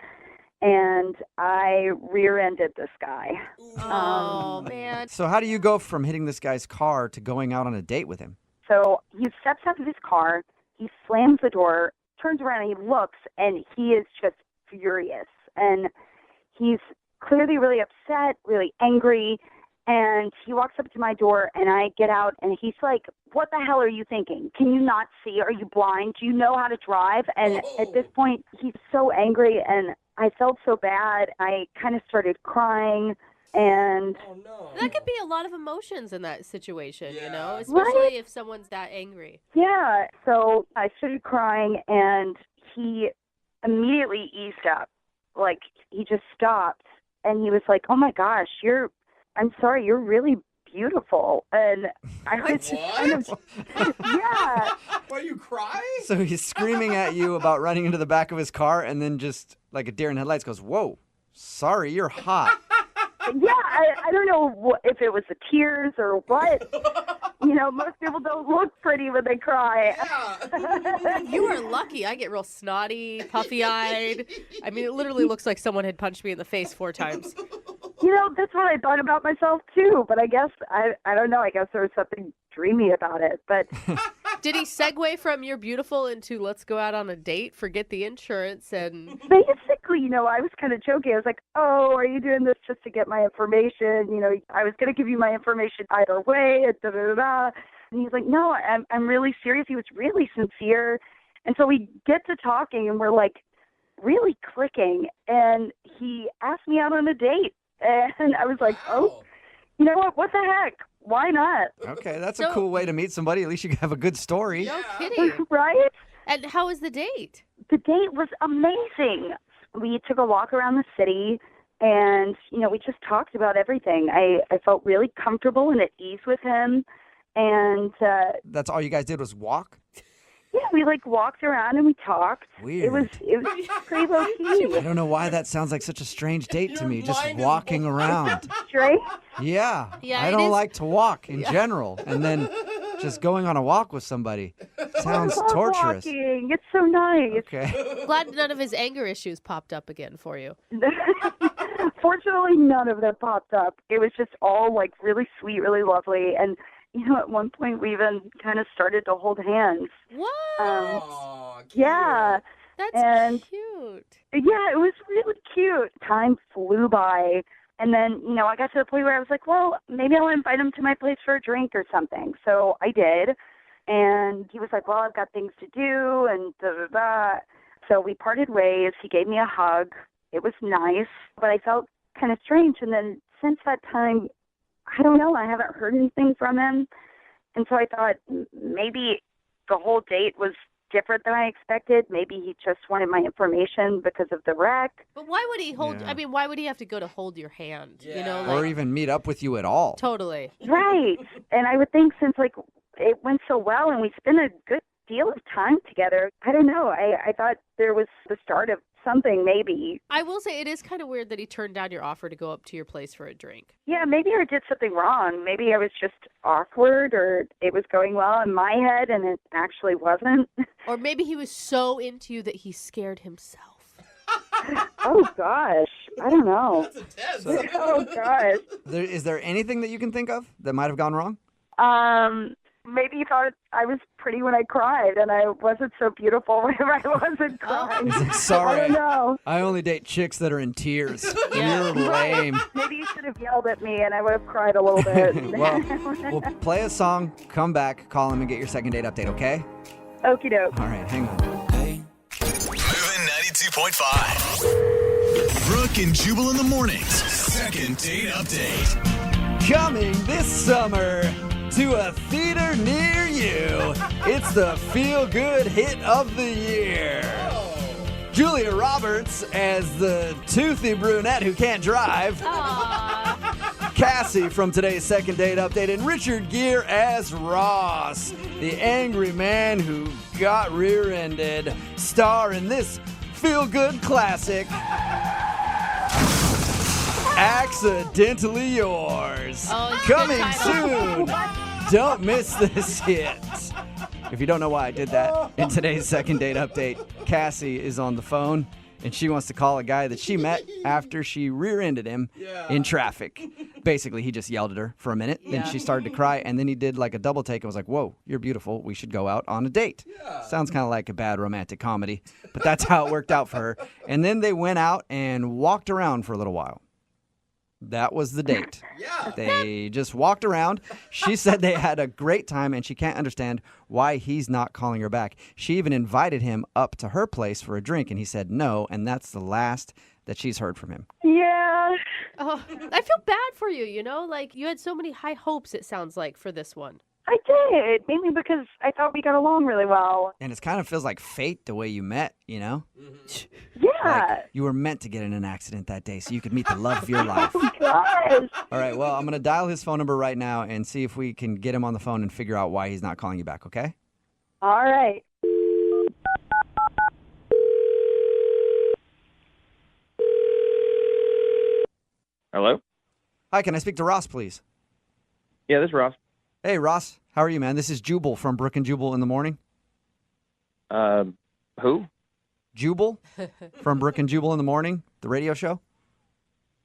and I rear-ended this guy. Oh, man. So how do you go from hitting this guy's car to going out on a date with him? So he steps out of his car, he slams the door, turns around and he looks and he is just furious and he's clearly really upset, really angry, and he walks up to my door, and I get out, and he's like, what the hell are you thinking? Can you not see? Are you blind? Do you know how to drive? And at this point, he's so angry, and I felt so bad. I kind of started crying, and... Oh, no. That could be a lot of emotions in that situation, especially Right? if someone's that angry. Yeah, so I started crying, and he immediately eased up. He just stopped. And he was like, oh, my gosh, I'm sorry, you're really beautiful. And I was just kind of, yeah. Why you crying? So he's screaming at you about running into the back of his car and then just like a deer in headlights goes, whoa, sorry, you're hot. Yeah, I don't know if it was the tears or what. Most people don't look pretty when they cry. You are lucky. I get real snotty, puffy-eyed. I mean, it literally looks like someone had punched me in the face 4 times. That's what I thought about myself, too. But I guess, I don't know, I guess there was something dreamy about it. But Did he segue from you're beautiful into let's go out on a date, forget the insurance, and... basically, I was kind of joking. I was like, oh, are you doing this just to get my information? I was going to give you my information either way, da-da-da-da. And he's like, no, I'm really serious. He was really sincere. And so we get to talking, and we're really clicking. And he asked me out on a date. And I was like, oh, you know what the heck? Why not? Okay, that's a cool way to meet somebody. At least you have a good story. No kidding. Right? And how was the date? The date was amazing. We took a walk around the city, and, we just talked about everything. I felt really comfortable and at ease with him. And That's all you guys did was walk? yeah, we walked around and we talked. Weird. It was pretty low key. I don't know why that sounds like such a strange date to me, just walking around. Straight? Yeah. Yeah, I it don't is- like to walk in general. And then just going on a walk with somebody sounds I love torturous. walking. It's so nice. Okay. Glad none of his anger issues popped up again for you. Fortunately, none of them popped up. It was just all really sweet, really lovely. And, at one point we even kind of started to hold hands. What? Yeah. That's cute. Yeah, it was really cute. Time flew by. And then, I got to the point where I was like, well, maybe I'll invite him to my place for a drink or something. So I did. And he was like, well, I've got things to do and da-da-da. So we parted ways. He gave me a hug. It was nice, but I felt kind of strange. And then since that time, I don't know, I haven't heard anything from him. And so I thought maybe the whole date was different than I expected. Maybe he just wanted my information because of the wreck. But why would he hold? Yeah. I mean, why would he have to go to hold your hand? Or even meet up with you at all. Totally. Right. And I would think since it went so well and we spent a good deal of time together, I don't know. I thought there was the start of something maybe. I will say it is kind of weird that he turned down your offer to go up to your place for a drink. Yeah, maybe I did something wrong. Maybe I was just awkward or it was going well in my head and it actually wasn't. Or maybe he was so into you that he scared himself. Oh, gosh. I don't know. That's intense. Oh, gosh. Is there anything that you can think of that might have gone wrong? Maybe he thought I was pretty when I cried and I wasn't so beautiful when I wasn't crying. He's like, sorry. I don't know. I only date chicks that are in tears. Yeah. You're lame. Maybe you should have yelled at me and I would have cried a little bit. Well, we'll play a song, come back, call him, and get your second date update, okay? Okie doke. All right, hang on. Moving 92.5. Brooke and Jubal in the mornings. Second date update. Coming this summer to a theater near you, it's the feel-good hit of the year. Julia Roberts as the toothy brunette who can't drive. Cassie from today's second date update, and Richard Gere as Ross, the angry man who got rear-ended. Star in this feel-good classic, Accidentally Yours. Oh, Coming good soon. Don't miss this hit. If you don't know why I did that, in today's second date update, Cassie is on the phone, and she wants to call a guy that she met after she rear-ended him in traffic. Basically, he just yelled at her for a minute, then she started to cry, and then he did like a double take and was like, whoa, you're beautiful, we should go out on a date. Sounds kind of like a bad romantic comedy, but that's how it worked out for her. And then they went out and walked around for a little while. That was the date. Yeah. They just walked around. She said they had a great time, and she can't understand why he's not calling her back. She even invited him up to her place for a drink, and he said no, and that's the last that she's heard from him. Yeah. Oh, I feel bad for you, Like, you had so many high hopes, it sounds like, for this one. I did, mainly because I thought we got along really well. And it kind of feels like fate the way you met, Yeah. Like you were meant to get in an accident that day so you could meet the love of your life. Oh, gosh. All right, well, I'm going to dial his phone number right now and see if we can get him on the phone and figure out why he's not calling you back, okay? All right. Hello? Hi, can I speak to Ross, please? Yeah, this is Ross. Hey, Ross. How are you, man? This is Jubal from Brooke and Jubal in the morning. Who? Jubal from Brooke and Jubal in the morning, the radio show.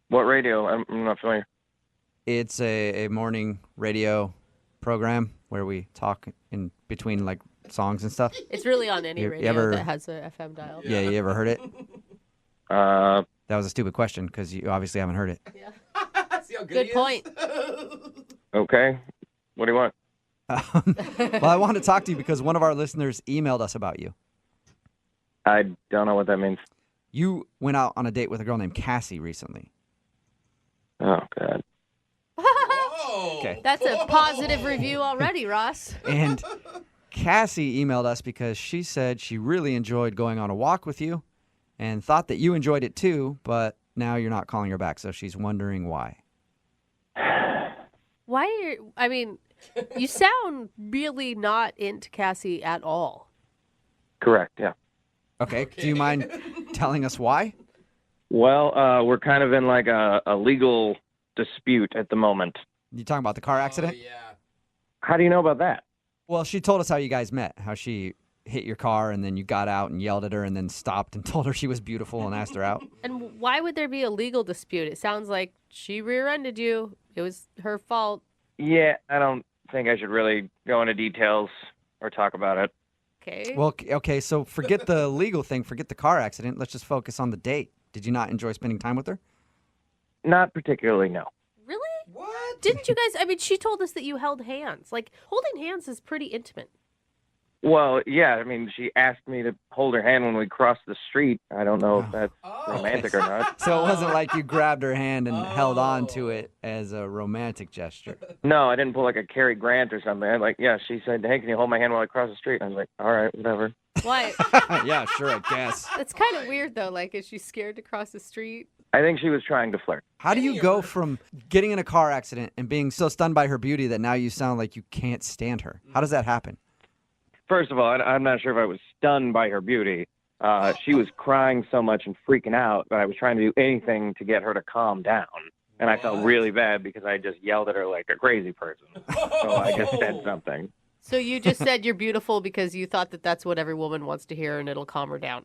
What radio? I'm not familiar. It's a morning radio program where we talk in between like songs and stuff. It's really on any You radio ever- that has a FM dial. Yeah, you ever heard it? That was a stupid question because you obviously haven't heard it. See how good Good he point. Okay. What do you want? Well, I want to talk to you because one of our listeners emailed us about you. I don't know what that means. You went out on a date with a girl named Cassie recently. Oh, God. Okay. That's a positive review already, Ross. And Cassie emailed us because she said she really enjoyed going on a walk with you and thought that you enjoyed it too, but now you're not calling her back, so she's wondering why. Why are you, I mean, you sound really not into Cassie at all. Correct, yeah. Okay. Do you mind telling us why? Well, we're kind of in like a legal dispute at the moment. You talking about the car accident? How do you know about that? Well, she told us how you guys met, how she hit your car and then you got out and yelled at her and then stopped and told her she was beautiful and asked her out. And why would there be a legal dispute? It sounds like she rear-ended you. It was her fault. Yeah, I don't think I should really go into details or talk about it. Okay. Well, okay, so forget the legal thing, forget the car accident. Let's just focus on the date. Did you not enjoy spending time with her? Not particularly, no. Really? What? Didn't you guys, I mean, she told us that you held hands. Like, holding hands is pretty intimate. Well, yeah, I mean, she asked me to hold her hand when we crossed the street. I don't know if that's romantic or not. So it wasn't like you grabbed her hand and held on to it as a romantic gesture. No, I didn't pull like a Cary Grant or something. She said, hey, can you hold my hand while I cross the street? And I was like, all right, whatever. What? Yeah, sure, I guess. It's kind of weird, though. Like, is she scared to cross the street? I think she was trying to flirt. How do you go from getting in a car accident and being so stunned by her beauty that now you sound like you can't stand her? How does that happen? First of all, I'm not sure if I was stunned by her beauty. She was crying so much and freaking out that I was trying to do anything to get her to calm down. And I felt really bad because I just yelled at her like a crazy person. So I just said something. So you just said you're beautiful because you thought that that's what every woman wants to hear and it'll calm her down.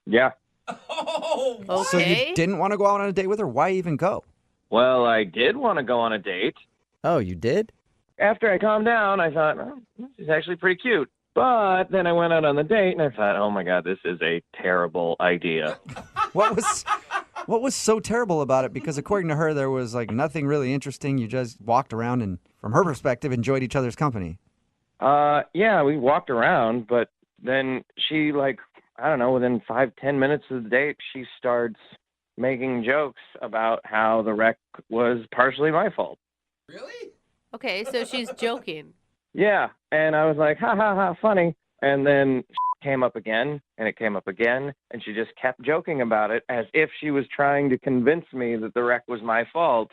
Yeah. Okay. So you didn't want to go out on a date with her? Why even go? Well, I did want to go on a date. Oh, you did? After I calmed down, I thought, oh, she's actually pretty cute. But then I went out on the date and I thought, oh my God, this is a terrible idea. What was so terrible about it? Because according to her, there was like nothing really interesting. You just walked around and, from her perspective, enjoyed each other's company. Yeah, we walked around, but then she I don't know, within 5-10 minutes of the date, she starts making jokes about how the wreck was partially my fault. Okay, so she's joking. Yeah, and I was like, ha, ha, ha, funny. And then came up again, and it came up again, and she just kept joking about it as if she was trying to convince me that the wreck was my fault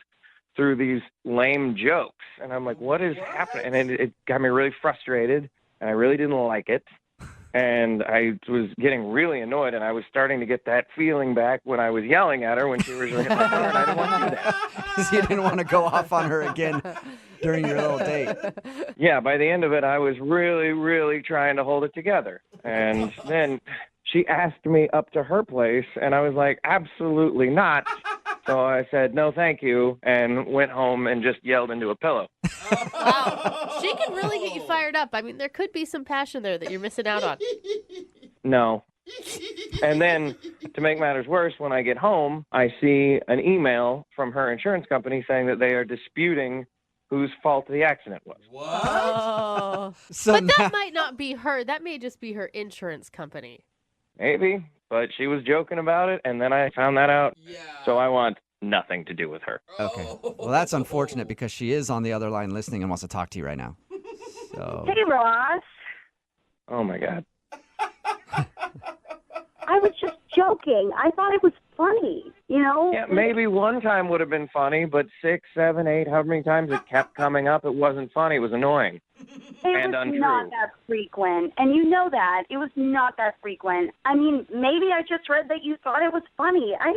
through these lame jokes. And I'm like, what is happening? And it got me really frustrated, and I really didn't like it. And I was getting really annoyed, and I was starting to get that feeling back when I was yelling at her when she was in my car, and I didn't want to do that. You didn't want to go off on her again during your little date. Yeah, by the end of it, I was really, really trying to hold it together. And then she asked me up to her place, and I was like, absolutely not. So I said, no, thank you, and went home and just yelled into a pillow. Wow. She can really get you fired up. I mean, there could be some passion there that you're missing out on. No. And then, to make matters worse, when I get home, I see an email from her insurance company saying that they are disputing whose fault the accident was. Oh. But that might not be her. That may just be her insurance company. Maybe, but she was joking about it, and then I found that out. Yeah. So I want nothing to do with her. Okay. Well, that's unfortunate because she is on the other line listening and wants to talk to you right now. So. Hey, Ross. Oh, my God. I was just joking. I thought it was funny, you know? Yeah, maybe one time would have been funny, but 6, 7, 8, however many times it kept coming up, it wasn't funny. It was annoying. It was not that frequent, and you know that. It was not that frequent. I mean, maybe I just read that you thought it was funny. I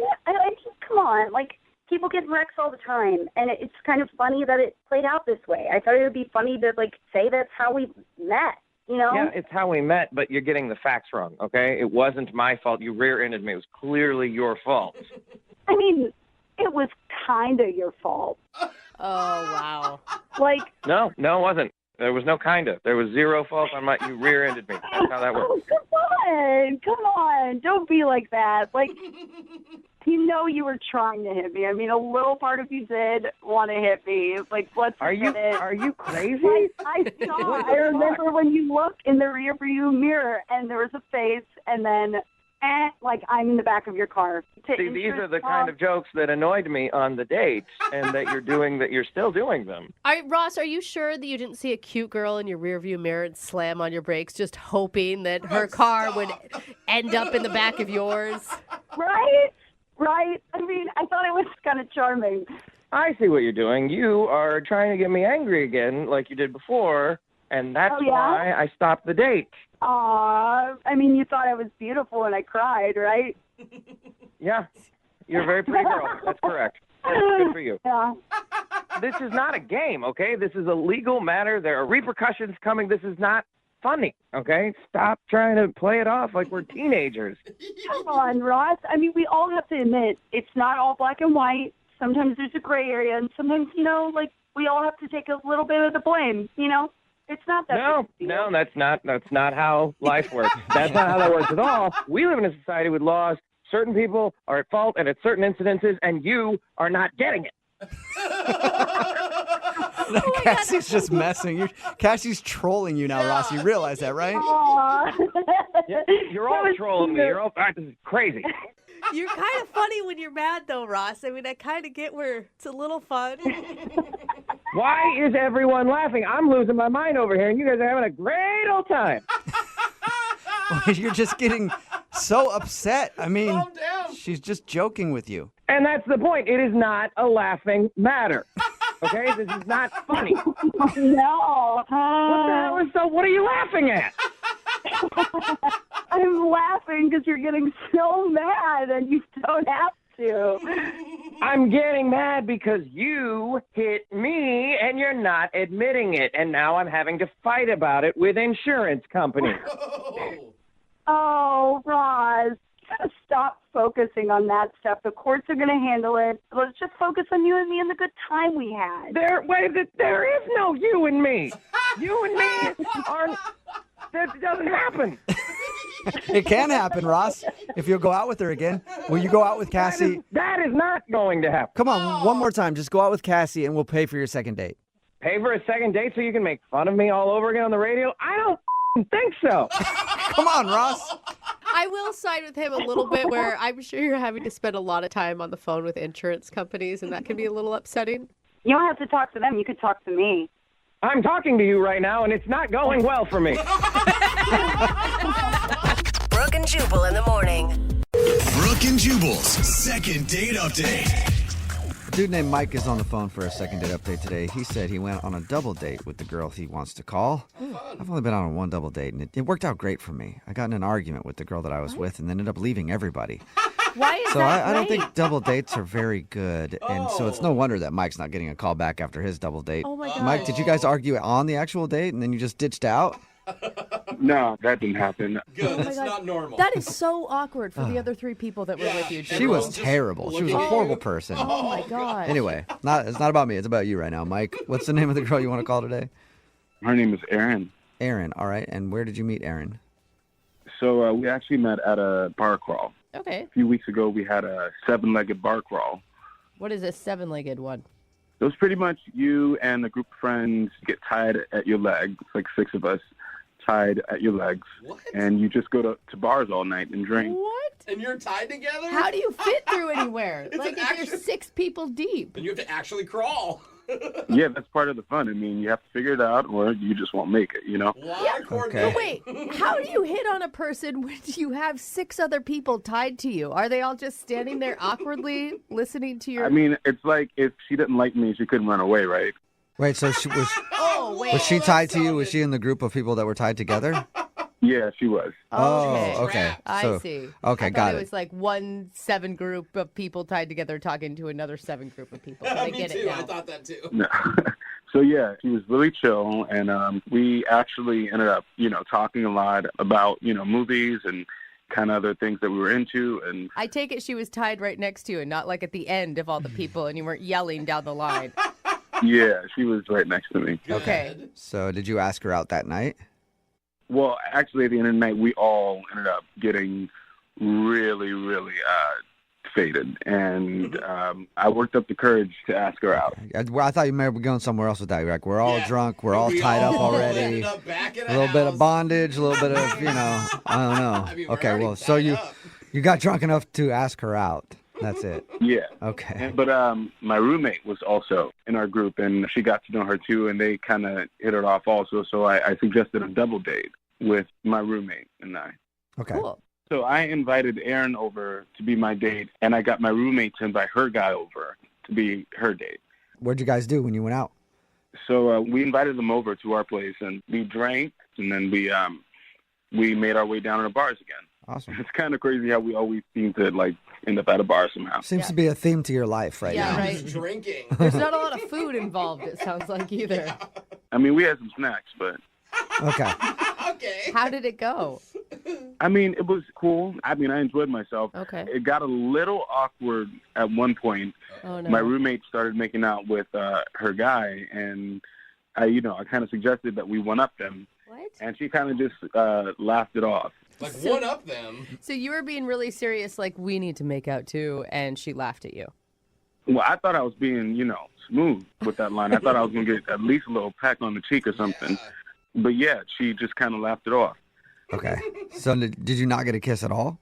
come on, like, people get wrecks all the time, and it's kind of funny that it played out this way. I thought it would be funny to, like, say that's how we met, you know? Yeah, it's how we met, but you're getting the facts wrong, okay? It wasn't my fault. You rear-ended me. It was clearly your fault. I mean, it was kind of your fault. Oh, wow. Like... No, it wasn't. There was no kinda. There was zero fault on my... You rear-ended me. That's how that works. Oh, come on. Don't be like that. Like, you know you were trying to hit me. I mean, a little part of you did want to hit me. Like, let's Are you crazy? I saw. I remember when you look in the rearview mirror and there was a face, and then like I'm in the back of your car. See, these are the kind of jokes that annoyed me on the date, and that you're still doing them. Ross, are you sure that you didn't see a cute girl in your rearview mirror and slam on your brakes, just hoping that her car would end up in the back of yours? Right. I mean, I thought it was kind of charming. I see what you're doing. You are trying to get me angry again, like you did before, and that's why I stopped the date. Aw, I mean, you thought I was beautiful and I cried, right? Yeah, you're a very pretty girl. That's correct. Good for you. Yeah. This is not a game, okay? This is a legal matter. There are repercussions coming. This is not funny, okay? Stop trying to play it off like we're teenagers. Come on, Ross. I mean, we all have to admit it's not all black and white. Sometimes there's a gray area, and sometimes, like we all have to take a little bit of the blame, It's not that. No, that's not how life works. That's not how that works at all. We live in a society with laws. Certain people are at fault and at certain incidences, and you are not getting it. Cassie's just messing. Cassie's trolling you now, Ross. You realize that, right? Yeah, you're all trolling me. This is crazy. You're kind of funny when you're mad, though, Ross. I mean, I kind of get where it's a little fun. Why is everyone laughing? I'm losing my mind over here, and you guys are having a great old time. You're just getting so upset. I mean, she's just joking with you. And that's the point. It is not a laughing matter. Okay? This is not funny. No. What are you laughing at? I'm laughing because you're getting so mad and you don't have to. I'm getting mad because you hit me and you're not admitting it. And now I'm having to fight about it with insurance companies. Oh, Roz, you gotta stop focusing on that stuff. The courts are gonna handle it. Let's just focus on you and me and the good time we had. There is no you and me. You and me aren't. That doesn't happen. It can happen, Ross, if you'll go out with her again. Will you go out with Cassie? That is not going to happen. Come on, one more time. Just go out with Cassie and we'll pay for your second date. Pay for a second date so you can make fun of me all over again on the radio? I don't think so. Come on, Ross. I will side with him a little bit where I'm sure you're having to spend a lot of time on the phone with insurance companies, and that can be a little upsetting. You don't have to talk to them. You could talk to me. I'm talking to you right now, and it's not going well for me. Brooke and Jubal in the morning. Brooke and Jubal's second date update. A dude named Mike is on the phone for a second date update today. He said he went on a double date with the girl he wants to call. I've only been on one double date, and it worked out great for me. I got in an argument with the girl that I was with and ended up leaving everybody. Why is So that I don't great? think double dates are very good, and so it's no wonder that Mike's not getting a call back after his double date. Oh my God. Mike, did you guys argue on the actual date, and then you just ditched out? No, that didn't happen. Good. my That's God. not normal. That is so awkward for the other three people that were with you. She was terrible. She was a horrible person. Oh my God. Anyway, it's not about me. It's about you right now, Mike. What's the name of the girl you want to call today? Her name is Erin. Erin. All right. And where did you meet Erin? So we actually met at a bar crawl. Okay. A few weeks ago, we had a 7-legged bar crawl. What is a 7-legged one? It was pretty much you and a group of friends get tied at your leg. It's like 6 of us tied at your legs. What? And you just go to bars all night and drink. What? And you're tied together? How do you fit through anywhere? It's Like an if you're 6 people deep. And you have to actually crawl. Yeah, that's part of the fun. I mean, you have to figure it out or you just won't make it, you know? But wait, how do you hit on a person when you have 6 other people tied to you? Are they all just standing there awkwardly listening to your... I mean, it's like if she didn't like me, she couldn't run away, right? Wait, so she was... Oh, wait. Was she tied to you? Was she in the group of people that were tied together? Yeah, she was. Oh, okay. I see. Okay, I got thought it. It was like one 7 group of people tied together talking to another 7 group of people. I Me get too. it now. I thought that too. No. So, yeah, she was really chill, and we actually ended up, talking a lot about, movies and kind of other things that we were into. And I take it she was tied right next to you and not like at the end of all the people and you weren't yelling down the line. yeah, she was right next to me. Okay. So did you ask her out that night? Well, actually, at the end of the night, we all ended up getting really, really faded. And I worked up the courage to ask her out. I thought you may be going somewhere else with that. You're like, we're all drunk. We're all tied up already. Ended up back at A little bit of bondage, a little bit of, I don't know. I mean, we're Okay, already well, so tied you up. You got drunk enough to ask her out. That's it. Yeah. Okay. But my roommate was also in our group, and she got to know her too, and they kind of hit it off also. So I suggested a double date with my roommate and I. Okay. Cool. So I invited Erin over to be my date, and I got my roommate to invite her guy over to be her date. What'd you guys do when you went out? So we invited them over to our place, and we drank, and then we made our way down to the bars again. Awesome. It's kind of crazy how we always seem to like end up at a bar somehow. Seems to be a theme to your life right now. Yeah, right. Drinking. There's not a lot of food involved, it sounds like, either. I mean, we had some snacks, but Okay. Okay. How did it go? I mean, it was cool. I mean, I enjoyed myself. Okay. It got a little awkward at one point. Oh, no. My roommate started making out with her guy, and I kind of suggested that we one-up them. What? And she kind of just laughed it off. Like, one up them. So you were being really serious, like, we need to make out too, and she laughed at you. Well, I thought I was being, smooth with that line. I thought I was going to get at least a little peck on the cheek or something. But yeah, she just kind of laughed it off. Okay. So did you not get a kiss at all?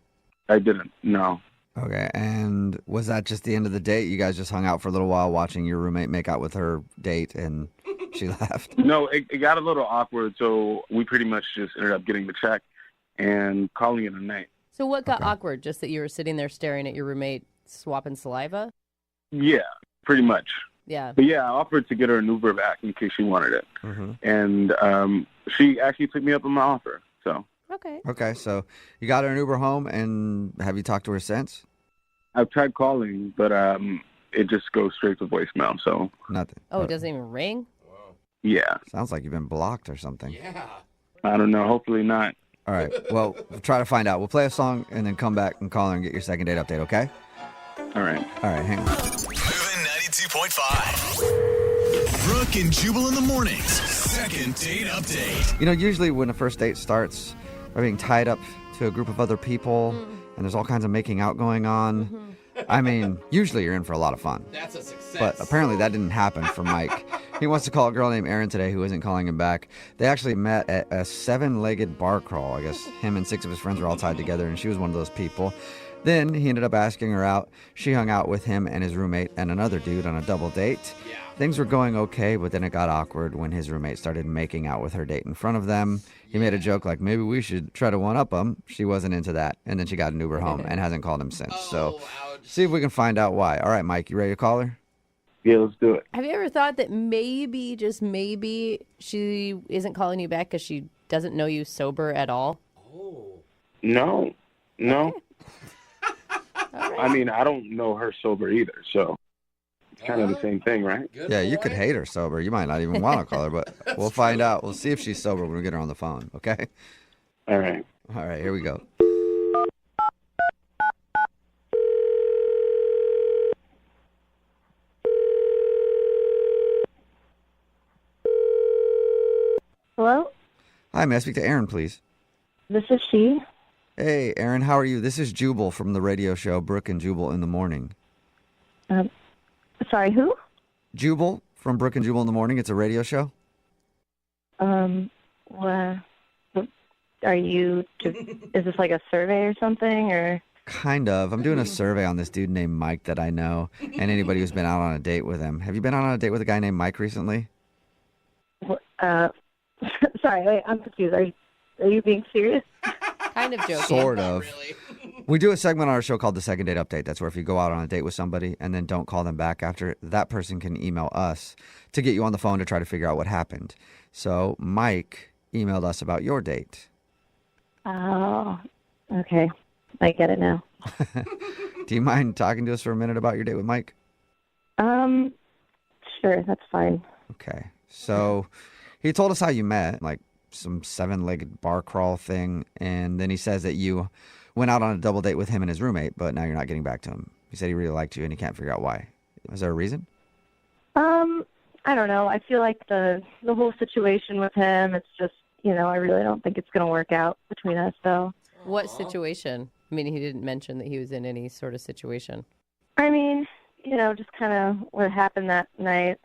I didn't, no. Okay. And was that just the end of the date? You guys just hung out for a little while watching your roommate make out with her date and she left? No, it got a little awkward, so we pretty much just ended up getting the check and calling it a night. So what got awkward? Just that you were sitting there staring at your roommate swapping saliva? Yeah, pretty much. Yeah. But yeah, I offered to get her an Uber back in case she wanted it. Mm-hmm. And she actually took me up on my offer, so. Okay. Okay. So you got her an Uber home, and have you talked to her since? I've tried calling, but it just goes straight to voicemail, so. Nothing. Oh, it doesn't even ring? Yeah. Sounds like you've been blocked or something. Yeah. I don't know. Hopefully not. All right. Well, we'll try to find out. We'll play a song and then come back and call her and get your second date update, okay? All right. All right, hang on. Moving 92.5. Brooke and Jubal in the mornings. Second date update. Usually when a first date starts by being tied up to a group of other people and there's all kinds of making out going on, I mean, usually you're in for a lot of fun. That's a success. But apparently that didn't happen for Mike. He wants to call a girl named Erin today who isn't calling him back. They actually met at a 7-legged bar crawl. I guess him and 6 of his friends were all tied together, and she was one of those people. Then he ended up asking her out. She hung out with him and his roommate and another dude on a double date. Yeah. Things were going okay, but then it got awkward when his roommate started making out with her date in front of them. He made a joke like, maybe we should try to one-up him. She wasn't into that. And then she got an Uber home and hasn't called him since. So see if we can find out why. All right, Mike, you ready to call her? Yeah, let's do it. Have you ever thought that maybe, just maybe, she isn't calling you back because she doesn't know you sober at all? No. I mean, I don't know her sober either, so it's kind of the same thing, right? Yeah, you could hate her sober. You might not even want to call her, but we'll find out. We'll see if she's sober when we get her on the phone, okay? All right. All right, here we go. Hello? Hi, may I speak to Erin, please? This is she. Hey, Erin, how are you? This is Jubal from the radio show Brooke and Jubal in the Morning. Sorry, who? Jubal from Brooke and Jubal in the Morning. It's a radio show. What? Are you? Is this like a survey or something, or? Kind of. I'm doing a survey on this dude named Mike that I know, and anybody who's been out on a date with him. Have you been out on a date with a guy named Mike recently? Sorry, wait, I'm confused. Are you being serious? Kind of joking. Sort of. We do a segment on our show called the Second Date Update. That's where if you go out on a date with somebody and then don't call them back after, that person can email us to get you on the phone to try to figure out what happened. So Mike emailed us about your date. Oh, okay. I get it now. Do you mind talking to us for a minute about your date with Mike? Sure, that's fine. Okay. So he told us how you met, like some 7-legged bar crawl thing, and then he says that you went out on a double date with him and his roommate, but now you're not getting back to him. He said he really liked you and he can't figure out why. Was there a reason? I don't know. I feel like the whole situation with him, it's just, I really don't think it's going to work out between us, though. What situation? I mean, he didn't mention that he was in any sort of situation. I mean, just kind of what happened that night.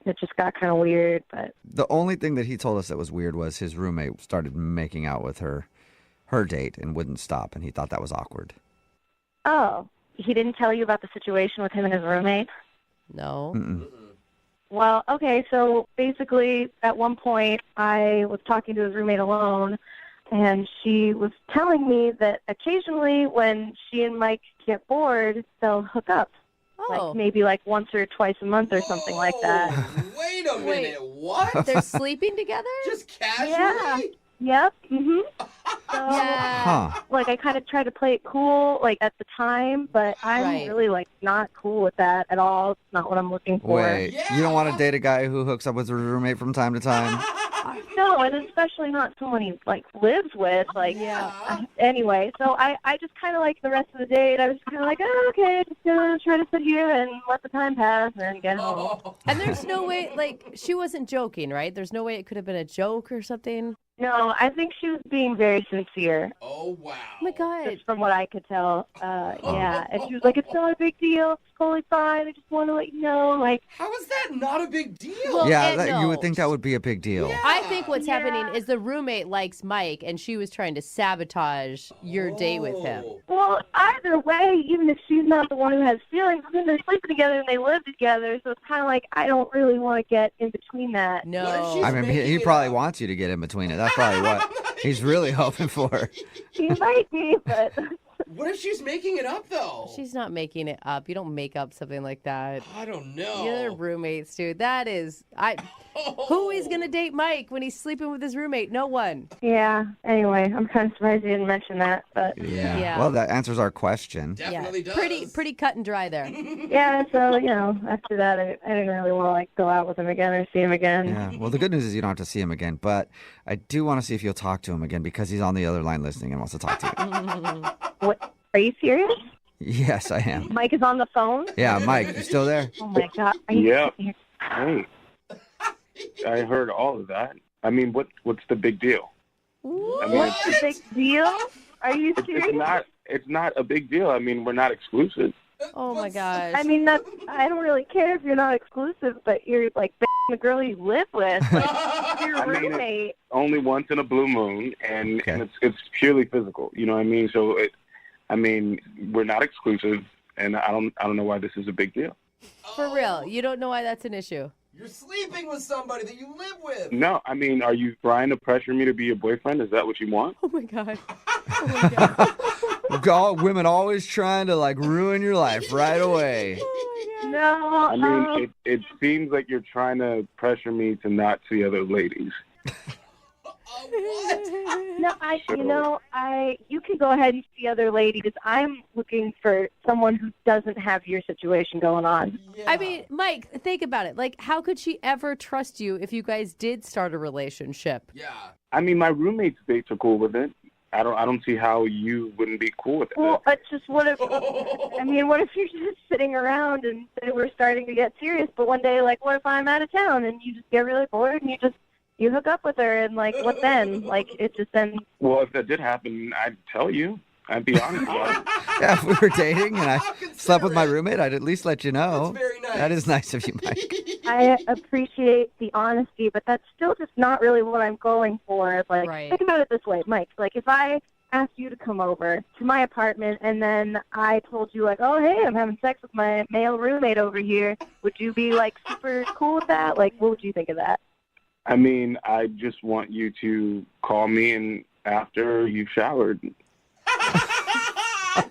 It just got kind of weird, but... The only thing that he told us that was weird was his roommate started making out with her date and wouldn't stop, and he thought that was awkward. Oh, he didn't tell you about the situation with him and his roommate? No. Well, okay, so basically at one point I was talking to his roommate alone, and she was telling me that occasionally when she and Mike get bored, they'll hook up. Like maybe like once or twice a month or something like that. Wait a minute. What? They're sleeping together? Just casually? Yeah. Yep. So, like, I kind of try to play it cool, like, at the time, but I'm really, like, not cool with that at all. It's not what I'm looking for. Wait, you don't want to date a guy who hooks up with a roommate from time to time? No, and especially not someone he, like, lives with. Like, anyway, so I just kind of, like, the rest of the date, I was kind of like, oh, okay, just gonna try to sit here and let the time pass and get home. And there's no way, like, she wasn't joking, right? There's no way it could have been a joke or something? No, I think she was being very sincere. Oh, wow. Oh, my God. Just from what I could tell. Yeah. And she was like, it's not a big deal. It's totally fine. I just want to let you know. Like, how is that not a big deal? Well, you would think that would be a big deal. I think what's happening is the roommate likes Mike, and she was trying to sabotage your date with him. Well, either way, even if she's not the one who has feelings, then they're sleeping together and they live together. So it's kind of like I don't really want to get in between that. No. I mean, he probably wants you to get in between it. That's probably what he's really hoping for. He might be, but... What if she's making it up, though? She's not making it up. You don't make up something like that. I don't know. You're roommates, dude. That is... Who is going to date Mike when he's sleeping with his roommate? No one. Yeah. Anyway, I'm kind of surprised you didn't mention that, but... Yeah. Well, that answers our question. Definitely does. Pretty cut and dry there. Yeah, so, after that, I didn't really want to, like, go out with him again or see him again. Yeah. Well, the good news is you don't have to see him again, but I do want to see if you'll talk to him again because he's on the other line listening and wants to talk to you. What? Are you serious? Yes, I am. Mike is on the phone? Yeah, Mike, you still there? Oh, my God. Are you serious? Hey, I heard all of that. I mean, what's the big deal? What's the big deal? Are you serious? It's not a big deal. I mean, we're not exclusive. Oh, my gosh. I mean, I don't really care if you're not exclusive, but you're, like, the girl you live with. Like, your roommate. It's only once in a blue moon, and it's purely physical. You know what I mean? So, we're not exclusive, and I don't know why this is a big deal. For real. You don't know why that's an issue. You're sleeping with somebody that you live with. No, I mean, are you trying to pressure me to be your boyfriend? Is that what you want? Oh, my God. Women always trying to, like, ruin your life right away. No. I mean, it seems like you're trying to pressure me to not see other ladies. No, you can go ahead and see other ladies. I'm looking for someone who doesn't have your situation going on. Yeah. I mean, Mike, think about it. Like, how could she ever trust you if you guys did start a relationship? Yeah. I mean, my roommate's dates are cool with it. I don't see how you wouldn't be cool with it. Well, it's just what if you're just sitting around and we're starting to get serious, but one day, like, what if I'm out of town and you just get really bored and you hook up with her and, like, what then? Like, it just then... Well, if that did happen, I'd tell you. I'd be honest about it. Yeah, if we were dating and I slept with my roommate, I'd at least let you know. That's very nice. That is nice of you, Mike. I appreciate the honesty, but that's still just not really what I'm going for. Like, think about it this way, Mike. Like, if I asked you to come over to my apartment and then I told you, like, oh, hey, I'm having sex with my male roommate over here, would you be, like, super cool with that? Like, what would you think of that? I mean, I just want you to call me after you've showered.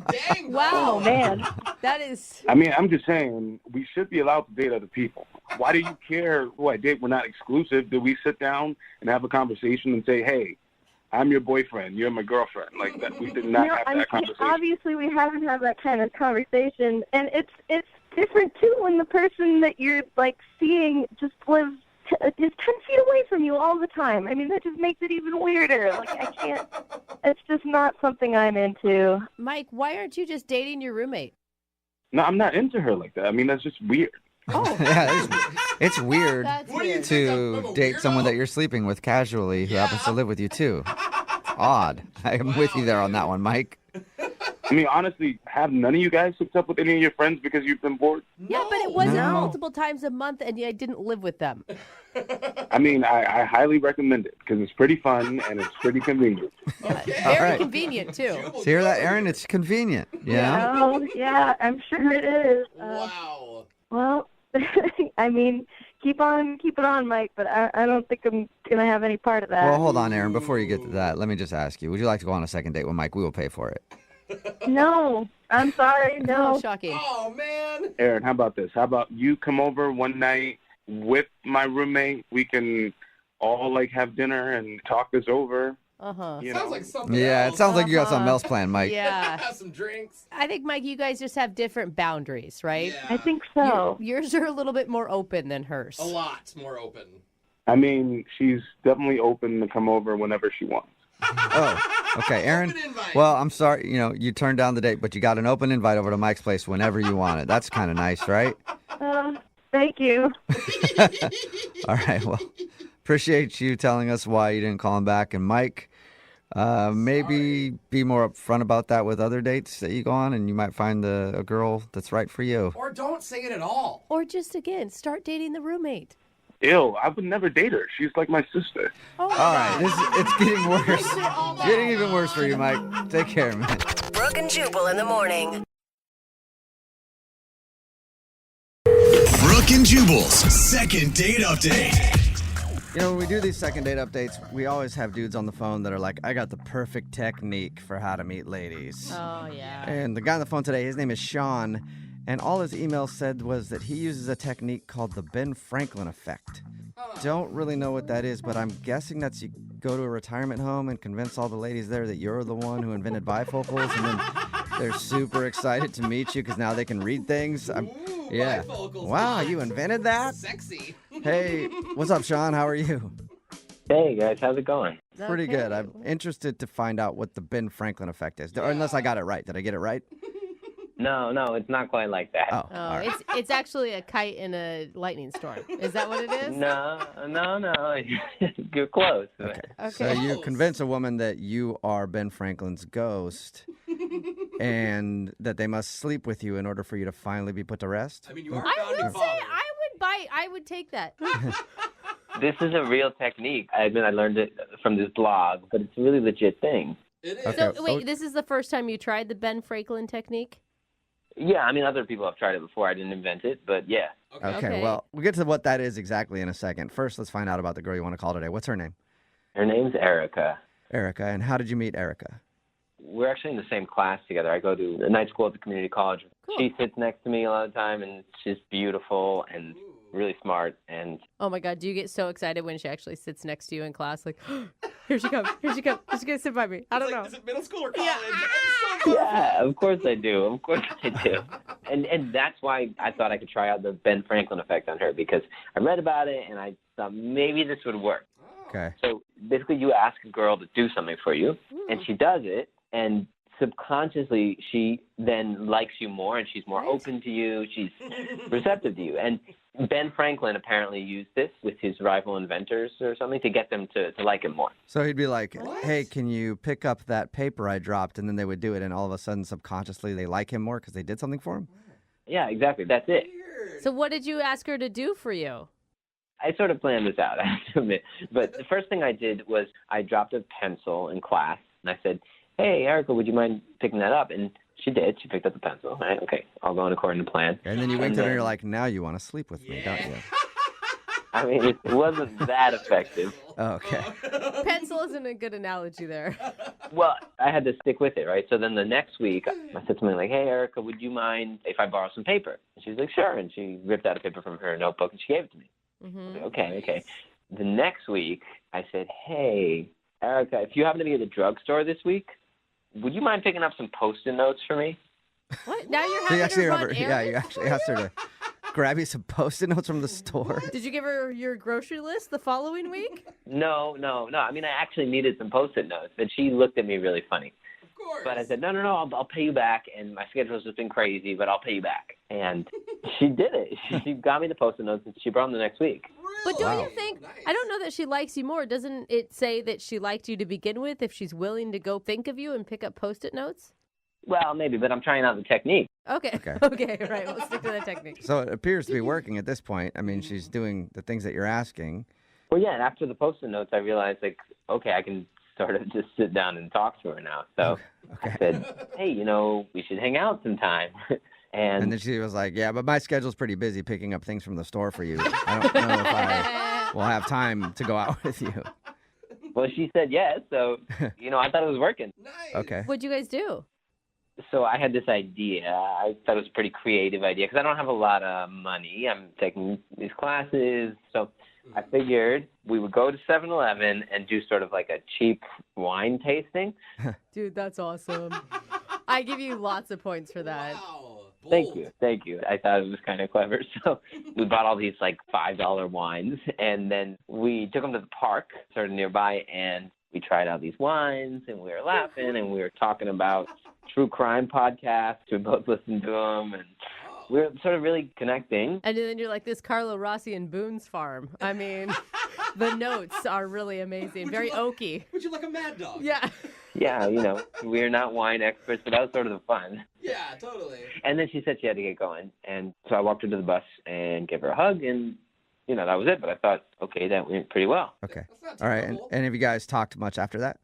Dang, wow, man. That is... I mean, I'm just saying, we should be allowed to date other people. Why do you care who I date? We're not exclusive. Did we sit down and have a conversation and say, hey, I'm your boyfriend, you're my girlfriend? Like, that, we did not have that conversation. Obviously, we haven't had that kind of conversation. And it's different, too, when the person that you're, like, seeing just lives is 10 feet away from you all the time. I mean, that just makes it even weirder. Like, I can't, it's just not something I'm into. Mike, why aren't you just dating your roommate? No, I'm not into her like that. I mean, that's just weird. Oh. Yeah, it's weird weird. to date someone that you're sleeping with casually who happens to live with you, too. It's odd. I'm with you there on that one, Mike. I mean, honestly, have none of you guys hooked up with any of your friends because you've been bored? Yeah, but it wasn't No. multiple times a month, and I didn't live with them. I mean, I highly recommend it because it's pretty fun and it's pretty convenient. Very right. convenient, too. So hear that, Aaron? It's convenient. Yeah. Oh, yeah, I'm sure it is. Wow. Well, I mean, keep it on, Mike, but I don't think I'm going to have any part of that. Well, hold on, Aaron. Before you get to that, let me just ask you, would you like to go on a second date with Mike? We will pay for it. No, I'm sorry, no. Oh, shocking. Oh, man. Aaron, how about this? How about you come over one night with my roommate? We can all, like, have dinner and talk this over. Uh-huh. You Sounds know? like something Yeah, else. it sounds like you got something else planned, Mike. Yeah. Have some drinks. I think, Mike, you guys just have different boundaries, right? Yeah. I think so. Yours are a little bit more open than hers. A lot more open. I mean, she's definitely open to come over whenever she wants. Oh, okay, Aaron. Open invite. Well, I'm sorry, you turned down the date, but you got an open invite over to Mike's place whenever you want it. That's kind of nice, right? Thank you. All right, well, appreciate you telling us why you didn't call him back. And Mike, maybe be more upfront about that with other dates that you go on, and you might find a girl that's right for you. Or don't say it at all. Or just, again, start dating the roommate. Ew, I would never date her. She's like my sister. Oh, All right, it's getting worse. Getting even worse for you, Mike. Take care, man. Brooke and Jubal in the morning. Brooke and Jubal's second date update. When we do these second date updates, we always have dudes on the phone that are like, I got the perfect technique for how to meet ladies. Oh, yeah. And the guy on the phone today, his name is Sean, and all his email said was that he uses a technique called the Ben Franklin effect. Don't really know what that is, but I'm guessing that's you go to a retirement home and convince all the ladies there that you're the one who invented bifocals, and then they're super excited to meet you because now they can read things. Yeah. Bifocals. Wow, you invented that? Sexy. Hey, what's up, Sean? How are you? Hey, guys, how's it going? Pretty good. I'm interested to find out what the Ben Franklin effect is. Or unless I got it right. Did I get it right? No, it's not quite like that. Oh, Oh, all right. it's actually a kite in a lightning storm. Is that what it is? No. You're close. Okay. Okay. So you convince a woman that you are Ben Franklin's ghost and that they must sleep with you in order for you to finally be put to rest? I mean, you are I founding would say father. I would take that. This is a real technique. I admit I learned it from this blog, but it's a really legit thing. It is. Okay. So wait, this is the first time you tried the Ben Franklin technique? Yeah, I mean, other people have tried it before. I didn't invent it, but yeah. Okay, well, we'll get to what that is exactly in a second. First, let's find out about the girl you want to call today. What's her name? Her name's Erica. Erica. And how did you meet Erica? We're actually in the same class together. I go to a night school at the community college. Cool. She sits next to me a lot of the time, and she's beautiful and really smart. And Oh my God, do you get so excited when she actually sits next to you in class? Like, here she comes, she's going to sit by me. I don't know. Is it middle school or college? yeah, of course I do. And that's why I thought I could try out the Ben Franklin effect on her, because I read about it and I thought maybe this would work. Okay. So basically you ask a girl to do something for you, and she does it, and subconsciously she then likes you more, and she's more open to you. She's receptive to you. And Ben Franklin apparently used this with his rival inventors or something to get them to like him more. So he'd be like, hey, can you pick up that paper I dropped? And then they would do it, and all of a sudden, subconsciously, they like him more because they did something for him? Yeah, exactly. That's it. So what did you ask her to do for you? I sort of planned this out, I have to admit. But the first thing I did was I dropped a pencil in class, and I said, hey, Erica, would you mind picking that up? And she did. She picked up the pencil. Right? Okay, all going according to plan. And then you winked at her and you're like, now you want to sleep with me, don't you? I mean, it wasn't that effective. Okay. Pencil isn't a good analogy there. Well, I had to stick with it, right? So then the next week, I said something like, hey, Erica, would you mind if I borrow some paper? And she was like, sure. And she ripped out a paper from her notebook and she gave it to me. Mm-hmm. Okay. The next week, I said, hey, Erica, if you happen to be at the drugstore this week, would you mind picking up some Post-it notes for me? What? Now you're So you having actually her run remember, errands you actually asked her to grab you some Post-it notes from the store. Did you give her your grocery list the following week? No. I mean, I actually needed some Post-it notes, but she looked at me really funny. Of course. But I said, no, I'll pay you back, and my schedule's just been crazy, but I'll pay you back. And she did it. She got me the Post-it notes, and she brought them the next week. But don't Wow. you think, I don't know that she likes you more. Doesn't it say that she liked you to begin with if she's willing to go think of you and pick up Post-it notes? Well, maybe, but I'm trying out the technique. Okay. Okay, right. We'll stick to the technique. So it appears to be working at this point. I mean, she's doing the things that you're asking. Well, yeah, and after the Post-it notes, I realized, like, okay, I can sort of just sit down and talk to her now. So I said, hey, we should hang out sometime. And then she was like, yeah, but my schedule's pretty busy picking up things from the store for you. I don't know if I will have time to go out with you. Well, she said yes, so, I thought it was working. Okay. What'd you guys do? So I had this idea. I thought it was a pretty creative idea because I don't have a lot of money. I'm taking these classes. So I figured we would go to 7-Eleven and do sort of like a cheap wine tasting. Dude, that's awesome. I give you lots of points for that. Thank you. I thought it was kind of clever. So we bought all these like $5 wines, and then we took them to the park, sort of nearby, and we tried out these wines, and we were laughing, and we were talking about true crime podcasts. We both listened to them, and we were sort of really connecting. And then you're like, this Carlo Rossi and Boone's Farm. I mean, the notes are really amazing. Very oaky. Would you like a Mad Dog? Yeah. Yeah, we're not wine experts, but that was sort of the fun. Yeah, totally. And then she said she had to get going. And so I walked her to the bus and gave her a hug, and, that was it. But I thought, okay, that went pretty well. Okay. All right. And have you guys talked much after that?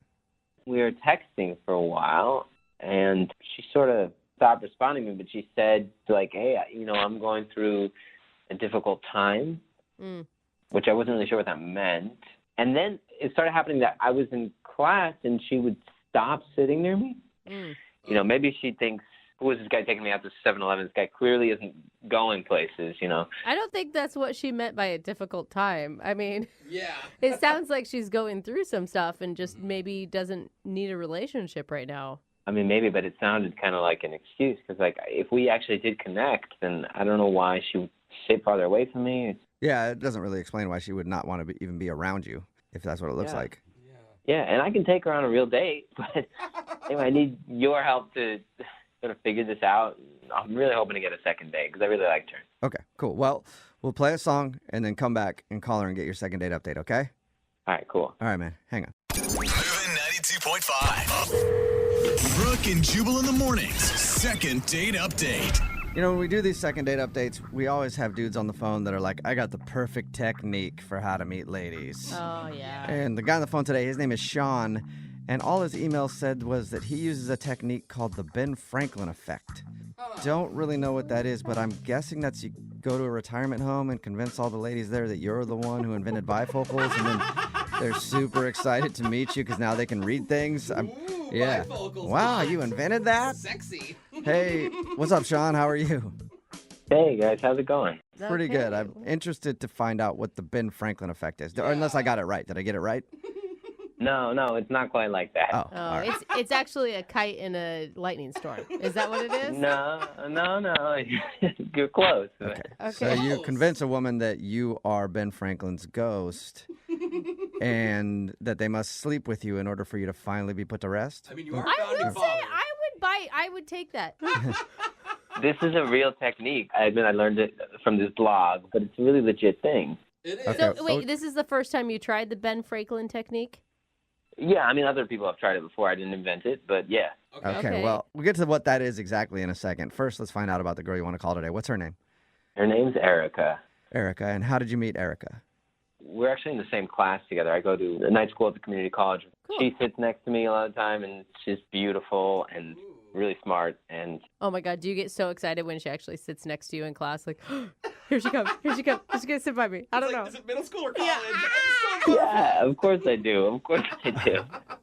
We were texting for a while, and she sort of stopped responding to me, but she said, like, hey, I'm going through a difficult time, which I wasn't really sure what that meant. And then it started happening that I was in class, and she would stop sitting near me. Maybe she thinks, who is this guy taking me out to 7-Eleven? This guy clearly isn't going places, I don't think that's what she meant by a difficult time. I mean, it sounds like she's going through some stuff and just maybe doesn't need a relationship right now. I mean, maybe, but it sounded kind of like an excuse because, like, if we actually did connect, then I don't know why she would sit farther away from me. Yeah, it doesn't really explain why she would not want to even be around you, if that's what it looks like. Yeah, and I can take her on a real date, but anyway, I need your help to sort of figure this out. I'm really hoping to get a second date because I really liked her. Okay, cool. Well, we'll play a song and then come back and call her and get your second date update, okay? All right, cool. All right, man. Hang on. Moving 92.5. Brooke and Jubal in the mornings. Second date update. When we do these second date updates, we always have dudes on the phone that are like, I got the perfect technique for how to meet ladies. Oh, yeah. And the guy on the phone today, his name is Sean, and all his email said was that he uses a technique called the Ben Franklin effect. Don't really know what that is, but I'm guessing that's you go to a retirement home and convince all the ladies there that you're the one who invented bifocals, and then they're super excited to meet you because now they can read things. Yeah. Wow, you invented that? Sexy. Hey, what's up, Sean? How are you? Hey, guys. How's it going? Pretty good. I'm interested to find out what the Ben Franklin effect is. Unless I got it right. Did I get it right? No, it's not quite like that. Oh, right. It's actually a kite in a lightning storm. Is that what it is? No. You're close. Okay. So you convince a woman that you are Ben Franklin's ghost and that they must sleep with you in order for you to finally be put to rest? I mean, you are I would say I would take that. This is a real technique. I admit I learned it from this blog, but it's a really legit thing. It is. Okay. So, wait, this is the first time you tried the Ben Franklin technique? Yeah, I mean, other people have tried it before. I didn't invent it, but yeah. Okay, well, we'll get to what that is exactly in a second. First, let's find out about the girl you want to call today. What's her name? Her name's Erica. Erica, and how did you meet Erica? We're actually in the same class together. I go to a night school at the community college. Cool. She sits next to me a lot of the time, and she's beautiful and really smart. And oh my God, do you get so excited when she actually sits next to you in class? Like, here she comes. She's going to sit by me. I don't know. Is it middle school or college? yeah, of course I do.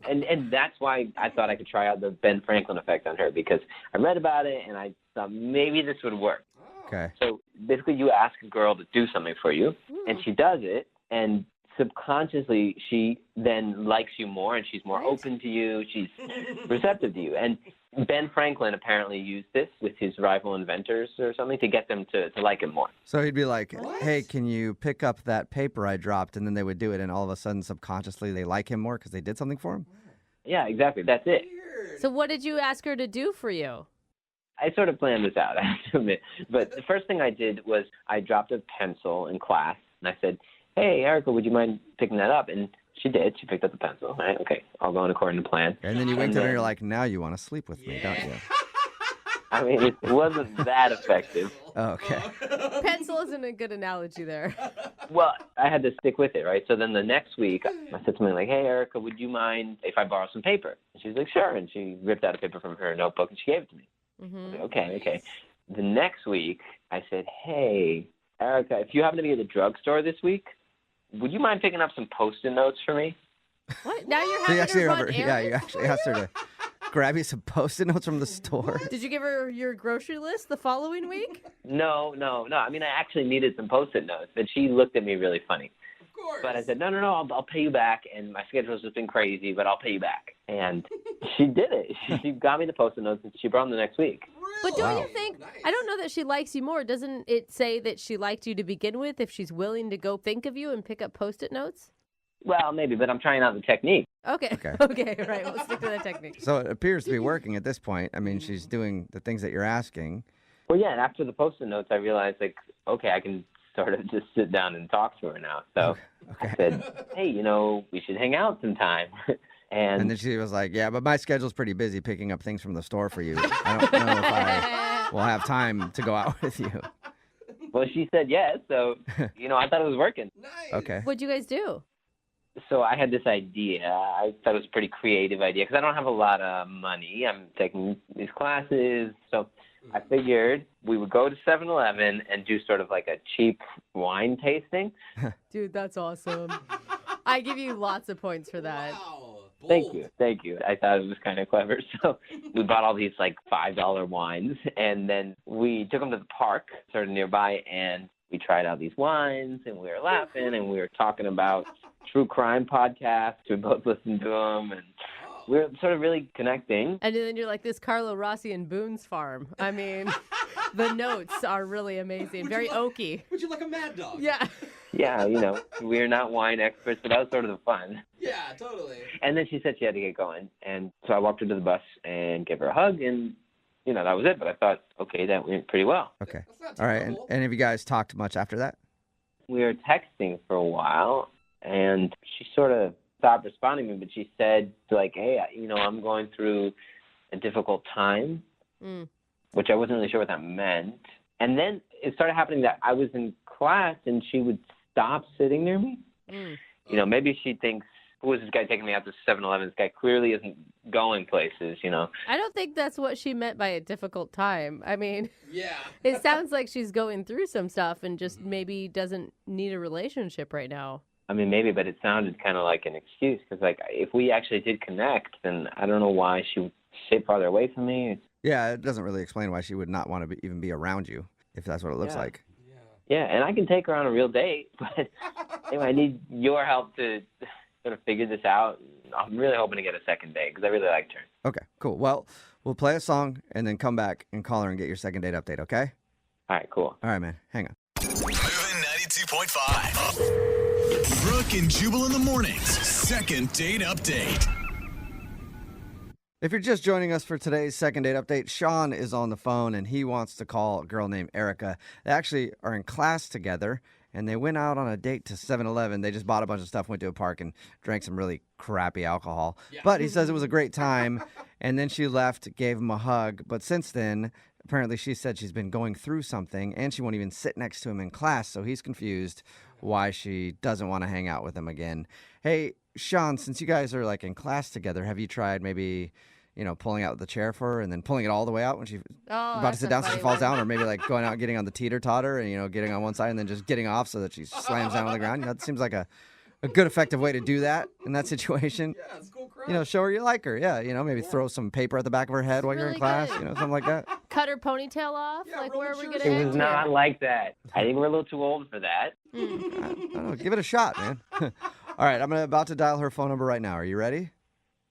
And that's why I thought I could try out the Ben Franklin effect on her, because I read about it and I thought maybe this would work. Okay. So basically you ask a girl to do something for you, and she does it, and subconsciously she then likes you more, and she's more open to you. She's receptive to you. And Ben Franklin apparently used this with his rival inventors or something to get them to like him more. So he'd be like, hey, can you pick up that paper I dropped? And then they would do it, and all of a sudden, subconsciously, they like him more because they did something for him? Yeah, exactly. That's it. So what did you ask her to do for you? I sort of planned this out, I have to admit. But the first thing I did was I dropped a pencil in class, and I said, hey, Erica, would you mind picking that up? And She did. She picked up the pencil. Right? Okay, all going according to plan. And then you winked at her and you're like, now you want to sleep with me, don't you? I mean, it wasn't that effective. Oh, okay. Pencil isn't a good analogy there. Well, I had to stick with it, right? So then the next week, I said something like, hey, Erica, would you mind if I borrow some paper? And she was like, sure. And she ripped out a paper from her notebook and she gave it to me. I was like, okay. The next week, I said, hey, Erica, if you happen to be at the drugstore this week, would you mind picking up some Post-it notes for me? What? Now you're So you having actually her run remember, errands? you actually asked her to grab you some Post-it notes from the store. Did you give her your grocery list the following week? No. I mean, I actually needed some Post-it notes, but she looked at me really funny. Of course. But I said, no, I'll pay you back, and my schedule's just been crazy, but I'll pay you back. And she did it. She got me the Post-it notes, and she brought them the next week. But don't you think, I don't know that she likes you more. Doesn't it say that she liked you to begin with if she's willing to go think of you and pick up Post-it notes? Well, maybe, but I'm trying out the technique. Okay, right. We'll stick to that technique. So it appears to be working at this point. I mean, she's doing the things that you're asking. Well, yeah, and after the Post-it notes, I realized, like, okay, I can sort of just sit down and talk to her now. So I said, hey, we should hang out sometime. And then she was like, yeah, but my schedule's pretty busy picking up things from the store for you. I don't know if I will have time to go out with you. Well, she said yes, so, I thought it was working. Okay. What'd you guys do? So I had this idea. I thought it was a pretty creative idea because I don't have a lot of money. I'm taking these classes. So I figured we would go to 7-Eleven and do sort of like a cheap wine tasting. Dude, that's awesome. I give you lots of points for that. Thank you. I thought it was kind of clever. So we bought all these like $5 wines, and then we took them to the park sort of nearby, and we tried out these wines, and we were laughing, and we were talking about true crime podcasts. We both listened to them, and we were sort of really connecting. And then you're like this Carlo Rossi and Boone's Farm. I mean, the notes are really amazing. Very oaky. Would you like a mad dog? Yeah. Yeah, we're not wine experts, but that was sort of the fun. Yeah, totally. And then she said she had to get going. And so I walked her to the bus and gave her a hug, and, that was it. But I thought, okay, that went pretty well. Okay. All right. And have you guys talked much after that? We were texting for a while, and she sort of stopped responding to me, but she said, like, hey, I'm going through a difficult time, which I wasn't really sure what that meant. And then it started happening that I was in class, and she would stop sitting near me. Maybe she thinks, who is this guy taking me out to 7-Eleven? This guy clearly isn't going places, I don't think that's what she meant by a difficult time. I mean, yeah. It sounds like she's going through some stuff and just maybe doesn't need a relationship right now. I mean, maybe, but it sounded kind of like an excuse because, like, if we actually did connect, then I don't know why she would sit farther away from me. Yeah, it doesn't really explain why she would not want to even be around you, if that's what it looks like. Yeah, and I can take her on a real date, but anyway, I need your help to sort of figure this out. I'm really hoping to get a second date because I really liked her. Okay, cool. Well, we'll play a song and then come back and call her and get your second date update, okay? All right, cool. All right, man. Hang on. Moving 92.5. Brooke and Jubal in the mornings. Second date update. If you're just joining us for today's second date update, Sean is on the phone and he wants to call a girl named Erica. They actually are in class together and they went out on a date to 7-Eleven. They just bought a bunch of stuff, went to a park and drank some really crappy alcohol. Yeah. But he says it was a great time. And then she left, gave him a hug. But since then, apparently she said she's been going through something and she won't even sit next to him in class. So he's confused why she doesn't want to hang out with him again. Hey, Sean, since you guys are like in class together, have you tried maybe, pulling out the chair for her and then pulling it all the way out when she's about to sit down so she falls down, or maybe like going out and getting on the teeter-totter and, getting on one side and then just getting off so that she slams down on the ground? That seems like a good effective way to do that in that situation. Yeah, it's cool crap. Show her you like her. Yeah, maybe throw some paper at the back of her head while you're in class, something like that. Cut her ponytail off? Yeah, like, where are we going to It end was here? not like that. I think we're a little too old for that. I don't know. Give it a shot, man. All right, I'm about to dial her phone number right now. Are you ready?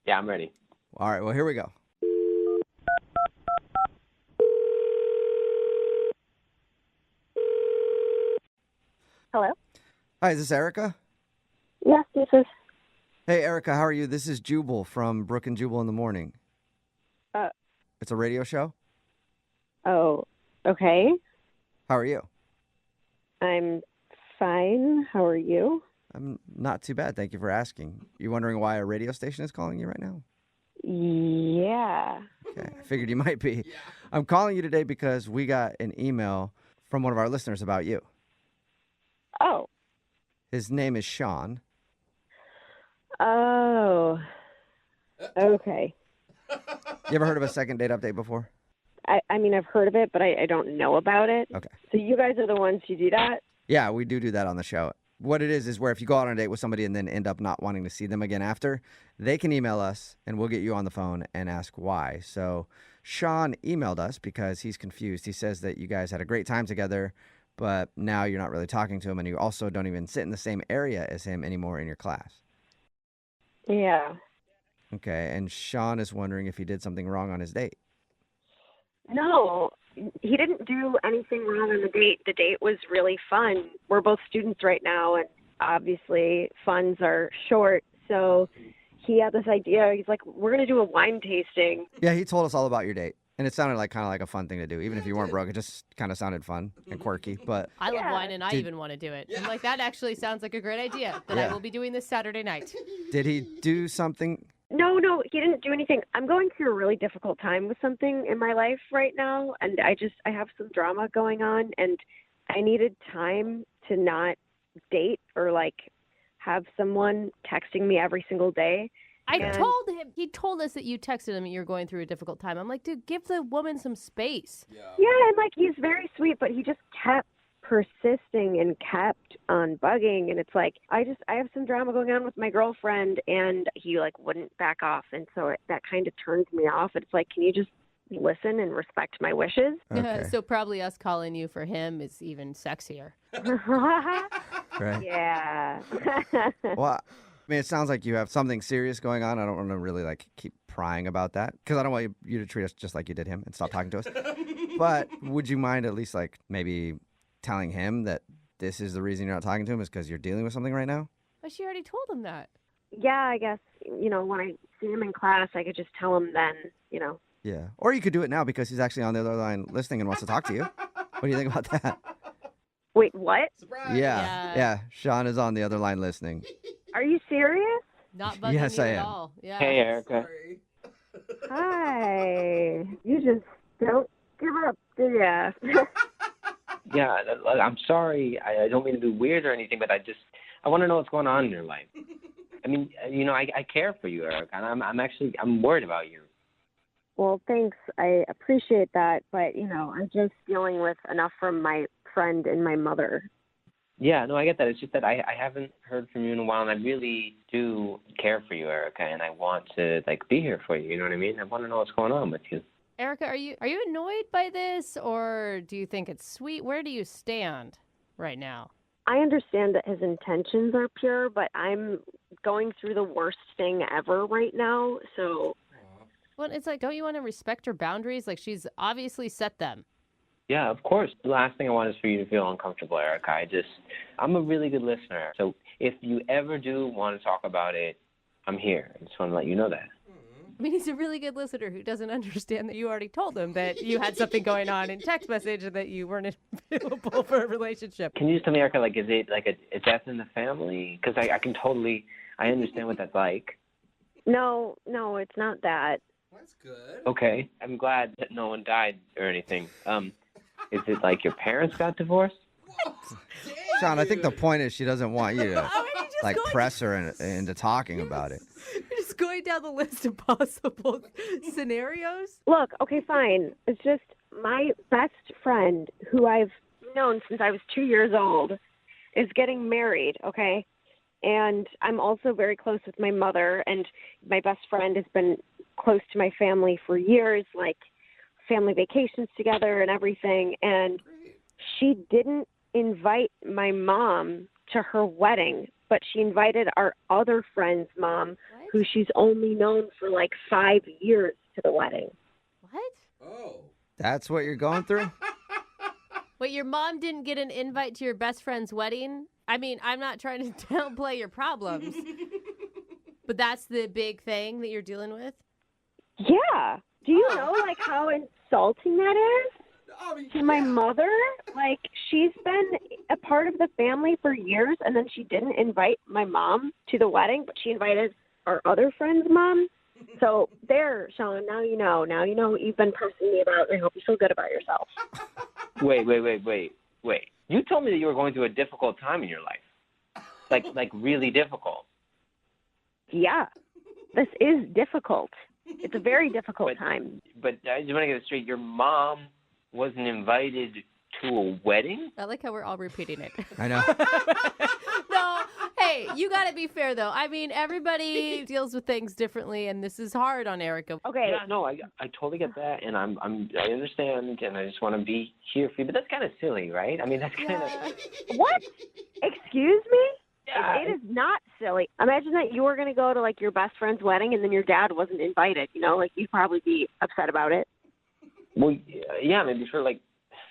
Yeah, I'm ready. All right, well, here we go. Hello? Hi, is this Erica? Yes, this is. Hey, Erica, how are you? This is Jubal from Brooke and Jubal in the morning. It's a radio show. Oh, okay. How are you? I'm fine. How are you? I'm not too bad. Thank you for asking. You wondering why a radio station is calling you right now? Yeah. Okay, I figured you might be. I'm calling you today because we got an email from one of our listeners about you. Oh. His name is Sean. Oh. Okay. You ever heard of a second date update before? I mean, I've heard of it, but I don't know about it. Okay. So you guys are the ones who do that? Yeah, we do that on the show. What it is where if you go out on a date with somebody and then end up not wanting to see them again after, they can email us and we'll get you on the phone and ask why. So Sean emailed us because he's confused. He says that you guys had a great time together, but now you're not really talking to him and you also don't even sit in the same area as him anymore in your class. Yeah. Okay, and Sean is wondering if he did something wrong on his date. No, he didn't do anything wrong on the date. The date was really fun. We're both students right now, and obviously funds are short. So he had this idea. He's like, we're going to do a wine tasting. Yeah, he told us all about your date. And it sounded like kind of like a fun thing to do. Even if you weren't broke, it just kind of sounded fun and quirky. But I love wine, and I even want to do it. I'm like, that actually sounds like a great idea that I will be doing this Saturday night. Did he do something? No, he didn't do anything. I'm going through a really difficult time with something in my life right now, and I have some drama going on, and I needed time to not date or like have someone texting me every single day. Told him, he told us that you texted him and you're going through a difficult time. I'm like, dude, give the woman some space. Yeah, and like he's very sweet, but he just kept persisting and kept on bugging, and it's like I have some drama going on with my girlfriend, and he like wouldn't back off, and so that kind of turns me off. It's like, can you just listen and respect my wishes? Okay. So probably us calling you for him is even sexier. Right. Yeah. Well, I mean, it sounds like you have something serious going on. I don't want to really like keep prying about that because I don't want you to treat us just like you did him and stop talking to us. But would you mind at least like maybe telling him that this is the reason you're not talking to him is because you're dealing with something right now? But she already told him that. Yeah, I guess, when I see him in class, I could just tell him then, Yeah. Or you could do it now because he's actually on the other line listening and wants to talk to you. What do you think about that? Wait, what? Surprise. Yeah. Sean is on the other line listening. Are you serious? Not bugging Yes, you I at am. all. Yeah. Hey, Erica. Hi. You just don't give up, do ya? Yeah, I'm sorry. I don't mean to be weird or anything, but I want to know what's going on in your life. I mean, I care for you, Erica, and I'm worried about you. Well, thanks. I appreciate that, but, I'm just dealing with enough from my friend and my mother. Yeah, no, I get that. It's just that I haven't heard from you in a while, and I really do care for you, Erica, and I want to be here for you. You know what I mean? I want to know what's going on with you. Erica, are you annoyed by this, or do you think it's sweet? Where do you stand right now? I understand that his intentions are pure, but I'm going through the worst thing ever right now. So, well, it's like, don't you want to respect her boundaries? Like, she's obviously set them. Yeah, of course. The last thing I want is for you to feel uncomfortable, Erica. I'm a really good listener. So if you ever do want to talk about it, I'm here. I just want to let you know that. I mean, he's a really good listener who doesn't understand that you already told him that you had something going on in text message and that you weren't available for a relationship. Can you just tell me, Erica, is it like a death in the family? Because I understand what that's like. No, it's not that. That's good. Okay. I'm glad that no one died or anything. Is it like your parents got divorced? Sean, I think the point is she doesn't want you to press her into talking about it. You're just going down the list of possible scenarios. Look, okay, fine. It's just my best friend, who I've known since I was 2 years old, is getting married, okay? And I'm also very close with my mother, and my best friend has been close to my family for years, like family vacations together and everything. And she didn't invite my mom to her wedding, but she invited our other friend's mom, who she's only known for 5 years, to the wedding. What? Oh. That's what you're going through? Wait, your mom didn't get an invite to your best friend's wedding? I mean, I'm not trying to downplay your problems, but that's the big thing that you're dealing with? Yeah. Do you know how insulting that is? To my mother, like, she's been a part of the family for years, and then she didn't invite my mom to the wedding, but she invited our other friend's mom. So there, Sean, now you know. Now you know what you've been pressing me about, and I hope you feel good about yourself. Wait. You told me that you were going through a difficult time in your life. Like really difficult. Yeah, this is difficult. It's a very difficult time. But I just want to get it straight. Your mom wasn't invited to a wedding? I like how we're all repeating it. I know. No, hey, you got to be fair, though. I mean, everybody deals with things differently, and this is hard on Erica. Okay. Yeah, no, I totally get that, and I understand, and I just want to be here for you. But that's kind of silly, right? I mean, that's kind of... What? Excuse me? Yeah. It is not silly. Imagine that you were going to go to, like, your best friend's wedding, and then your dad wasn't invited, you know? Like, you'd probably be upset about it. Well, yeah, maybe for like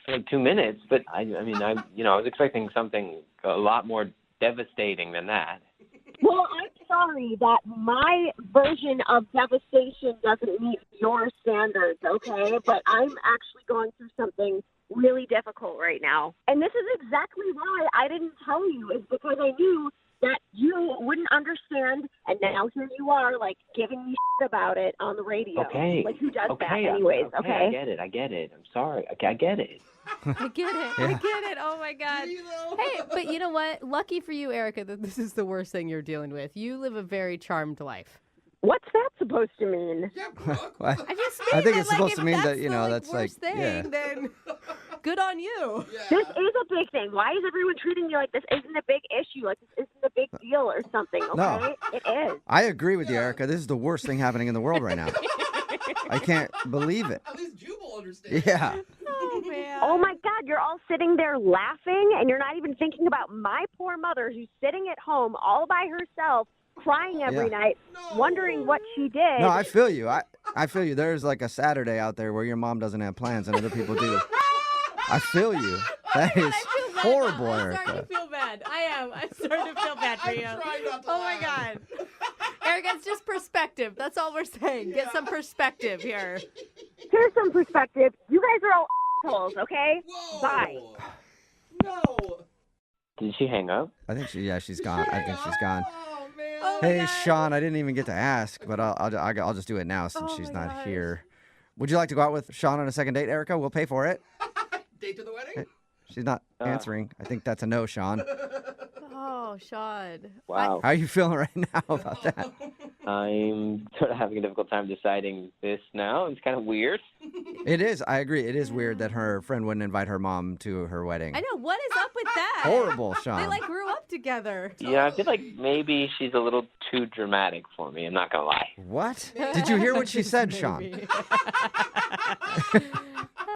2 minutes, but I was expecting something a lot more devastating than that. Well, I'm sorry that my version of devastation doesn't meet your standards, okay? But I'm actually going through something really difficult right now. And this is exactly why I didn't tell you, is because I knew that you wouldn't understand, and now here you are, like, giving me shit about it on the radio. Okay. Like, who does okay. that anyways, okay? I get it. I'm sorry. Okay, I get it. I get it. I get it. Oh, my God. Hey, but you know what? Lucky for you, Erica, that this is the worst thing you're dealing with. You live a very charmed life. What's that supposed to mean? I think it's supposed to mean that, you know, that's like, thing, yeah. Then good on you. This is a big thing. Why is everyone treating you like this isn't a big issue, like this isn't a big deal or something, okay? No. It is. I agree with you, Erica. This is the worst thing happening in the world right now. I can't believe it. At least Jubal understands. Yeah. Oh, man. Oh, my God. You're all sitting there laughing, and you're not even thinking about my poor mother who's sitting at home all by herself, crying every night, wondering what she did. No, I feel you. I feel you. There's like a Saturday out there where your mom doesn't have plans and other people do. I feel you. That is horrible, I'm Erica. starting to feel bad. I am. I'm starting to feel bad for you. Oh, my God. Erica, it's just perspective. That's all we're saying. Get some perspective here. Here's some perspective. You guys are all assholes, okay? Whoa. Bye. No. Did she hang up? I think she's gone. I think she's gone. Oh, man. Oh, my Hey, God. Sean, I didn't even get to ask, but I'll just do it now since Oh, she's my not gosh. here. Would you like to go out with Sean on a second date, Erica? We'll pay for it. Date to the wedding? She's not answering. I think that's a no, Sean. Oh, Sean. Wow. How are you feeling right now about that? I'm sort of having a difficult time deciding this now. It's kind of weird. It is. I agree. It is weird that her friend wouldn't invite her mom to her wedding. I know. What is up with that? Horrible, They Sean. like grew up together. Yeah, I feel like maybe she's a little too dramatic for me. I'm not going to lie. What? Did you hear what she said, Sean? Maybe.